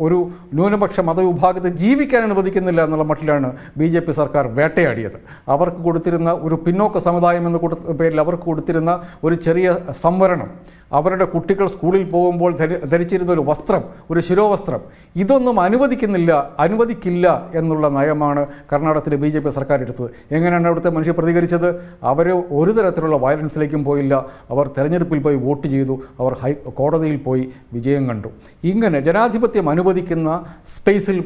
ഒരു ന്യൂനപക്ഷ മതവിഭാഗത്തെ ജീവിക്കാൻ അനുവദിക്കുന്നില്ല എന്നുള്ള മട്ടിലാണ് BJP സർക്കാർ വേട്ടയാടിയത്. അവർക്ക് കൊടുത്തിരുന്ന ഒരു പിന്നോക്ക സമുദായം എന്ന പേരിൽ അവർക്ക് കൊടുത്തിരുന്ന ഒരു ചെറിയ സംവരണം, അവരുടെ കുട്ടികൾ സ്കൂളിൽ പോകുമ്പോൾ ധരിച്ചിരുന്ന ഒരു വസ്ത്രം, ഒരു ശിരോവസ്ത്രം, ഇതൊന്നും അനുവദിക്കില്ല എന്നുള്ള നയമാണ് കർണാടകത്തിലെ BJP സർക്കാർ എടുത്തത്. എങ്ങനെയാണ് അവിടുത്തെ മനുഷ്യർ പ്രതികരിച്ചത്? അവർ ഒരു തരത്തിലുള്ള വയലൻസിലേക്കും പോയില്ല. അവർ തെരഞ്ഞെടുപ്പിൽ പോയി വോട്ട് ചെയ്തു. അവർ കോടതിയിൽ പോയി വിജയം കണ്ടു. ഇങ്ങനെ ജനാധിപത്യം അനുവദിക്കുന്ന സ്പേസിൽ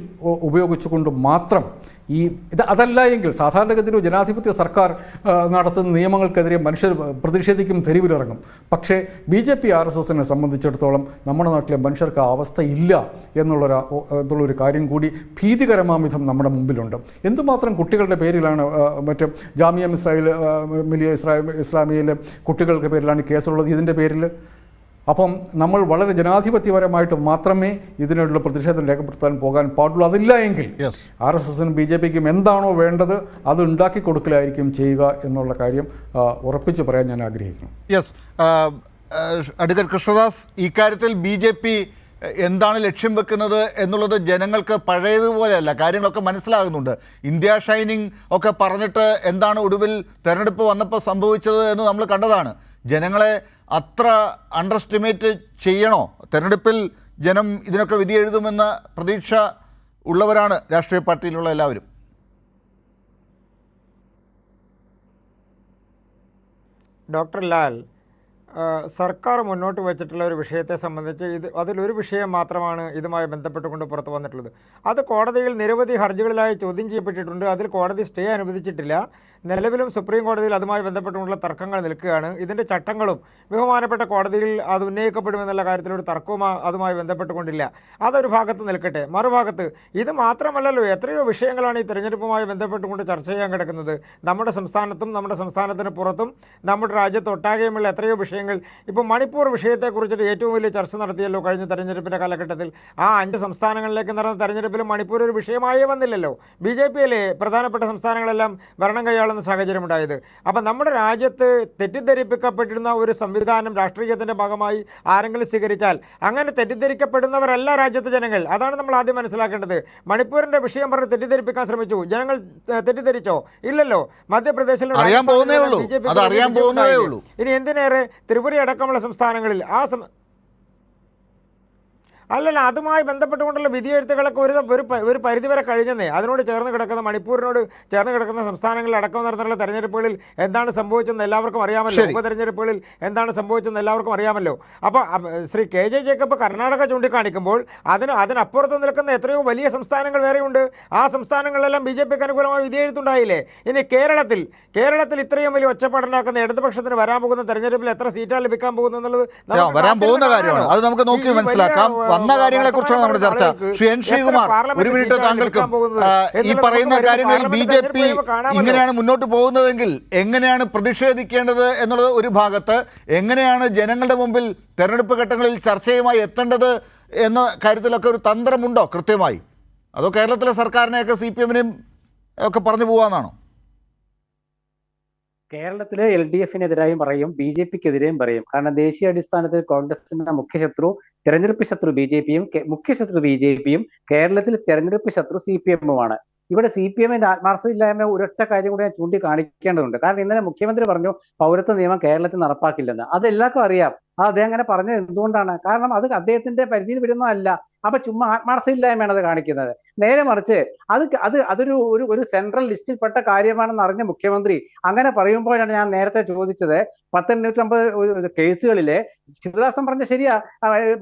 ഉപയോഗിച്ചുകൊണ്ട് മാത്രം അതല്ല എങ്കിൽ സാധാരണഗതിയിൽ ജനാധിപത്യ സർക്കാർ നടത്തുന്ന നിയമങ്ങൾക്കെതിരെ മനുഷ്യർ പ്രതിഷേധിക്കും, തെരുവിലിറങ്ങും. പക്ഷേ BJP RSSനെ സംബന്ധിച്ചിടത്തോളം നമ്മുടെ നാട്ടിലെ മനുഷ്യർക്ക് ആ അവസ്ഥ ഇല്ല എന്നുള്ളൊരു കാര്യം കൂടി ഭീതികരമാം വിധം നമ്മുടെ മുമ്പിലുണ്ട്. എന്തുമാത്രം കുട്ടികളുടെ പേരിലാണ് മറ്റേ ജാമിയ മിലിയ ഇസ്ലാമിയയിലെ കുട്ടികളുടെ പേരിലാണ് കേസുള്ളത്. ഇതിൻ്റെ പേരിൽ അപ്പം നമ്മൾ വളരെ ജനാധിപത്യപരമായിട്ട് മാത്രമേ ഇതിനുള്ള പ്രതിഷേധം രേഖപ്പെടുത്താൻ പോകാൻ പാടുള്ളൂ. അതില്ല എങ്കിൽ Yes. RSSനും BJPക്കും എന്താണോ വേണ്ടത് അത് ഉണ്ടാക്കി കൊടുക്കലായിരിക്കും ചെയ്യുക എന്നുള്ള കാര്യം ഉറപ്പിച്ച് പറയാൻ ഞാൻ ആഗ്രഹിക്കുന്നു. യെസ്, അഡ്വക്കേറ്റ് കൃഷ്ണദാസ്, ഇക്കാര്യത്തിൽ BJP എന്താണ് ലക്ഷ്യം വെക്കുന്നത് എന്നുള്ളത് ജനങ്ങൾക്ക് പഴയതുപോലെയല്ല, കാര്യങ്ങളൊക്കെ മനസ്സിലാകുന്നുണ്ട്. ഇന്ത്യ ഷൈനിങ് ഒക്കെ പറഞ്ഞിട്ട് എന്താണ് ഒടുവിൽ തെരഞ്ഞെടുപ്പ് വന്നപ്പോൾ സംഭവിച്ചത് എന്ന് നമ്മൾ കണ്ടതാണ്. ജനങ്ങളെ അത്ര അണ്ടർ എസ്റ്റിമേറ്റ് ചെയ്യണോ? തെരഞ്ഞെടുപ്പിൽ ജനം ഇതിനൊക്കെ വിധി എഴുതുമെന്ന പ്രതീക്ഷ ഉള്ളവരാണ് രാഷ്ട്രീയ പാർട്ടിയിലുള്ള എല്ലാവരും. ഡോക്ടർ ലാൽ, സർക്കാർ മുന്നോട്ട് വെച്ചിട്ടുള്ള ഒരു വിഷയത്തെ സംബന്ധിച്ച് അതിലൊരു വിഷയം മാത്രമാണ് ഇതുമായി ബന്ധപ്പെട്ടുകൊണ്ട് പുറത്തു വന്നിട്ടുള്ളത്. അത് കോടതിയിൽ നിരവധി ഹർജികളിലായി ചോദ്യം ചെയ്യപ്പെട്ടിട്ടുണ്ട്. അതിൽ കോടതി സ്റ്റേ അനുവദിച്ചിട്ടില്ല. നിലവിലും സുപ്രീം കോടതിയിൽ അതുമായി ബന്ധപ്പെട്ടുള്ള തർക്കങ്ങൾ നിൽക്കുകയാണ്. ഇതിൻ്റെ ചട്ടങ്ങളും ബഹുമാനപ്പെട്ട കോടതിയിൽ അത് ഉന്നയിക്കപ്പെടുമെന്നുള്ള കാര്യത്തിലൊരു തർക്കവും അതുമായി ബന്ധപ്പെട്ടുകൊണ്ടില്ല. അതൊരു ഭാഗത്ത് നിൽക്കട്ടെ. മറുഭാഗത്ത് ഇത് മാത്രമല്ലല്ലോ, എത്രയോ വിഷയങ്ങളാണ് ഈ തെരഞ്ഞെടുപ്പുമായി ബന്ധപ്പെട്ടുകൊണ്ട് ചർച്ച ചെയ്യാൻ കിടക്കുന്നത്. നമ്മുടെ സംസ്ഥാനത്തും നമ്മുടെ സംസ്ഥാനത്തിന് പുറത്തും നമ്മുടെ രാജ്യത്തൊട്ടാകെയുമുള്ള എത്രയോ വിഷയങ്ങൾ. ഇപ്പോൾ മണിപ്പൂർ വിഷയത്തെക്കുറിച്ചിട്ട് ഏറ്റവും വലിയ ചർച്ച നടത്തിയല്ലോ കഴിഞ്ഞ തെരഞ്ഞെടുപ്പിൻ്റെ കാലഘട്ടത്തിൽ. ആ 5 സംസ്ഥാനങ്ങളിലേക്ക് നടന്ന തെരഞ്ഞെടുപ്പിൽ മണിപ്പൂർ ഒരു വിഷയമായേ വന്നില്ലല്ലോ. BJPയിലെ പ്രധാനപ്പെട്ട സംസ്ഥാനങ്ങളെല്ലാം ഭരണം കൈയാളുന്ന സാഹചര്യമുണ്ടായത്. അപ്പം നമ്മുടെ രാജ്യത്ത് തെറ്റിദ്ധരിപ്പിക്കപ്പെട്ടിരുന്ന ഒരു സംവിധാനം രാഷ്ട്രീയത്തിൻ്റെ ഭാഗമായി ആരെങ്കിലും സ്വീകരിച്ചാൽ അങ്ങനെ തെറ്റിദ്ധരിക്കപ്പെടുന്നവരല്ല രാജ്യത്തെ ജനങ്ങൾ. അതാണ് നമ്മൾ ആദ്യം മനസ്സിലാക്കേണ്ടത്. മണിപ്പൂരിൻ്റെ വിഷയം പറഞ്ഞ് തെറ്റിദ്ധരിപ്പിക്കാൻ ശ്രമിച്ചു. ജനങ്ങൾ തെറ്റിദ്ധരിച്ചോ? ഇല്ലല്ലോ. മധ്യപ്രദേശിൽ ഇനി എന്തിനേറെ ത്രിപുര അടക്കമുള്ള സംസ്ഥാനങ്ങളിൽ അല്ലല്ല, അതുമായി ബന്ധപ്പെട്ടുകൊണ്ടുള്ള വിധിയെഴുത്തുകളൊക്കെ ഒരു പരിധിവരെ കഴിഞ്ഞെന്നേ. അതിനോട് ചേർന്ന് കിടക്കുന്ന മണിപ്പൂരിനോട് ചേർന്ന് കിടക്കുന്ന സംസ്ഥാനങ്ങളിൽ അടക്കം നടത്തുന്ന തെരഞ്ഞെടുപ്പുകളിൽ എന്താണ് സംഭവിച്ചതെന്ന് എല്ലാവർക്കും അറിയാമല്ലോ. ഉപതെരഞ്ഞെടുപ്പുകളിൽ എന്താണ് സംഭവിച്ചതെന്ന് എല്ലാവർക്കും അറിയാമല്ലോ. അപ്പോൾ ശ്രീ KJ ജേക്കബ് കർണാടക ചൂണ്ടിക്കാണിക്കുമ്പോൾ അതിനപ്പുറത്ത് നിൽക്കുന്ന എത്രയോ വലിയ സംസ്ഥാനങ്ങൾ വേറെയുണ്ട്. ആ സംസ്ഥാനങ്ങളിലെല്ലാം BJPക്ക് അനുകൂലമായ വിധിയെഴുത്തുണ്ടായില്ലേ? ഇനി കേരളത്തിൽ ഇത്രയും വലിയ ഒച്ചപ്പാടുണ്ടാക്കുന്ന ഇടതുപക്ഷത്തിന് വരാൻ പോകുന്ന തെരഞ്ഞെടുപ്പിൽ എത്ര സീറ്റാണ് ലഭിക്കാൻ പോകുന്നത് എന്നുള്ളത് വരാൻ പോകുന്ന കാര്യമാണ്. അത് നമുക്ക് നോക്കി മനസ്സിലാക്കാം. വന്ന കാര്യങ്ങളെ കുറിച്ചാണ് നമ്മുടെ ചർച്ച. ശ്രീ N. ശ്രീകുമാർ, ഒരു മിനിറ്റ് താങ്കൾക്കും. ഈ പറയുന്ന കാര്യങ്ങളിൽ BJP ഇങ്ങനെയാണ് മുന്നോട്ട് പോകുന്നതെങ്കിൽ എങ്ങനെയാണ് പ്രതിഷേധിക്കേണ്ടത് എന്നുള്ളത് ഒരു ഭാഗത്ത്, എങ്ങനെയാണ് ജനങ്ങളുടെ മുമ്പിൽ തെരഞ്ഞെടുപ്പ് ഘട്ടങ്ങളിൽ ചർച്ചയുമായി എത്തേണ്ടത് എന്ന കാര്യത്തിലൊക്കെ ഒരു തന്ത്രമുണ്ടോ കൃത്യമായി? അതോ കേരളത്തിലെ സർക്കാരിനെയൊക്കെ CPM-നെയും ഒക്കെ പറഞ്ഞു പോകാമെന്നാണോ? കേരളത്തിലെ LDF-നെതിരായും പറയും, BJPക്കെതിരെയും പറയും. കാരണം ദേശീയ അടിസ്ഥാനത്തിൽ കോൺഗ്രസിന്റെ മുഖ്യശത്രു തെരഞ്ഞെടുപ്പ് ശത്രു BJPയും മുഖ്യശത്രു BJPയും കേരളത്തിൽ തെരഞ്ഞെടുപ്പ് ശത്രു CPM-ഉമാണ്. ഇവിടെ CPM-ന്റെ ആത്മാർത്ഥതയില്ലായ്മ ഒരൊറ്റ കാര്യം കൂടി ഞാൻ ചൂണ്ടിക്കാണിക്കേണ്ടതുണ്ട്. കാരണം ഇന്നലെ മുഖ്യമന്ത്രി പറഞ്ഞു പൗരത്വ നിയമം കേരളത്തിൽ നടപ്പാക്കില്ലെന്ന്. അത് എല്ലാവർക്കും അറിയാം. അദ്ദേഹം അങ്ങനെ പറഞ്ഞത് എന്തുകൊണ്ടാണ്? കാരണം അത് അദ്ദേഹത്തിന്റെ പരിധിയിൽ വരുന്നതല്ല. അപ്പൊ ചുമ്മാ ആത്മാർത്ഥയില്ലായ്മയാണ് അത് കാണിക്കുന്നത്. നേരെ മറിച്ച് അതൊരു സെൻട്രൽ ലിസ്റ്റിൽപ്പെട്ട കാര്യമാണെന്ന് അറിഞ്ഞ മുഖ്യമന്ത്രി അങ്ങനെ പറയുമ്പോഴാണ് ഞാൻ നേരത്തെ ചോദിച്ചത്, 150 കേസുകളിലെ ശിവദാസൻ പറഞ്ഞ ശരിയാ,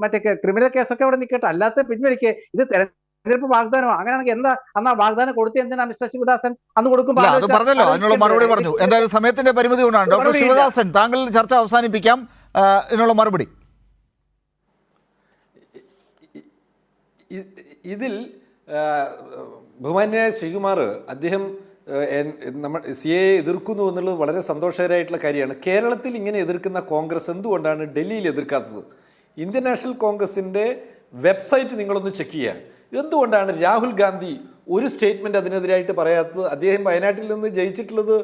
മറ്റേ ക്രിമിനൽ കേസൊക്കെ അവിടെ നിൽക്കട്ടെ, അല്ലാത്ത പിൻവലിക്ക്. ഇത് തെരഞ്ഞെടുപ്പ് വാഗ്ദാനമാണ്. അങ്ങനെയാണെങ്കിൽ എന്താ അന്ന് ആ വാഗ്ദാനം കൊടുത്ത് എന്തിനാ മിസ്റ്റർ ശിവദാസൻ അന്ന് കൊടുക്കുമ്പോൾ? അത് പറഞ്ഞല്ലോ, അതിനുള്ള മറുപടി പറഞ്ഞു. എന്തായാലും സമയത്തിന്റെ പരിമിതി കൊണ്ടാണ്. ഡോക്ടർ ശിവദാസൻ, താങ്കൾ ചർച്ച അവസാനിപ്പിക്കാം. ഇതിനുള്ള മറുപടി. ഇതിൽ ബഹുമാന്യായ ശ്രീകുമാർ അദ്ദേഹം നമ്മൾ CAA എതിർക്കുന്നു എന്നുള്ളത് വളരെ സന്തോഷകരമായിട്ടുള്ള കാര്യമാണ്. കേരളത്തിൽ ഇങ്ങനെ എതിർക്കുന്ന കോൺഗ്രസ് എന്തുകൊണ്ടാണ് ഡൽഹിയിൽ എതിർക്കാത്തത്? ഇന്ത്യൻ നാഷണൽ കോൺഗ്രസിൻ്റെ വെബ്സൈറ്റ് നിങ്ങളൊന്ന് ചെക്ക് ചെയ്യുക. എന്തുകൊണ്ടാണ് രാഹുൽ ഗാന്ധി ഒരു സ്റ്റേറ്റ്മെൻറ്റ് അതിനെതിരായിട്ട് പറയാത്തത്? അദ്ദേഹം വയനാട്ടിൽ നിന്ന് ജയിച്ചിട്ടുള്ളത്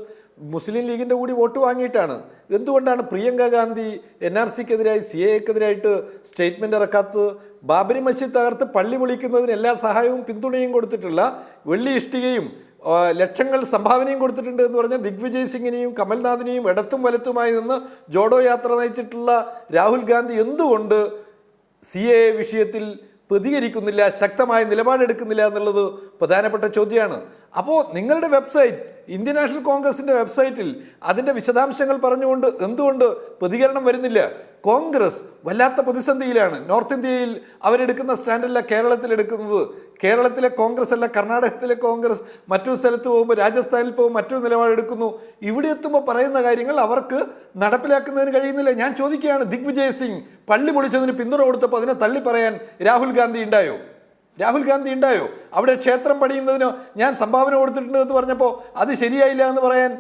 മുസ്ലിം ലീഗിൻ്റെ കൂടി വോട്ട് വാങ്ങിയിട്ടാണ്. എന്തുകൊണ്ടാണ് പ്രിയങ്ക ഗാന്ധി NRCക്കെതിരായി CAAക്കെതിരായിട്ട് സ്റ്റേറ്റ്മെൻറ്റ് ഇറക്കാത്തത്? ബാബരി മസ്ജിദ് തകർത്ത് പള്ളി പൊളിക്കുന്നതിന് എല്ലാ സഹായവും പിന്തുണയും കൊടുത്തിട്ടുള്ള, വെള്ളി ഇഷ്ടികയും ലക്ഷങ്ങൾ സംഭാവനയും കൊടുത്തിട്ടുണ്ട് എന്ന് പറഞ്ഞാൽ ദിഗ്വിജയ് സിംഗിനെയും കമൽനാഥിനെയും ഇടത്തും വലത്തുമായി നിന്ന് ജോഡോ യാത്ര നയിച്ചിട്ടുള്ള രാഹുൽ ഗാന്ധി എന്തുകൊണ്ട് CAA വിഷയത്തിൽ പ്രതികരിക്കുന്നില്ല, ശക്തമായ നിലപാടെടുക്കുന്നില്ല എന്നുള്ളത് പ്രധാനപ്പെട്ട ചോദ്യമാണ്. അപ്പോൾ നിങ്ങളുടെ വെബ്സൈറ്റ്, ഇന്ത്യൻ നാഷണൽ കോൺഗ്രസിൻ്റെ വെബ്സൈറ്റിൽ അതിൻ്റെ വിശദാംശങ്ങൾ പറഞ്ഞുകൊണ്ട് എന്തുകൊണ്ട് പ്രതികരണം വരുന്നില്ല? കോൺഗ്രസ് വല്ലാത്ത പ്രതിസന്ധിയിലാണ്. നോർത്ത് ഇന്ത്യയിൽ അവരെടുക്കുന്ന സ്റ്റാൻഡല്ല കേരളത്തിൽ എടുക്കുന്നത്. കേരളത്തിലെ കോൺഗ്രസ് അല്ല കർണാടകത്തിലെ കോൺഗ്രസ് മറ്റൊരു സ്ഥലത്ത് പോകുമ്പോൾ, രാജസ്ഥാനിൽ പോകുമ്പോൾ മറ്റൊരു നിലപാടെടുക്കുന്നു. ഇവിടെ എത്തുമ്പോൾ പറയുന്ന കാര്യങ്ങൾ അവർക്ക് നടപ്പിലാക്കുന്നതിന് കഴിയുന്നില്ല. ഞാൻ ചോദിക്കുകയാണ്, ദിഗ്വിജയ് സിംഗ് പള്ളി പൊളിച്ചതിന് പിന്തുണ കൊടുത്തപ്പോൾ അതിനെ തള്ളി പറയാൻ രാഹുൽ ഗാന്ധി ഉണ്ടായോ? അവിടെ ക്ഷേത്രം പണിയുന്നതിനോ ഞാൻ സംഭാവന കൊടുത്തിട്ടുണ്ട് എന്ന് പറഞ്ഞപ്പോൾ അത് ശരിയായില്ല എന്ന് പറയാൻ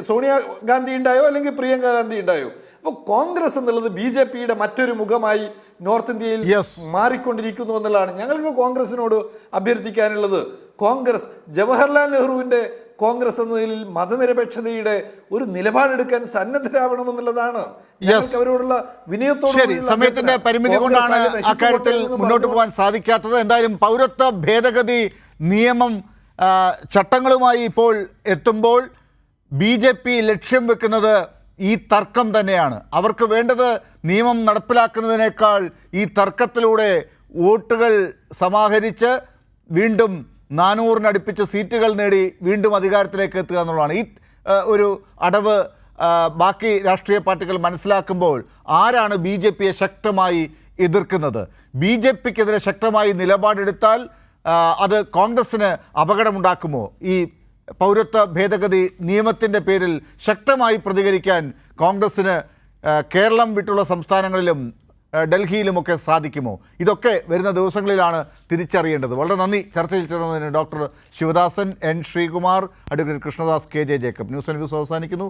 സോണിയ ഗാന്ധി ഉണ്ടായോ അല്ലെങ്കിൽ പ്രിയങ്ക ഗാന്ധി ഉണ്ടായോ? അപ്പോൾ കോൺഗ്രസ് എന്നുള്ളത് BJPയുടെ മറ്റൊരു മുഖമായി നോർത്ത് ഇന്ത്യയിൽ Yes. മാറിക്കൊണ്ടിരിക്കുന്നു എന്നുള്ളതാണ് ഞങ്ങൾക്ക് കോൺഗ്രസിനോട് അഭ്യർത്ഥിക്കാനുള്ളത്. കോൺഗ്രസ് ജവഹർലാൽ നെഹ്റുവിൻ്റെ കോൺഗ്രസ് എന്ന നിലയിൽ മതനിരപേക്ഷതയുടെ ഒരു നിലപാടെടുക്കാൻ സന്നദ്ധരാവണമെന്നുള്ളതാണ് ഞങ്ങൾക്ക് അവരോടുള്ള വിനയത്തോട് ശരി, സമയത്തിന്റെ പരിമിതി കൊണ്ടാണ് അക്കാര്യത്തിൽ മുന്നോട്ട് പോകാൻ സാധിക്കാത്തത്. എന്തായാലും പൗരത്വ ഭേദഗതി നിയമം ചട്ടങ്ങളുമായി ഇപ്പോൾ എത്തുമ്പോൾ BJP ലക്ഷ്യം വെക്കുന്നത് ഈ തർക്കം തന്നെയാണ്. അവർക്ക് വേണ്ടത് നിയമം നടപ്പിലാക്കുന്നതിനേക്കാൾ ഈ തർക്കത്തിലൂടെ വോട്ടുകൾ സമാഹരിച്ച് വീണ്ടും 400-അടുപ്പിച്ച് സീറ്റുകൾ നേടി വീണ്ടും അധികാരത്തിലേക്ക് എത്തുക എന്നുള്ളതാണ്. ഈ ഒരു അടവ് ബാക്കി രാഷ്ട്രീയ പാർട്ടികൾ മനസ്സിലാക്കുമ്പോൾ ആരാണ് BJPയെ ശക്തമായി എതിർക്കുന്നത്? BJPക്കെതിരെ ശക്തമായി നിലപാടെടുത്താൽ അത് കോൺഗ്രസ്സിന് അപകടമുണ്ടാക്കുമോ? ഈ പൗരത്വ ഭേദഗതി നിയമത്തിൻ്റെ പേരിൽ ശക്തമായി പ്രതികരിക്കാൻ കോൺഗ്രസ്സിന് കേരളം വിട്ടുള്ള സംസ്ഥാനങ്ങളിലും ഡൽഹിയിലുമൊക്കെ സാധിക്കുമോ? ഇതൊക്കെ വരുന്ന ദിവസങ്ങളിലാണ് തിരിച്ചറിയേണ്ടത്. വളരെ നന്ദി ചർച്ചയിൽ ചേർന്നതിന് doctor Sivadasan, N. Sreekumar, advocate Krishnadas, KJ Jacob. News and views അവസാനിക്കുന്നു.